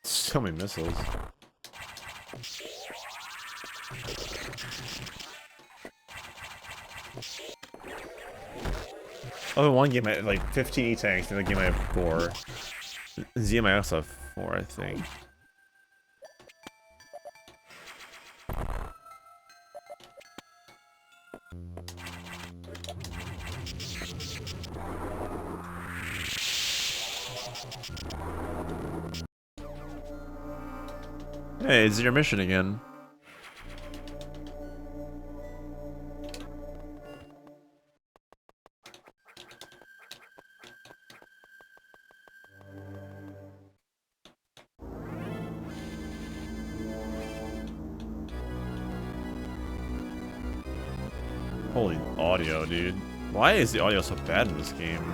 So many missiles. Oh, in one game I had like 15 E-tanks, in the game I have 4. ZM I also have 4, I think. Hey, it's your mission again. Holy audio, dude. Why is the audio so bad in this game?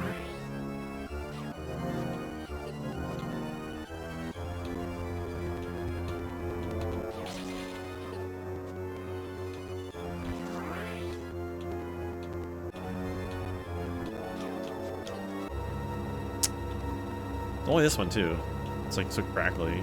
Only this one too. It's like so crackly.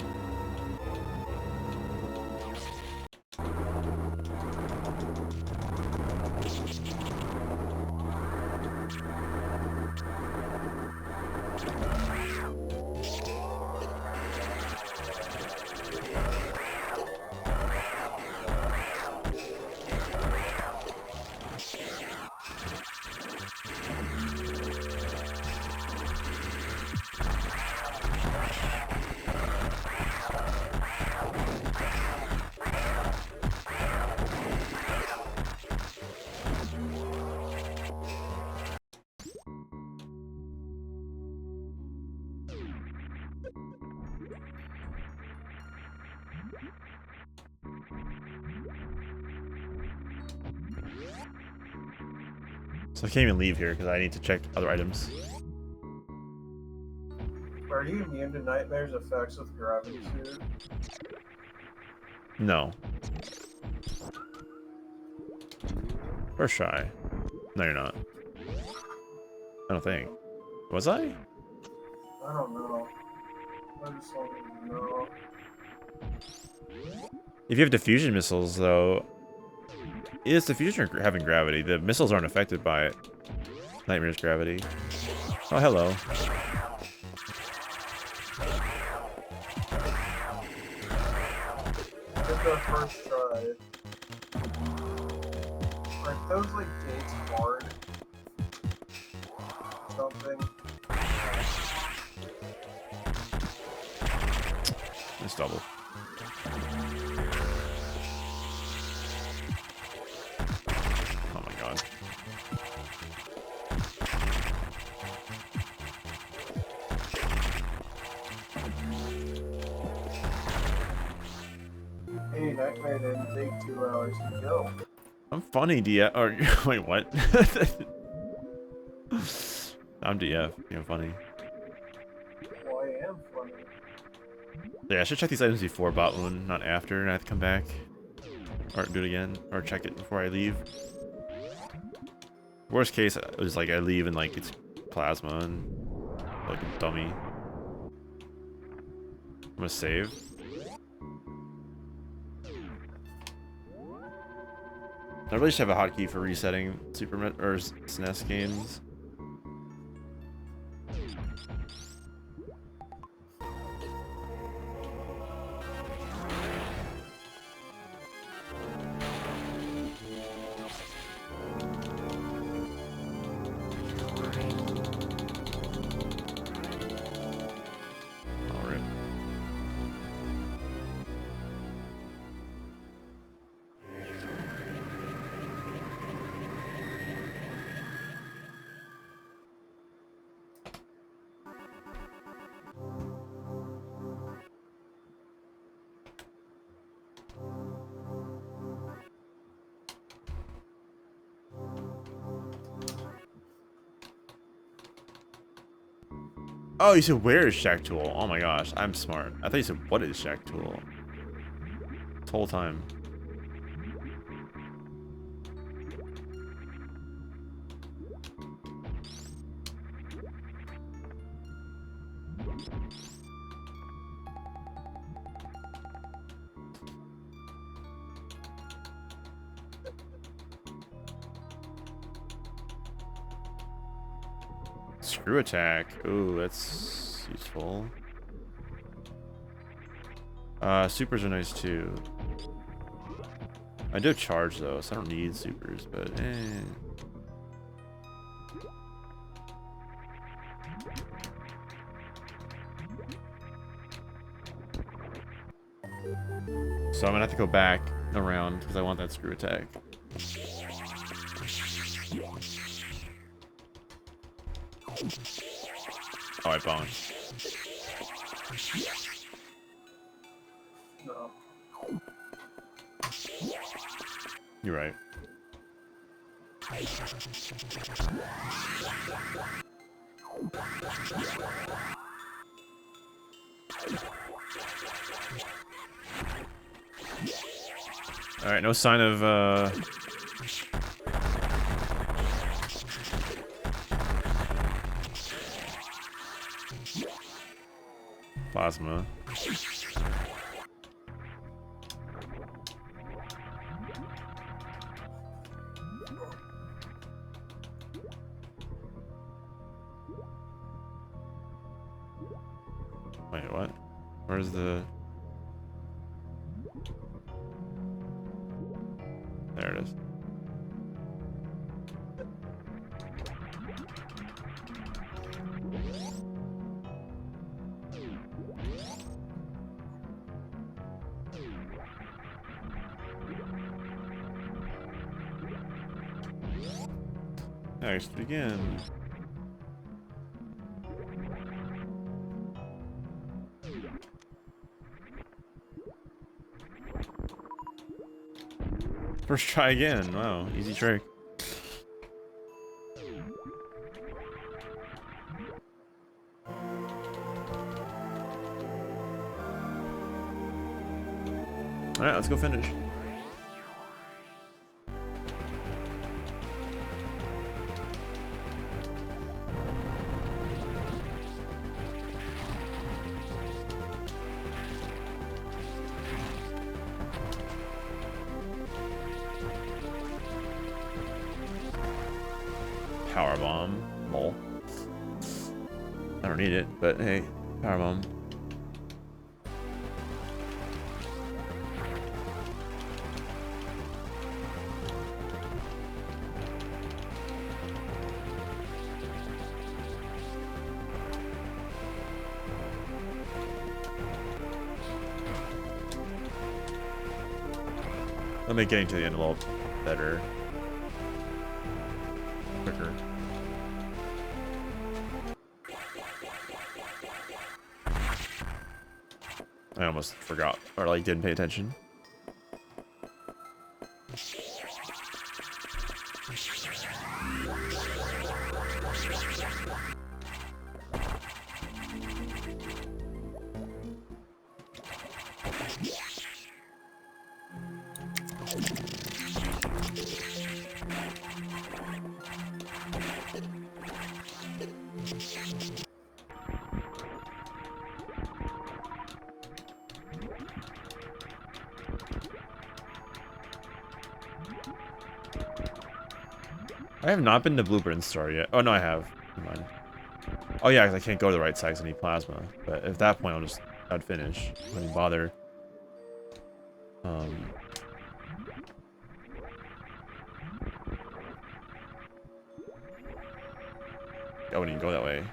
So I can't even leave here because I need to check other items. Are you immune to nightmares effects with gravity suit? No. Or shy. No, you're not. I don't think. Was I? I don't know. I just want to know. If you have diffusion missiles, though, is diffusion having gravity? The missiles aren't affected by it. Nightmare's gravity. Oh, hello. It's our first try. Are those like gates hard? Something. It's double. Oh my god. Hey, Nightmare didn't take 2 hours to kill. I'm funny, DF. Or wait, what? I'm DF. You're funny. Well, I am funny. Yeah, I should check these items before bot wound, not after, and I have to come back. Or do it again. Or check it before I leave. Worst case, it was like I leave and like it's plasma and like a dummy. I'm gonna save. I really should have a hotkey for resetting Super or SNES games. Oh, you said where is Shack Tool? Oh my gosh, I'm smart. I thought you said what is Shack Tool? This whole time. Screw attack. Ooh, that's useful. Supers are nice too. I do have charge though, so I don't need supers, but eh. So I'm gonna have to go back around because I want that screw attack. Oh, I bonked. No. You're right. All right, no sign of plasma. Wait, what? Where's the... There it is. Next begin. First try again. Wow, easy trick. Alright, let's go finish. Power bomb. Lol. I don't need it, but hey, power bomb. Let me getting to the end a little better. Quicker. I almost forgot, or like didn't pay attention. I have not been to Blueprint Star yet. Oh, no, I have. Never mind. Oh, yeah, because I can't go to the right side because I need plasma. But at that point, I'd finish. I wouldn't bother. I wouldn't even go that way.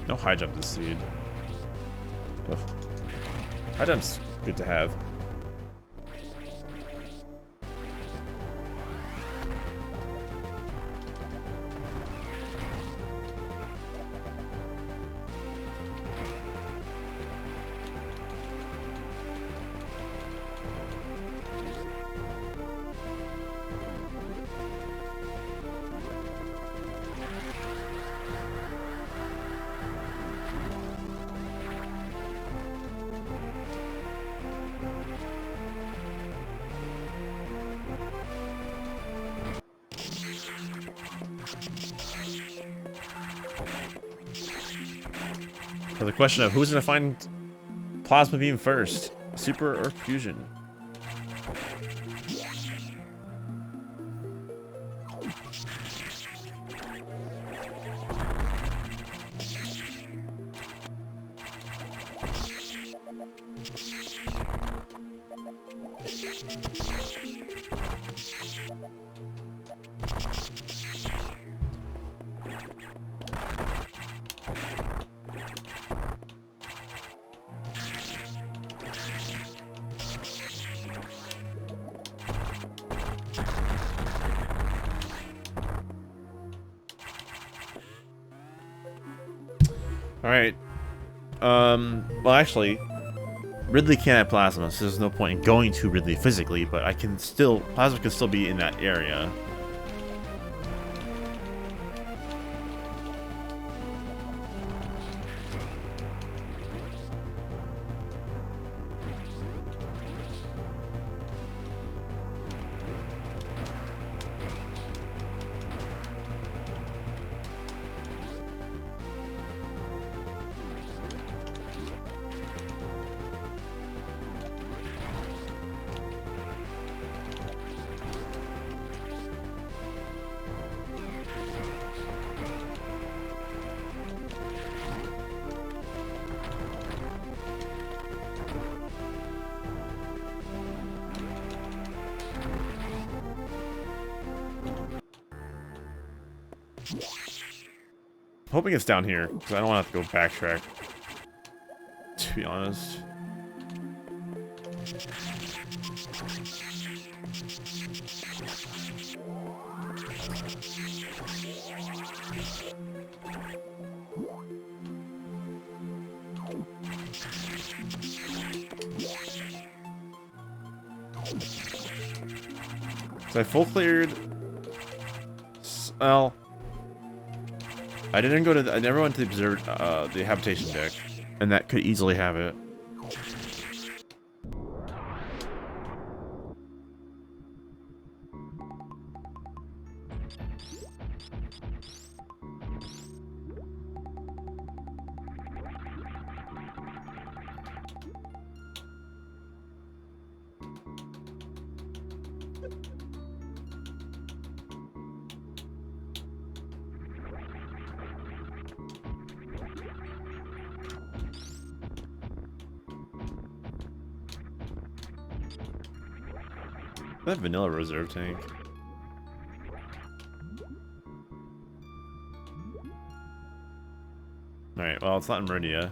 No high jump this seed. Ugh. High jump's good to have. So the question of who's gonna find plasma beam first. Super or fusion? Alright. Well, actually, Ridley can't have plasma, so there's no point in going to Ridley physically, but I can still... Plasma can still be in that area. I'm hoping it's down here, because I don't want to have to go backtrack, to be honest. So I full cleared... Well... I didn't go to. I never went to the habitation deck, and that could easily have it. That vanilla reserve tank. Alright, well, it's not in Meridia.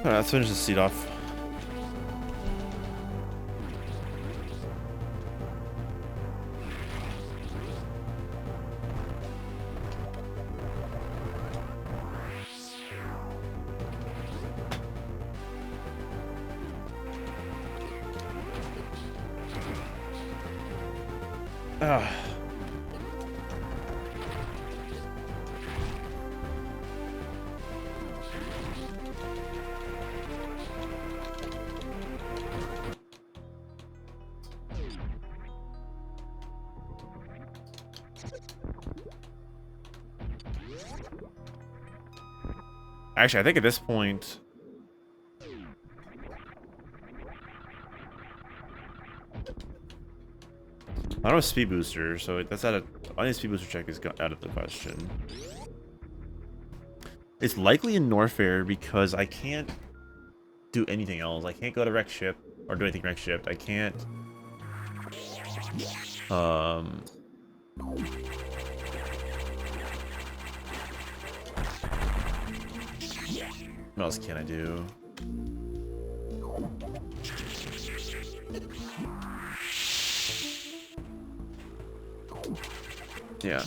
Alright, let's finish the seat off. Ah. Actually, I think at this point... I don't have a speed booster, so that's out of... Any speed booster check is out of the question. It's likely in Norfair because I can't do anything else. I can't go to wreck ship or do anything wreck ship. I can't... What else can I do? Yeah.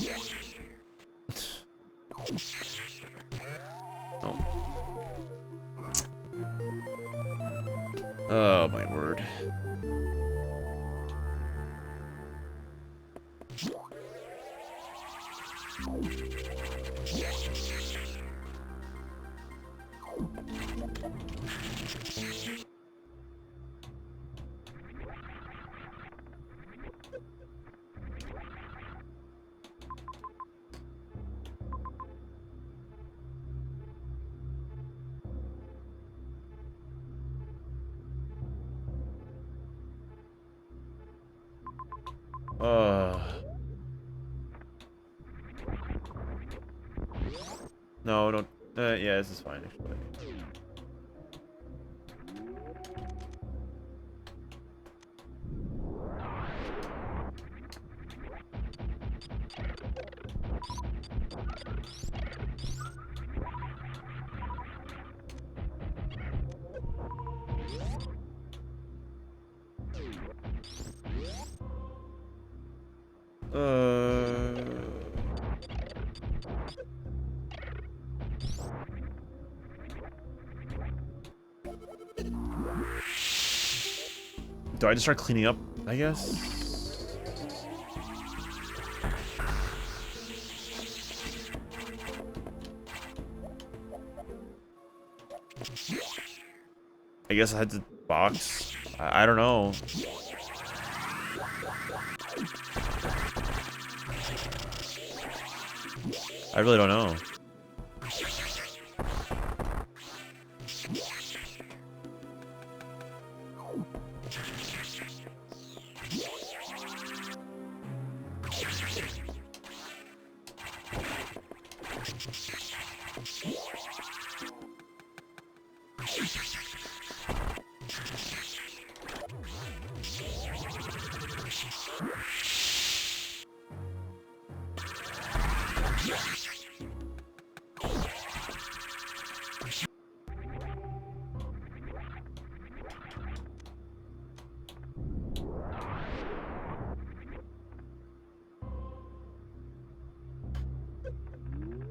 Oh. Oh my word. No, don't. Yeah, this is fine actually. Do I just start cleaning up, I guess? I guess I had to box. I don't know. I really don't know.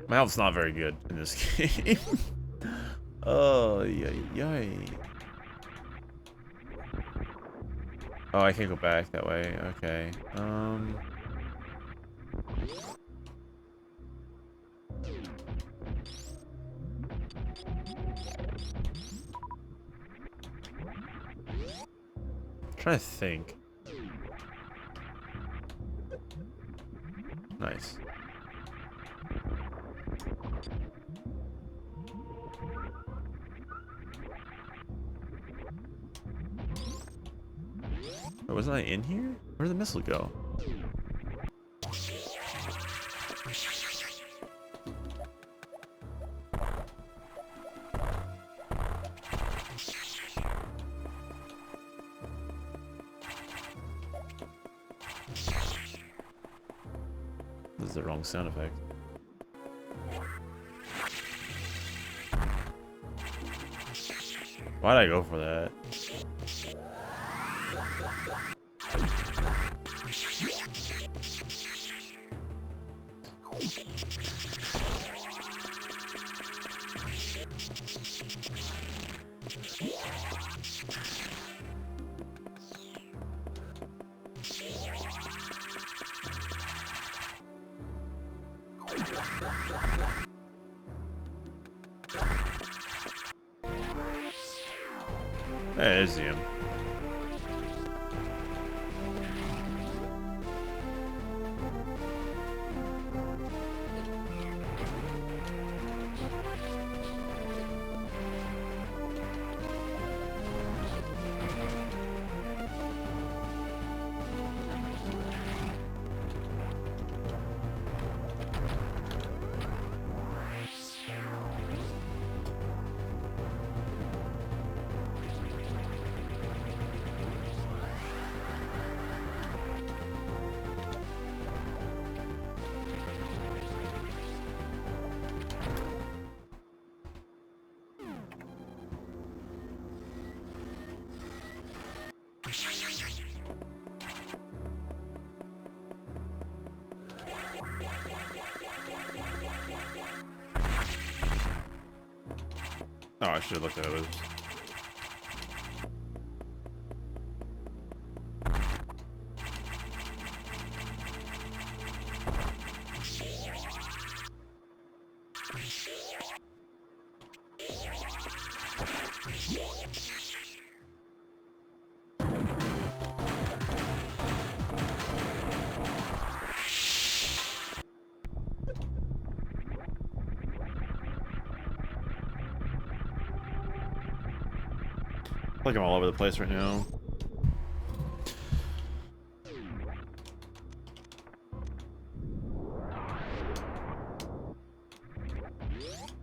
My health's not very good in this game. Oh, yay. Oh, I can't go back that way. Okay. Trying to think. Nice. Wait, wasn't I in here? Where'd the missile go? This is the wrong sound effect. Why'd I go for that? Hey, I see him. Oh, I should have looked at those. Like I'm all over the place right now.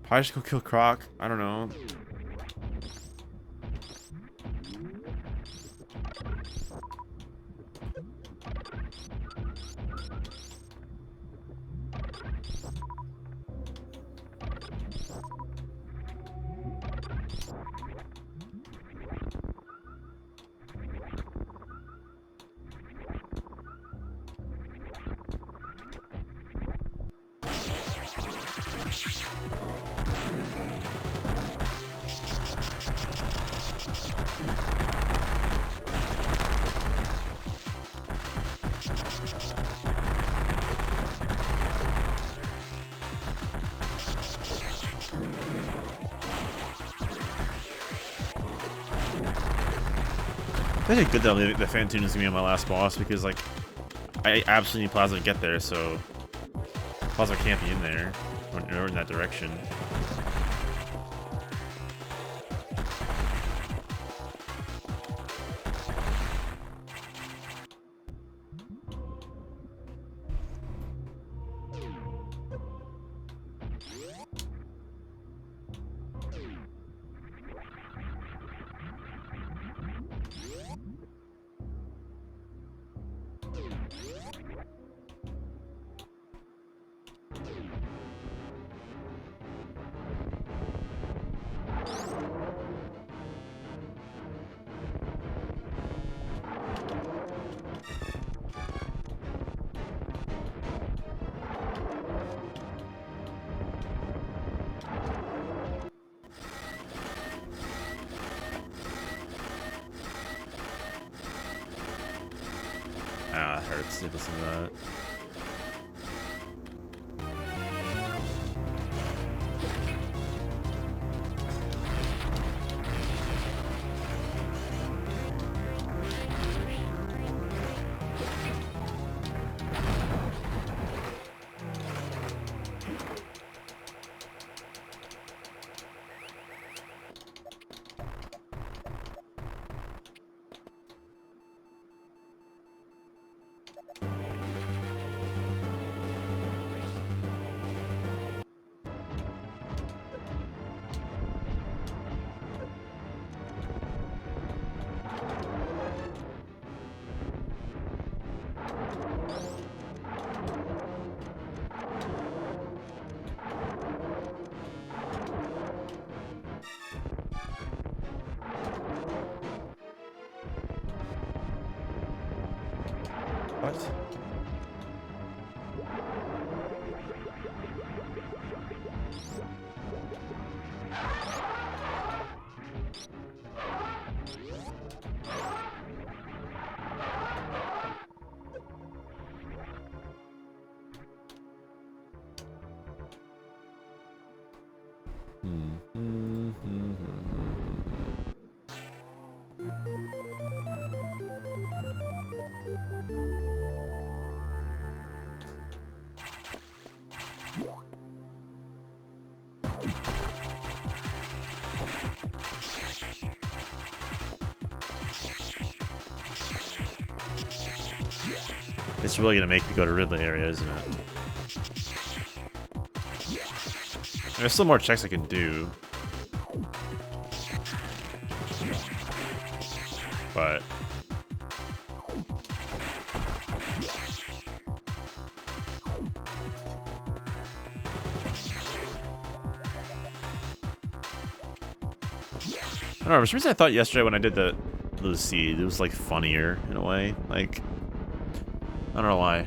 Probably just go kill Croc. I don't know. It's actually good that the Phantoon is gonna be on my last boss because like I absolutely need Plasma to get there, so Plasma can't be in there or in that direction. Ah, it hurts to listen to that. What? It's really gonna make me go to Ridley area, isn't it? There's still more checks I can do. But I don't know, for some reason I thought yesterday when I did the seed, it was like funnier in a way. Like, I don't know why.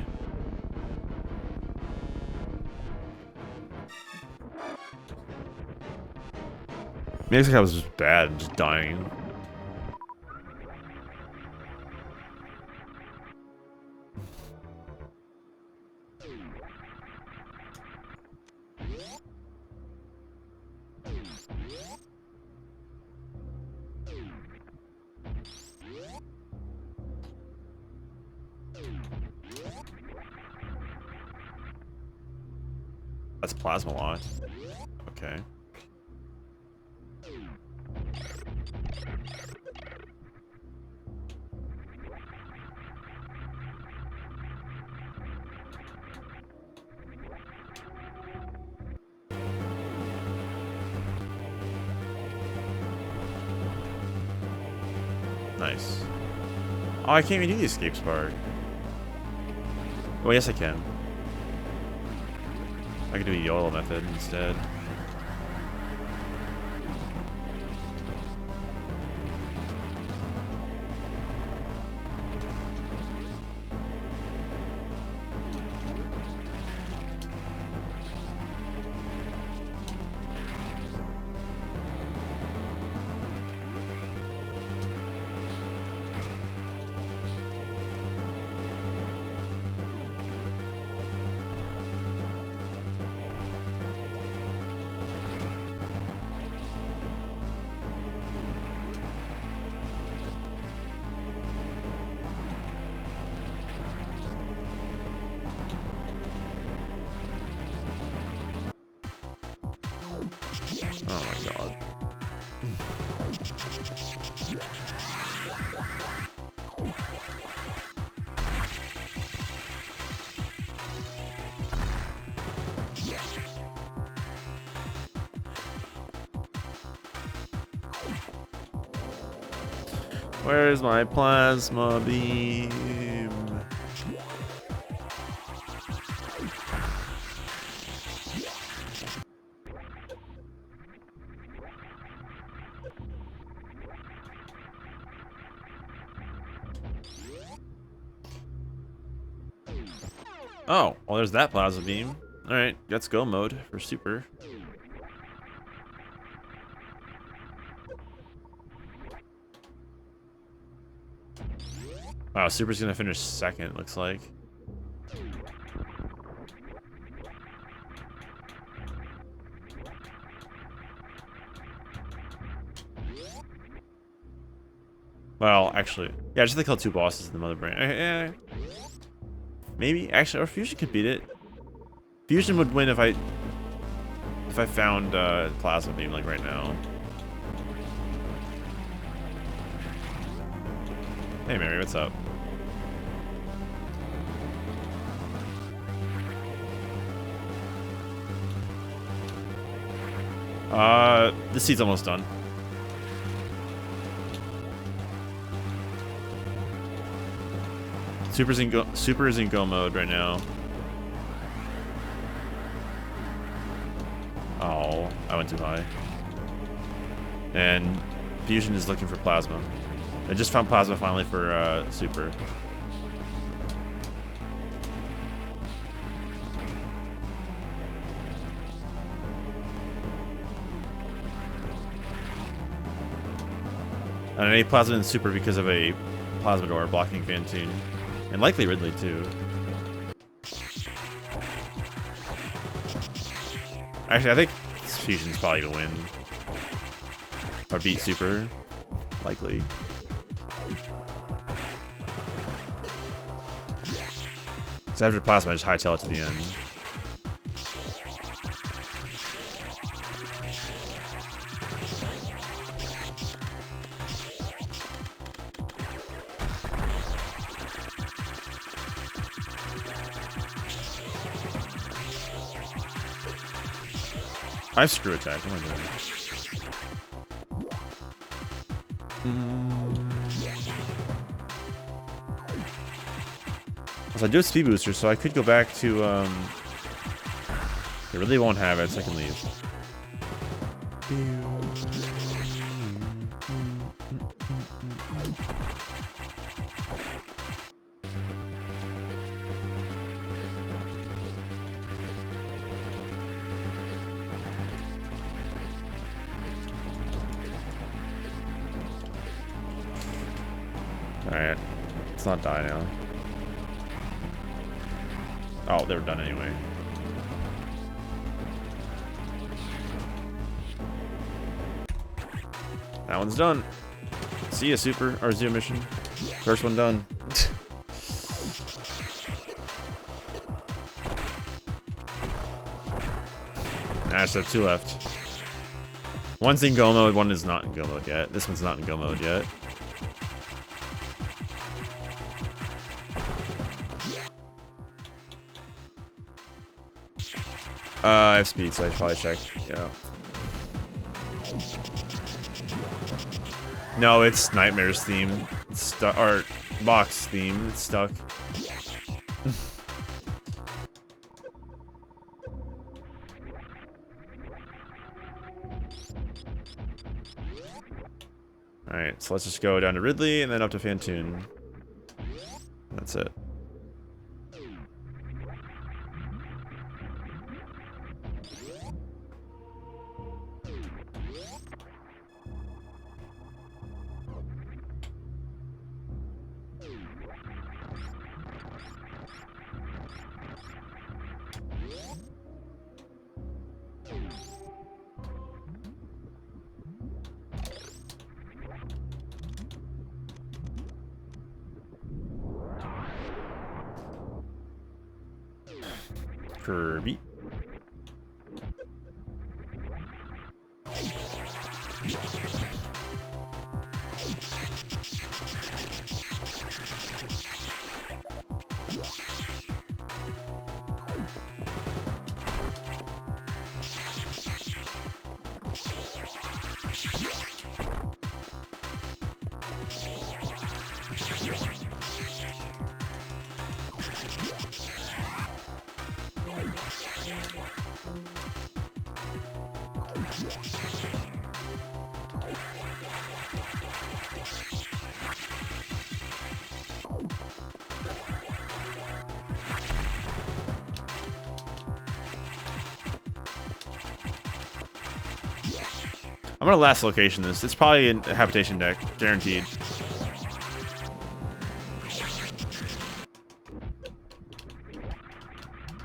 Maybe I was just bad and just dying. That's plasma locked. Okay. Nice. Oh, I can't even do the escapes part. Well, yes, I can. I can do a YOLO method instead. Oh my god. Where's my plasma beam? Oh, well, there's that plasma beam. Alright, let's go mode for super. Wow, super's gonna finish second, looks like. Well, actually, yeah, just they kill two bosses in the mother brain. Maybe, actually, or Fusion could beat it. Fusion would win if I found plasma beam like right now. Hey Mary, what's up? This seed's almost done. Super is in go mode right now. Oh, I went too high. And Fusion is looking for plasma. I just found plasma finally for super. And I need plasma in super because of a plasma door blocking Fantoon. And likely Ridley too. Actually, I think Fusion's probably gonna win. Or beat super. Likely. So after plasma, I just hightail it to the end. I have screw attack. What am I doing? So I do a speed booster, so I could go back to. They really won't have it, so I can leave. not die now. Oh, they were done anyway. That one's done. See ya, Super or Zero mission. First one done. I just have 2 left. One's in go mode, one is not in go mode yet. This one's not in go mode yet. I have speed, so I should probably check. Yeah. No, it's Nightmare's theme. It's stuck, or box theme. It's stuck. Alright, so let's just go down to Ridley and then up to Fantoon. That's it. Kirby. I'm gonna last location this. It's probably a habitation deck, guaranteed.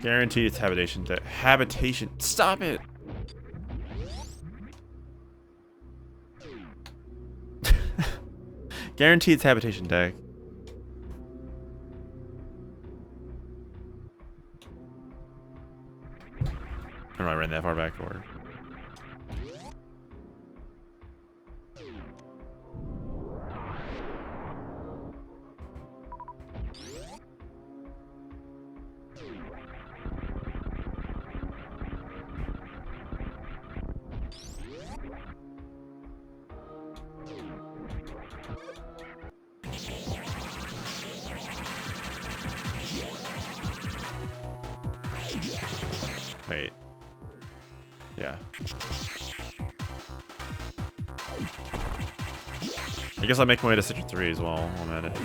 Guaranteed it's habitation deck. Habitation. Stop it. Guaranteed it's habitation deck. I don't know, I ran that far back forward. Wait. Yeah. I guess I'll make my way to Sector 3 as well while I'm at it.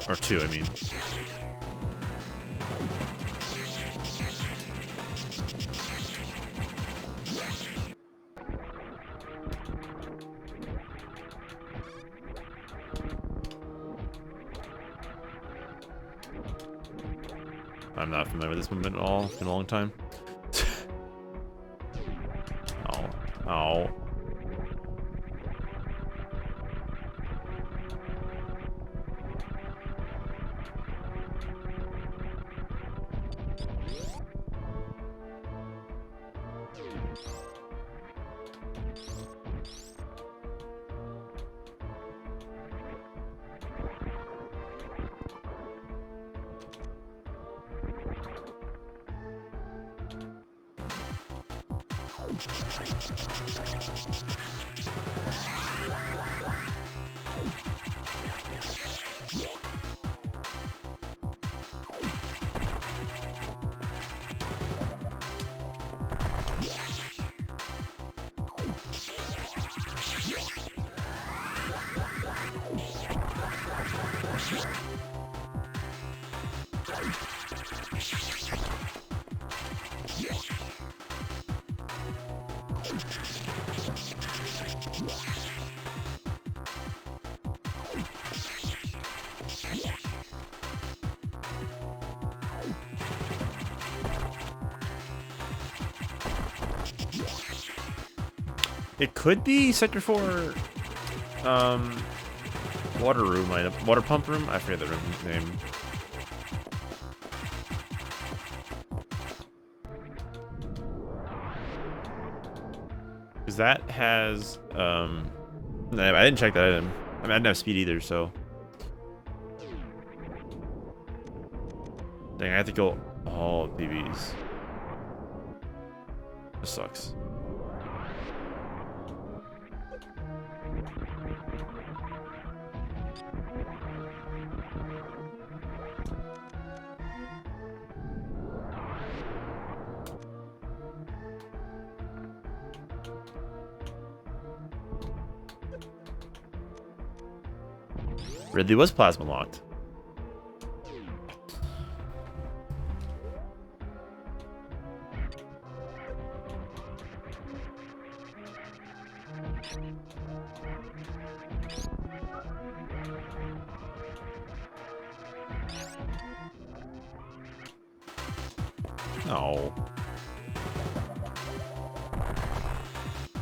Or 2, I mean. I'm not familiar with this movement at all. It's been a long time. Oh. Oh. It could be Sector 4, water room item, water pump room. I forget the room name. Because that has, I didn't check that item. I mean, I didn't have speed either, so. Dang, I have to go all PBs. This sucks. Ridley was plasma locked. No.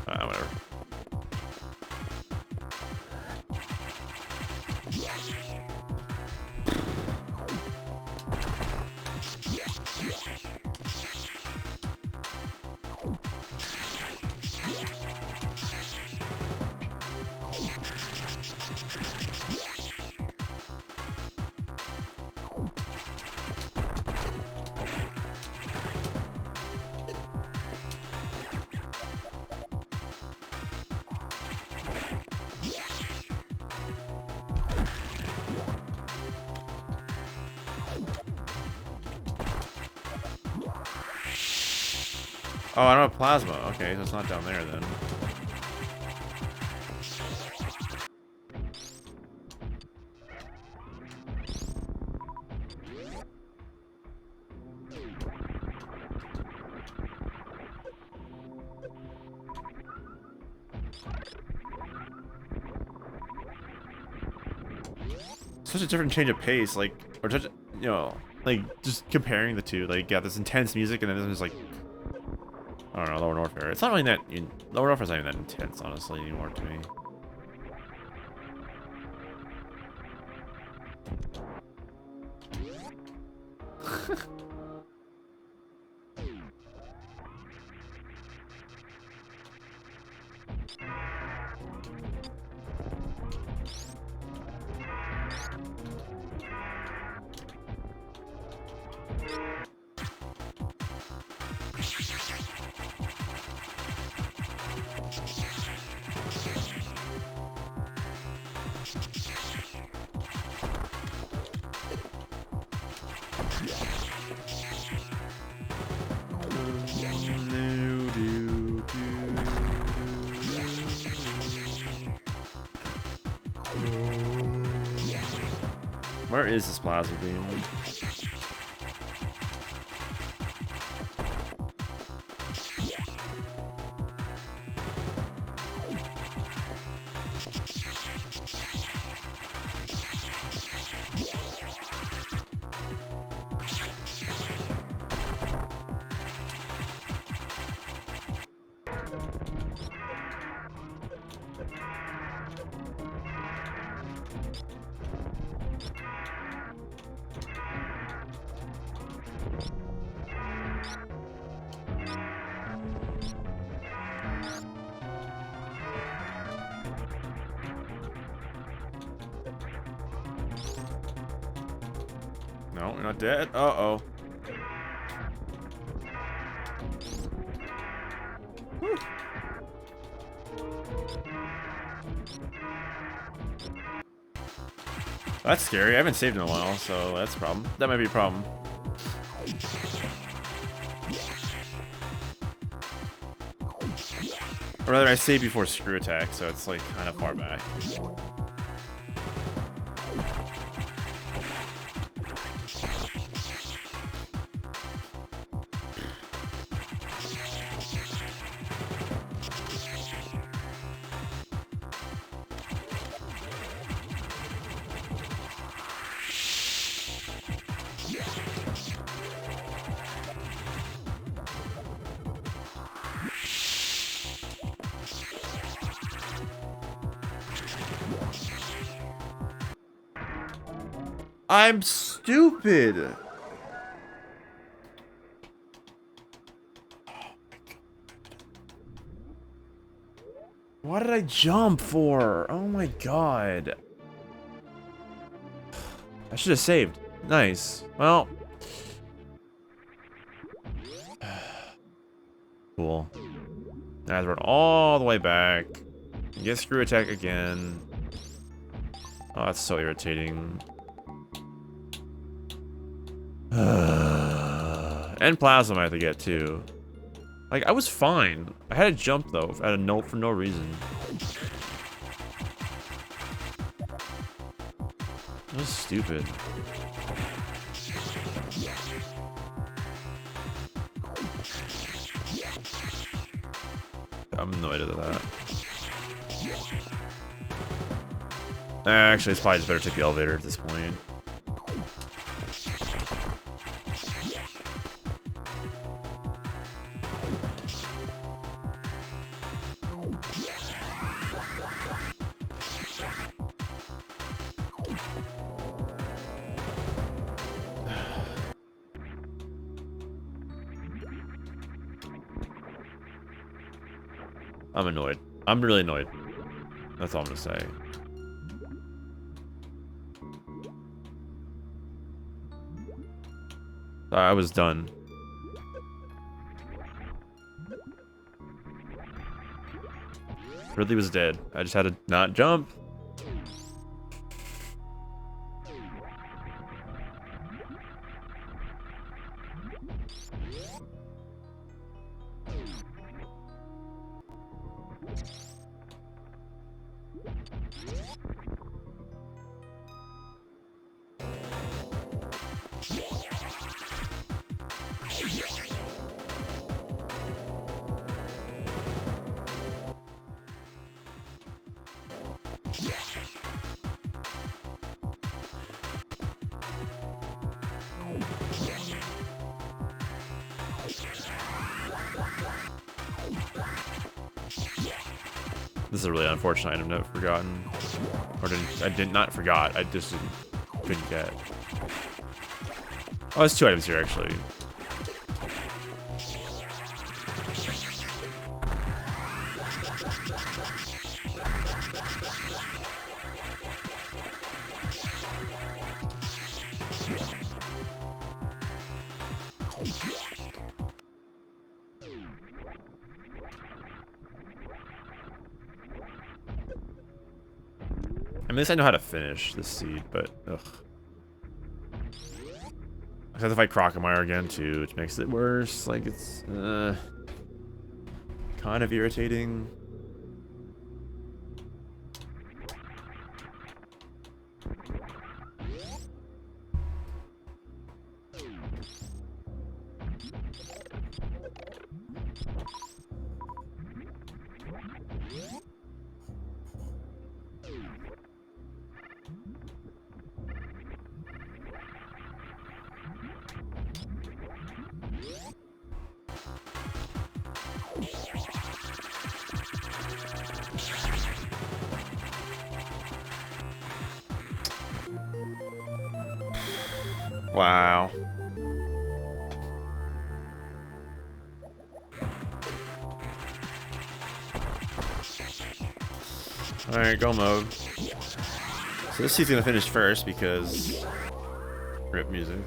Whatever. Oh, I don't have plasma. Okay, so it's not down there then. Such a different change of pace, like, or such, you know, like just comparing the two. Like, yeah, this intense music, and then there's like, I don't know, Lower Norfair. It's not really that. Lower Norfair's not even that intense, honestly, anymore to me. Where is this plasma beam? No, we're not dead. Uh-oh. That's scary. I haven't saved in a while, so that's a problem. That might be a problem. Or rather, I saved before screw attack, so it's like kind of far back. I'm stupid. What did I jump for? Oh my god. I should have saved. Nice. Well. Cool. I have to run all the way back. Get screw attack again. Oh, that's so irritating. And plasma I have to get too. Like, I was fine. I had a jump though, at a note for no reason. That was stupid. I'm annoyed at that. Actually, it's probably just better to take the elevator at this point. I'm annoyed. I'm really annoyed. That's all I'm gonna say. I was done. Ridley was dead. I just had to not jump. This is a really unfortunate item to have forgotten. Or I did not forgot. I just couldn't get. Oh, there's 2 items here actually. At least I know how to finish this seed, but ugh. I have to fight Crocomire again too, which makes it worse. Like it's kind of irritating. Wow. Alright, go mode. So this seed's gonna finish first because rip music.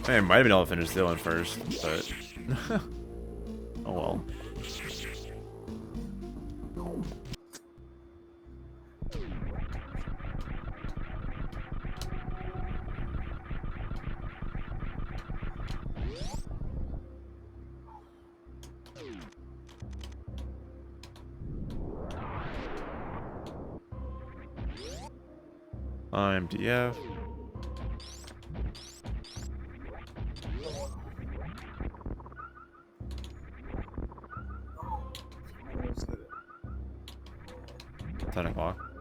I might have been able to finish Dylan first, but oh well. I'm DF. 10 o'clock.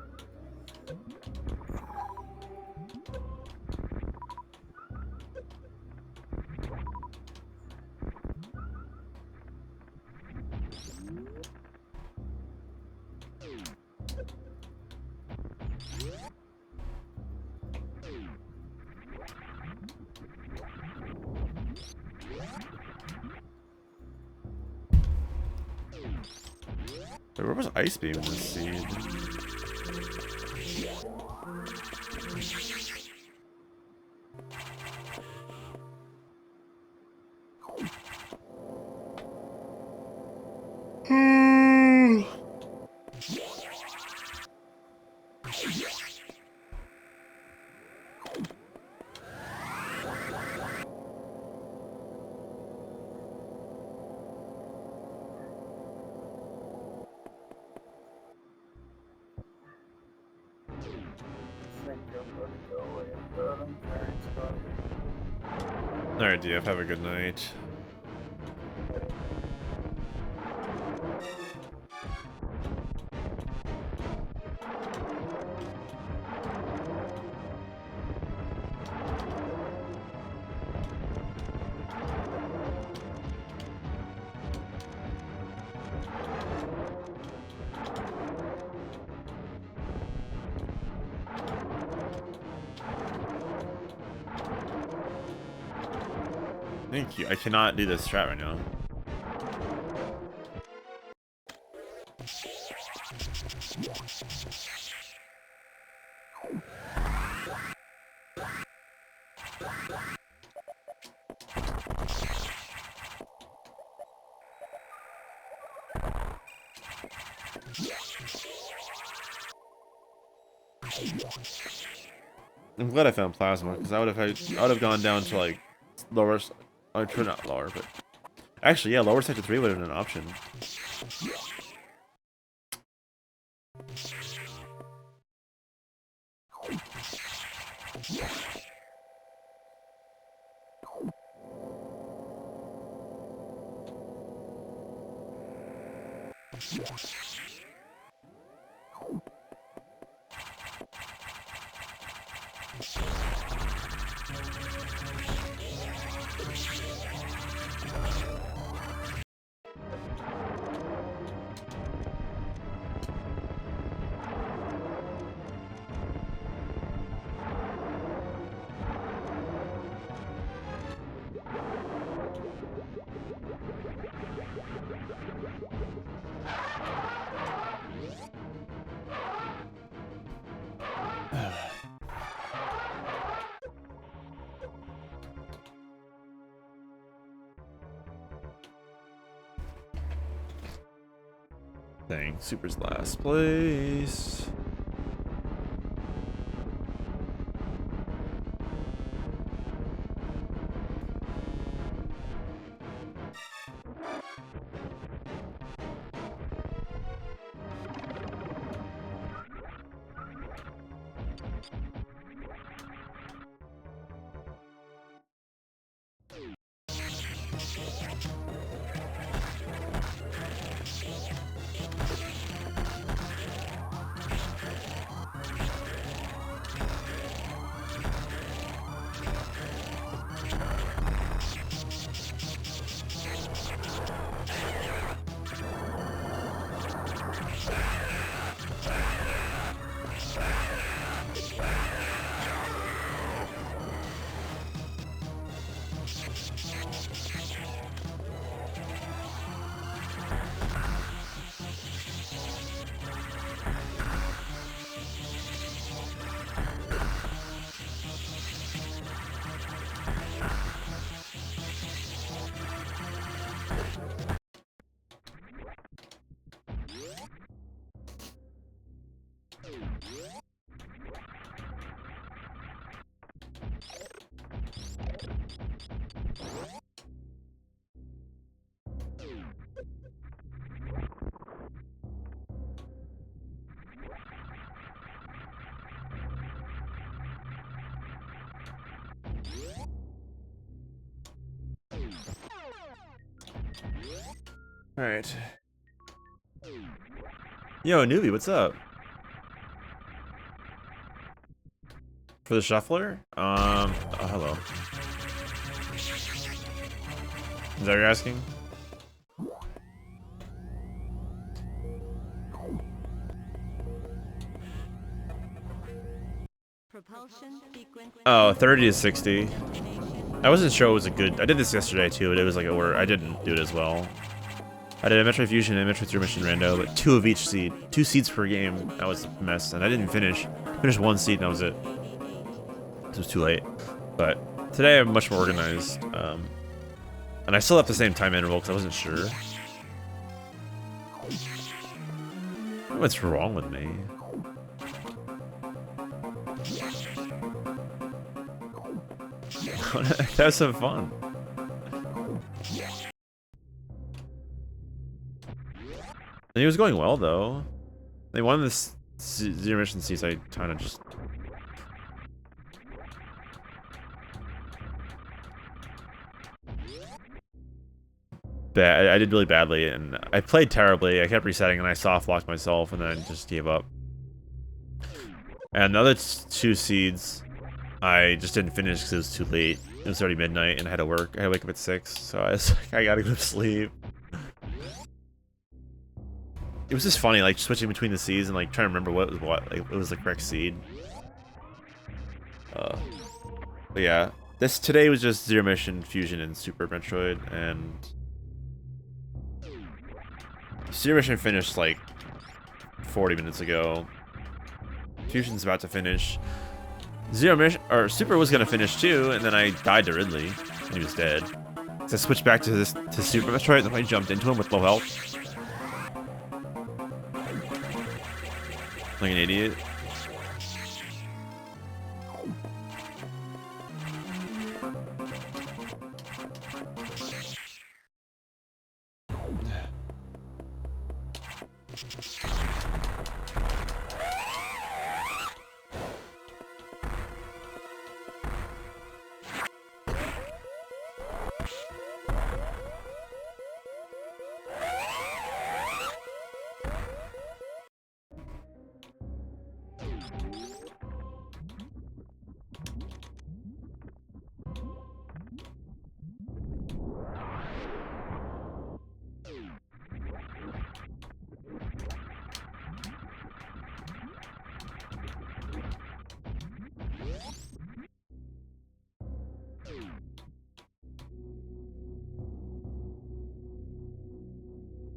Wait, where was Ice Beam in this seed? Alright, DF, have a good night. Thank you. I cannot do this strat right now. I'm glad I found plasma because I would have gone down to like lower. Not lower, but actually, yeah, lower sector 3 would have been an option. Dang, Super's last place. All right. Yo, newbie, what's up? For the shuffler? Oh, hello. Is that what you're asking? Oh, 30 to 60. I wasn't sure it was a good... I did this yesterday too, but it was like a word. I didn't do it as well. I did a Metroid Fusion and a Metroid Fusion Rando, but 2 of each seed. 2 seeds per game. That was a mess, and I didn't finish. Finished 1 seed and that was it. It was too late. But today I'm much more organized. And I still have the same time interval because I wasn't sure. What's wrong with me? That was some fun. And he was going well though. They won this zero mission seats. I kind of just. Bad. I did really badly, and I played terribly. I kept resetting, and I soft locked myself, and then I just gave up. And the other 2 seeds, I just didn't finish because it was too late. It was already midnight, and I had to work. I had to wake up at 6, so I was like, I gotta go to sleep. It was just funny, like switching between the seeds and like trying to remember what was what. Like, it was the correct seed. But yeah, today was just Zero Mission, Fusion, and Super Metroid, and Zero Mission finished like 40 minutes ago. Fusion's about to finish. Zero Mission or Super was gonna finish too, and then I died to Ridley, and he was dead. So I switched back to Super Metroid, and then I jumped into him with low health. Like an idiot.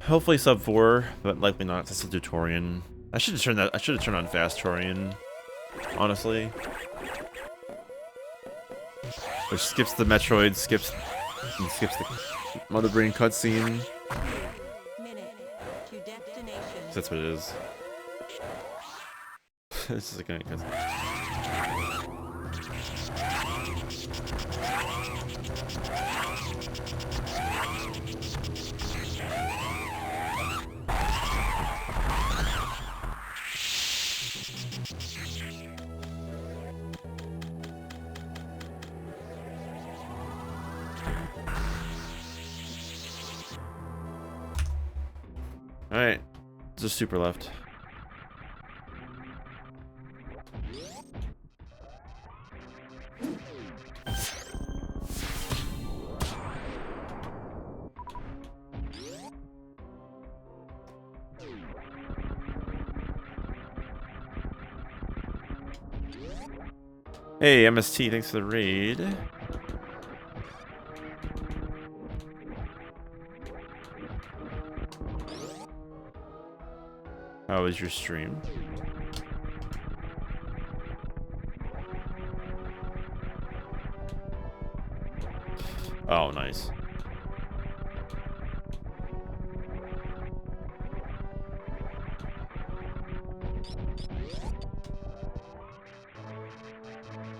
Hopefully sub 4, but likely not. That's a Tutorian. I should have turned that. I should have turned on Fast Torian, honestly. Which skips the Metroid, skips the Mother Brain cutscene. That's what it is. This is like a cutscene. Alright, just Super left. Hey, MST, thanks for the raid. How was your stream? Oh, nice.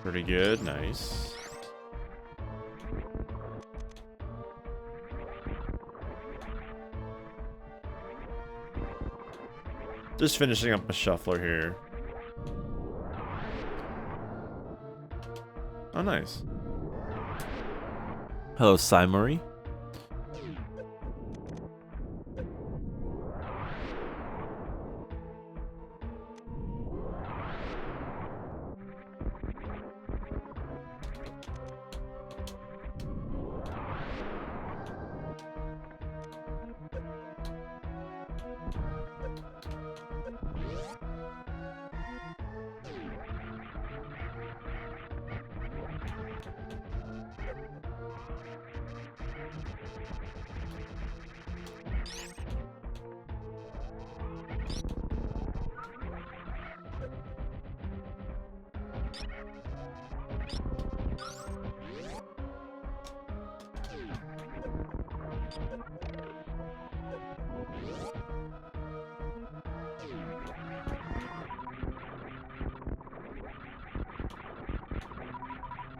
Pretty good, nice. Just finishing up a shuffler here. Oh, nice. Hello, Simori.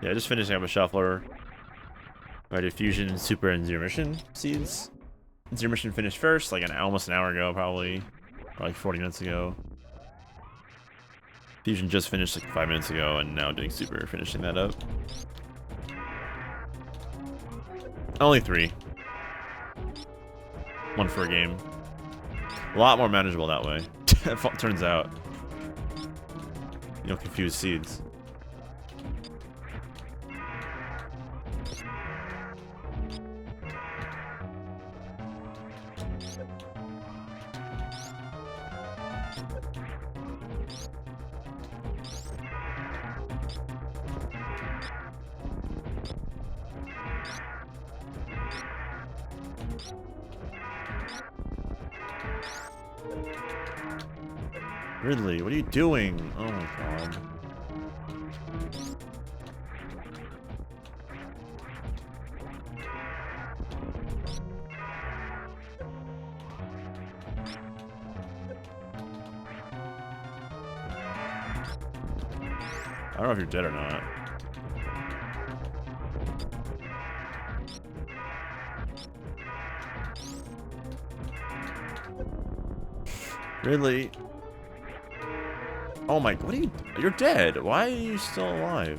Yeah, just finishing up a shuffler. I did Fusion, Super, and Zero Mission seeds. Zero Mission finished first, like almost an hour ago, probably, or like 40 minutes ago. Fusion just finished like 5 minutes ago, and now doing Super, finishing that up. Only 3. 1 for a game. A lot more manageable that way. Turns out. You don't confuse seeds. Ridley, what are you doing? Oh my god. I don't know if you're dead or not. Ridley. Oh my, what are you, you're dead. Why are you still alive?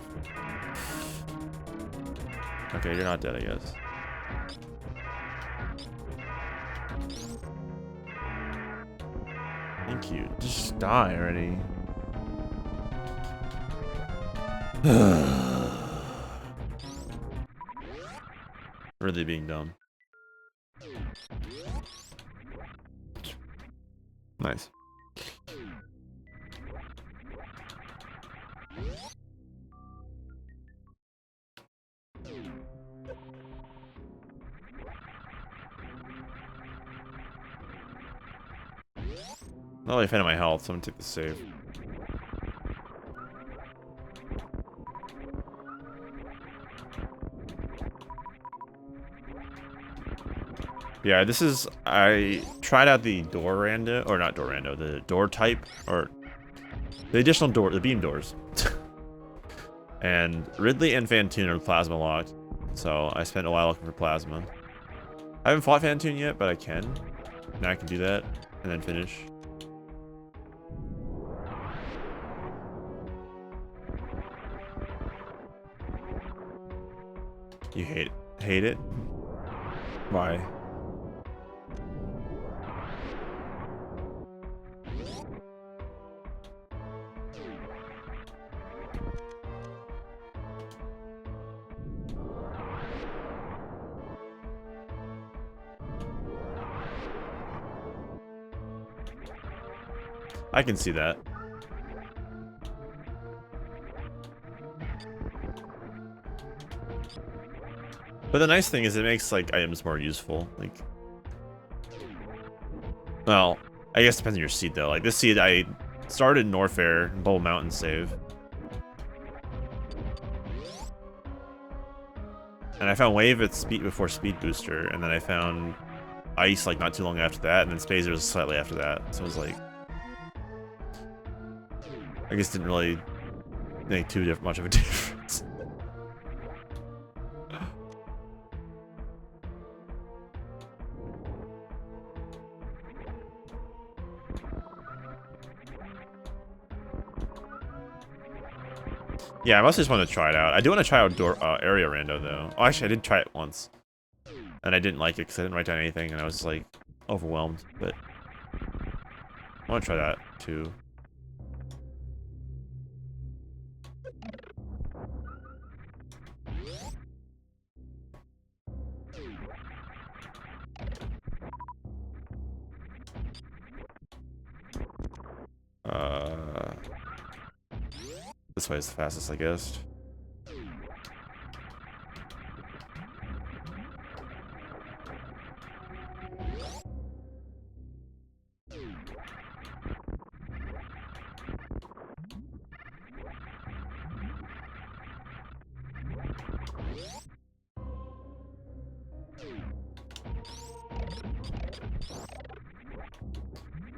Okay, you're not dead, I guess. Thank you. Just die already. Really being dumb. Nice. Not really a fan of my health, so I'm gonna take the save. Yeah, this is, I tried out the door rando, or not door rando, the door type, or the additional door, the beam doors. And Ridley and Fantoon are plasma locked, so I spent a while looking for plasma. I haven't fought Fantoon yet, but I can. Now I can do that, and then finish. You hate it? Why? I can see that. But the nice thing is it makes like items more useful. Like, well, I guess it depends on your seed though. Like this seed, I started in Norfair, Bowl Mountain save, and I found Wave at speed before Speed Booster, and then I found Ice like not too long after that, and then Spazer was slightly after that. So it was like, I guess didn't really make too much of a difference. Yeah, I mostly just want to try it out. I do want to try out area rando though. Oh, actually, I did try it once, and I didn't like it because I didn't write down anything, and I was like overwhelmed. But I want to try that too. This way is the fastest, I guess.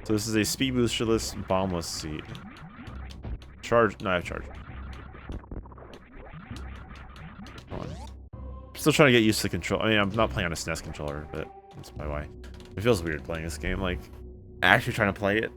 So this is a speed boosterless, bombless seed. Charge, no, I have charge. still trying to get used to the control. I mean, I'm not playing on a SNES controller, but that's probably why. It feels weird playing this game, like, actually trying to play it.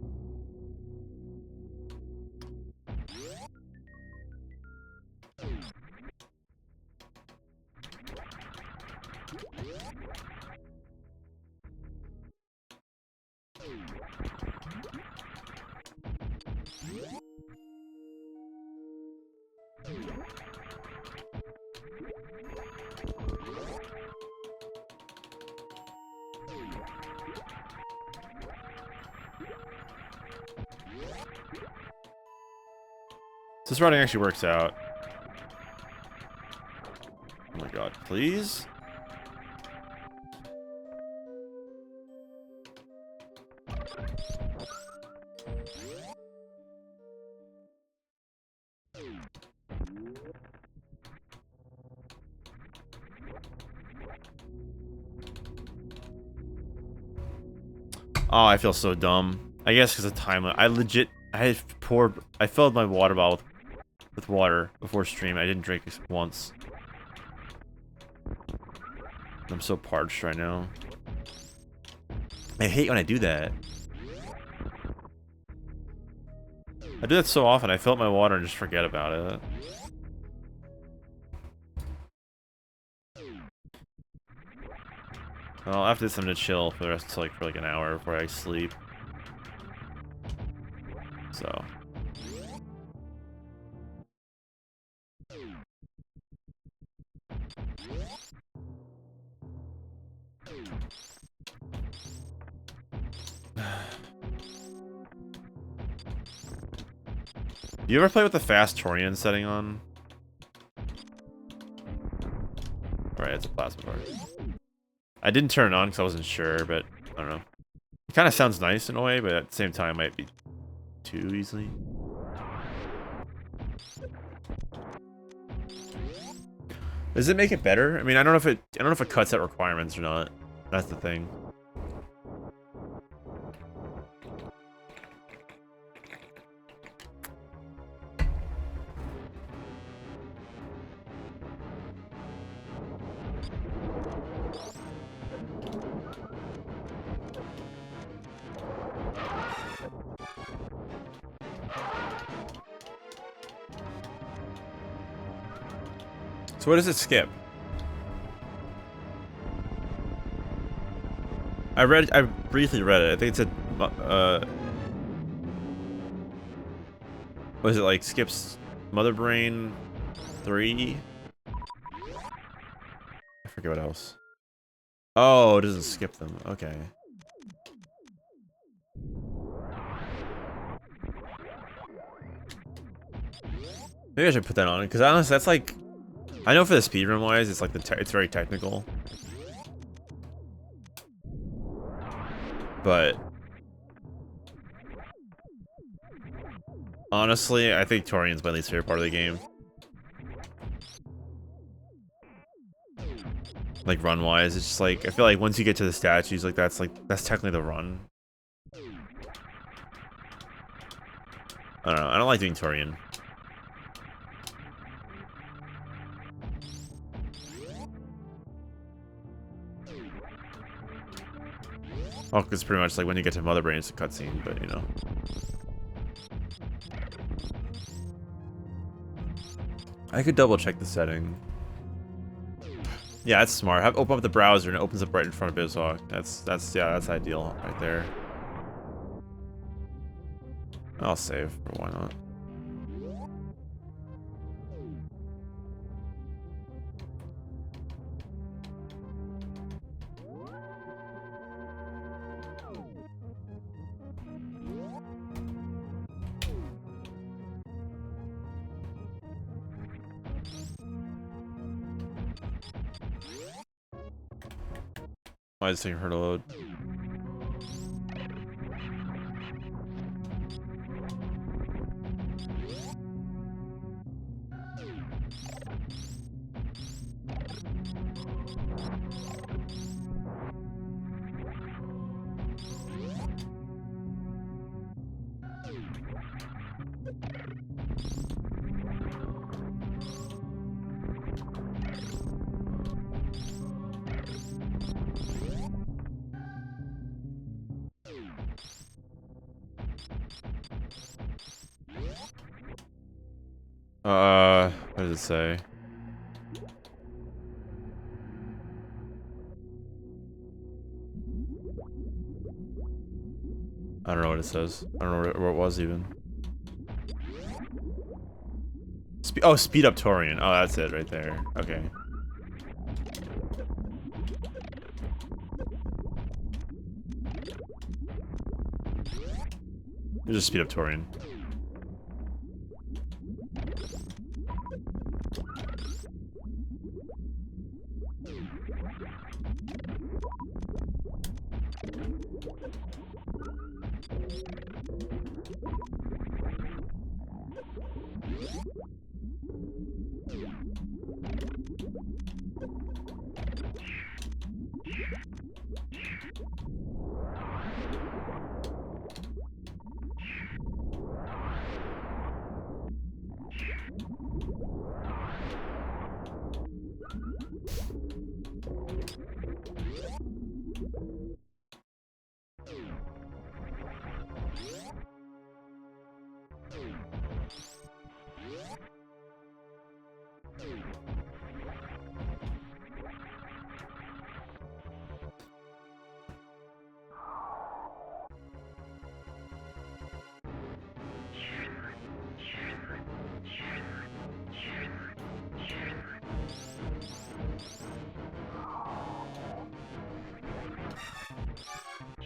So this running actually works out. Oh my god, please? Oh, I feel so dumb. I guess because of time. I filled my water bottle with water before stream. I didn't drink this once. I'm so parched right now. I hate when I do that. I do that so often. I fill up my water and just forget about it. Well, after this, I'm gonna chill for the rest of for like an hour before I sleep. So. You ever play with the fast Torian setting on? Right, it's a plasma card. I didn't turn it on because I wasn't sure, but I don't know. It kind of sounds nice in a way, but at the same time, it might be too easily. Does it make it better? I mean, I don't know if it cuts out requirements or not. That's the thing. So what does it skip? I briefly read it. I think it said, was it like skips Mother Brain 3? I forget what else. Oh, it doesn't skip them. Okay. Maybe I should put that on, because honestly, that's like, I know for the speedrun wise, it's like it's very technical. But honestly, I think Torian's my least favorite part of the game. Like run wise, it's just like I feel like once you get to the statues, like that's technically the run. I don't know. I don't like doing Torian. Oh, it's pretty much like when you get to Mother Brain, it's a cutscene, but you know. I could double check the setting. Yeah, that's smart. Open up the browser and it opens up right in front of BizHawk. That's ideal right there. I'll save, but why not? Why is this taking her to load? What does it say? I don't know what it says. I don't know where it was even. Oh, speed up Torian. Oh, that's it right there. Okay. There's just speed up Torian.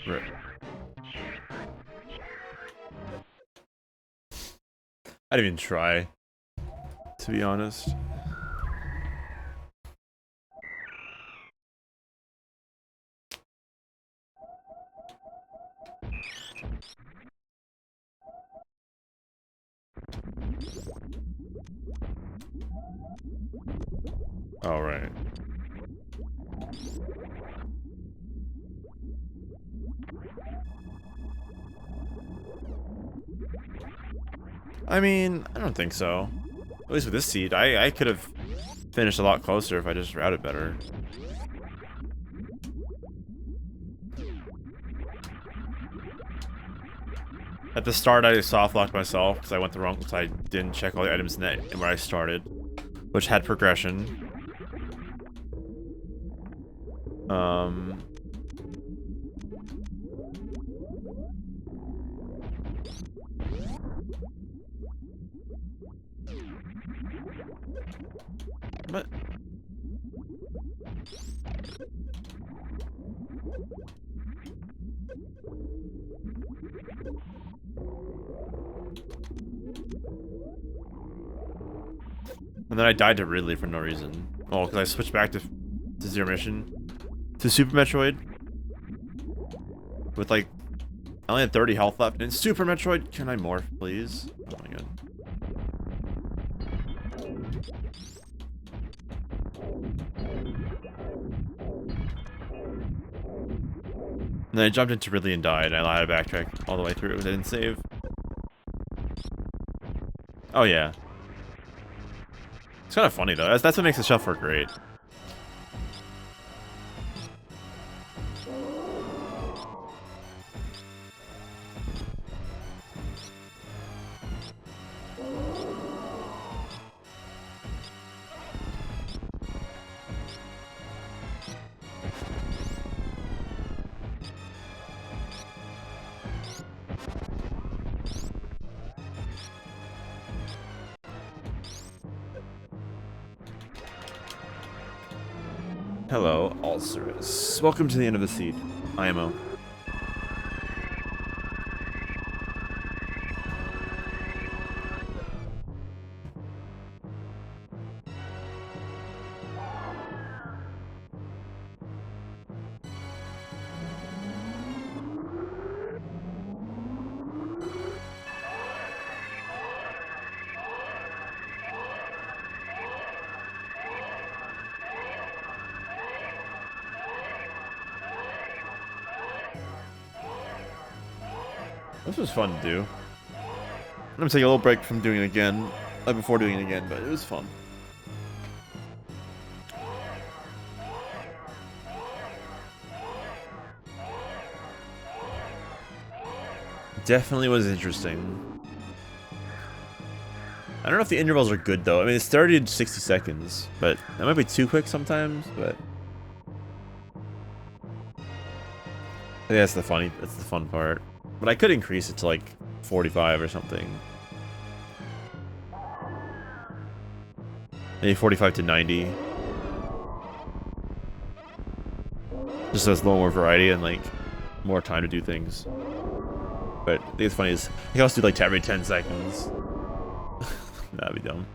Right. I didn't even try, to be honest. All right. I mean, I don't think so. At least with this seed, I could have finished a lot closer if I just routed better. At the start, I soft locked myself because I went the wrong. Because I didn't check all the items in that and where I started, which had progression. But and then I died to Ridley for no reason. Oh, because I switched back to Zero Mission to Super Metroid with like I only had 30 health left. And Super Metroid, can I morph, please? Oh my god. And then I jumped into Ridley and died. I had to backtrack all the way through because I didn't save. Oh yeah. It's kind of funny though. That's what makes the shuffler great. Hello, Ulcerus. Welcome to the end of the seed. IMO. This was fun to do. I'm gonna take a little break from doing it again, before doing it again, but it was fun. Definitely was interesting. I don't know if the intervals are good though. I mean, it's 30 to 60 seconds, but that might be too quick sometimes. But I think that's the fun part. But I could increase it to like 45 or something. Maybe 45 to 90. Just so it's a little more variety and like more time to do things. But I think it's funny is you can also do like every 10 seconds. That'd be dumb.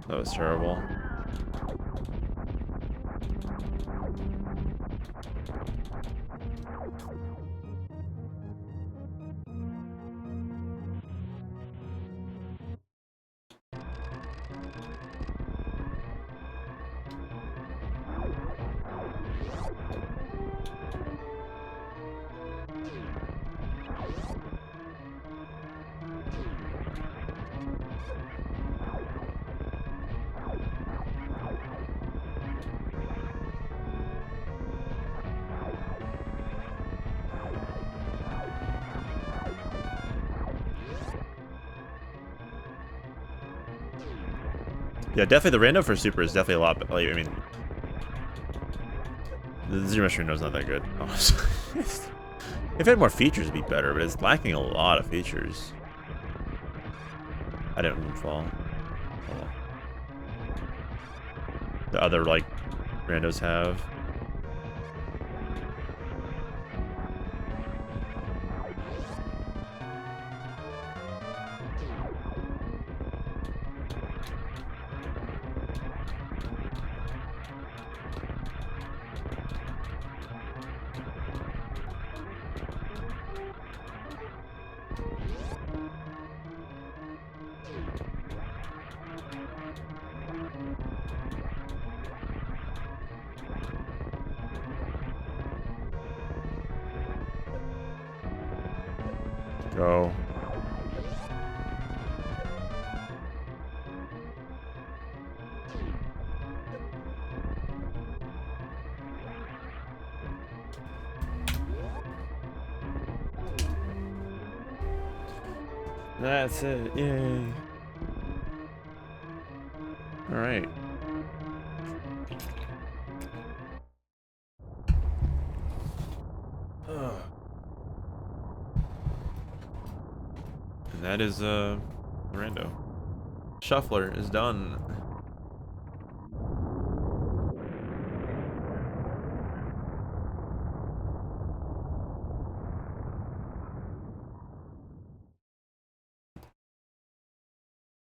That was terrible. Yeah, definitely the rando for super is definitely a lot. Like, I mean, the Zero Mystery Rando's not that good. If it had more features, it'd be better, but it's lacking a lot of features. I didn't fall. Oh. The other like randos have. Go. That's it. Yay. All right. And that is rando. Shuffler is done.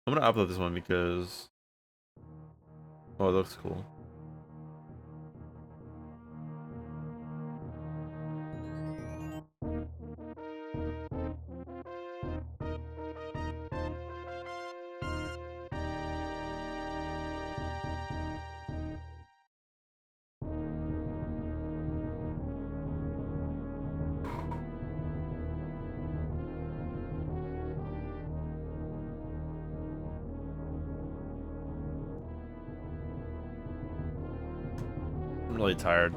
I'm gonna upload this one because oh, it looks cool. I'm really tired.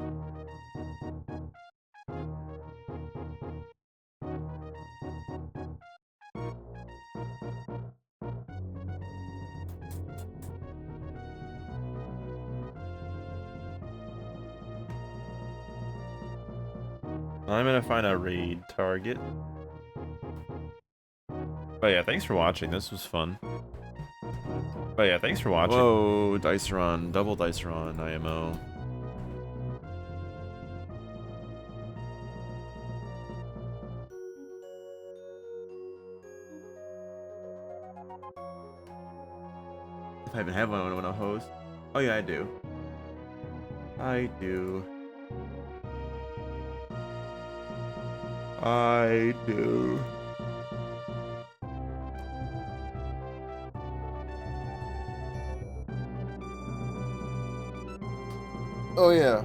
I'm gonna find a raid target. But yeah, thanks for watching. This was fun. But yeah, thanks for watching. Whoa, Dyceron, double Dyceron, IMO. If I even have one when I host. Oh yeah, I do. I do. I do. Oh yeah.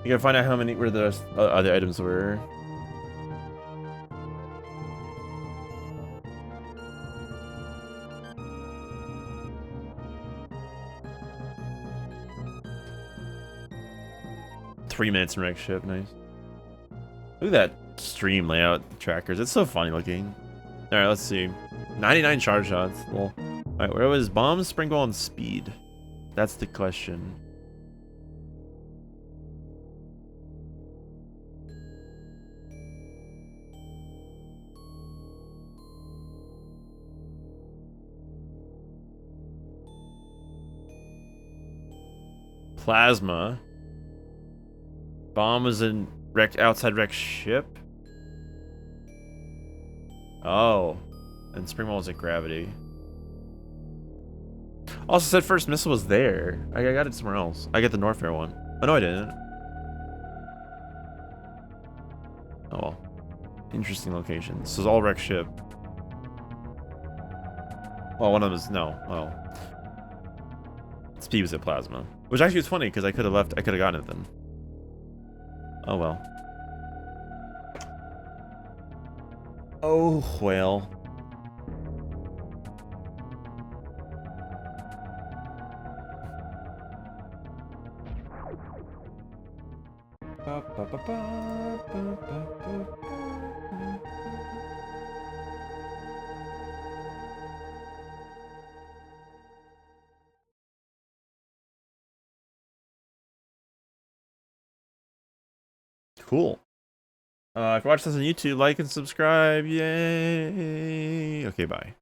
You gotta find out how many where the other items were. .3 minutes in wreck ship, nice. Look at that stream layout trackers. It's so funny looking. All right, let's see. 99 charge shots. Well, all right, where was bombs, spring ball, and speed? That's the question. Plasma. Bomb was in outside wreck ship. Oh, and spring ball was at gravity. Also said first missile was there. I got it somewhere else. I got the North Fair one. Oh no, I didn't. Oh well. Interesting location. This is all wreck ship. Well, one of them is no. Oh. Speed was at plasma, which actually was funny because I could have left. I could have gotten it then. Oh well. Oh well. Cool. If you watch this on YouTube, like and subscribe. Yay. Okay, bye.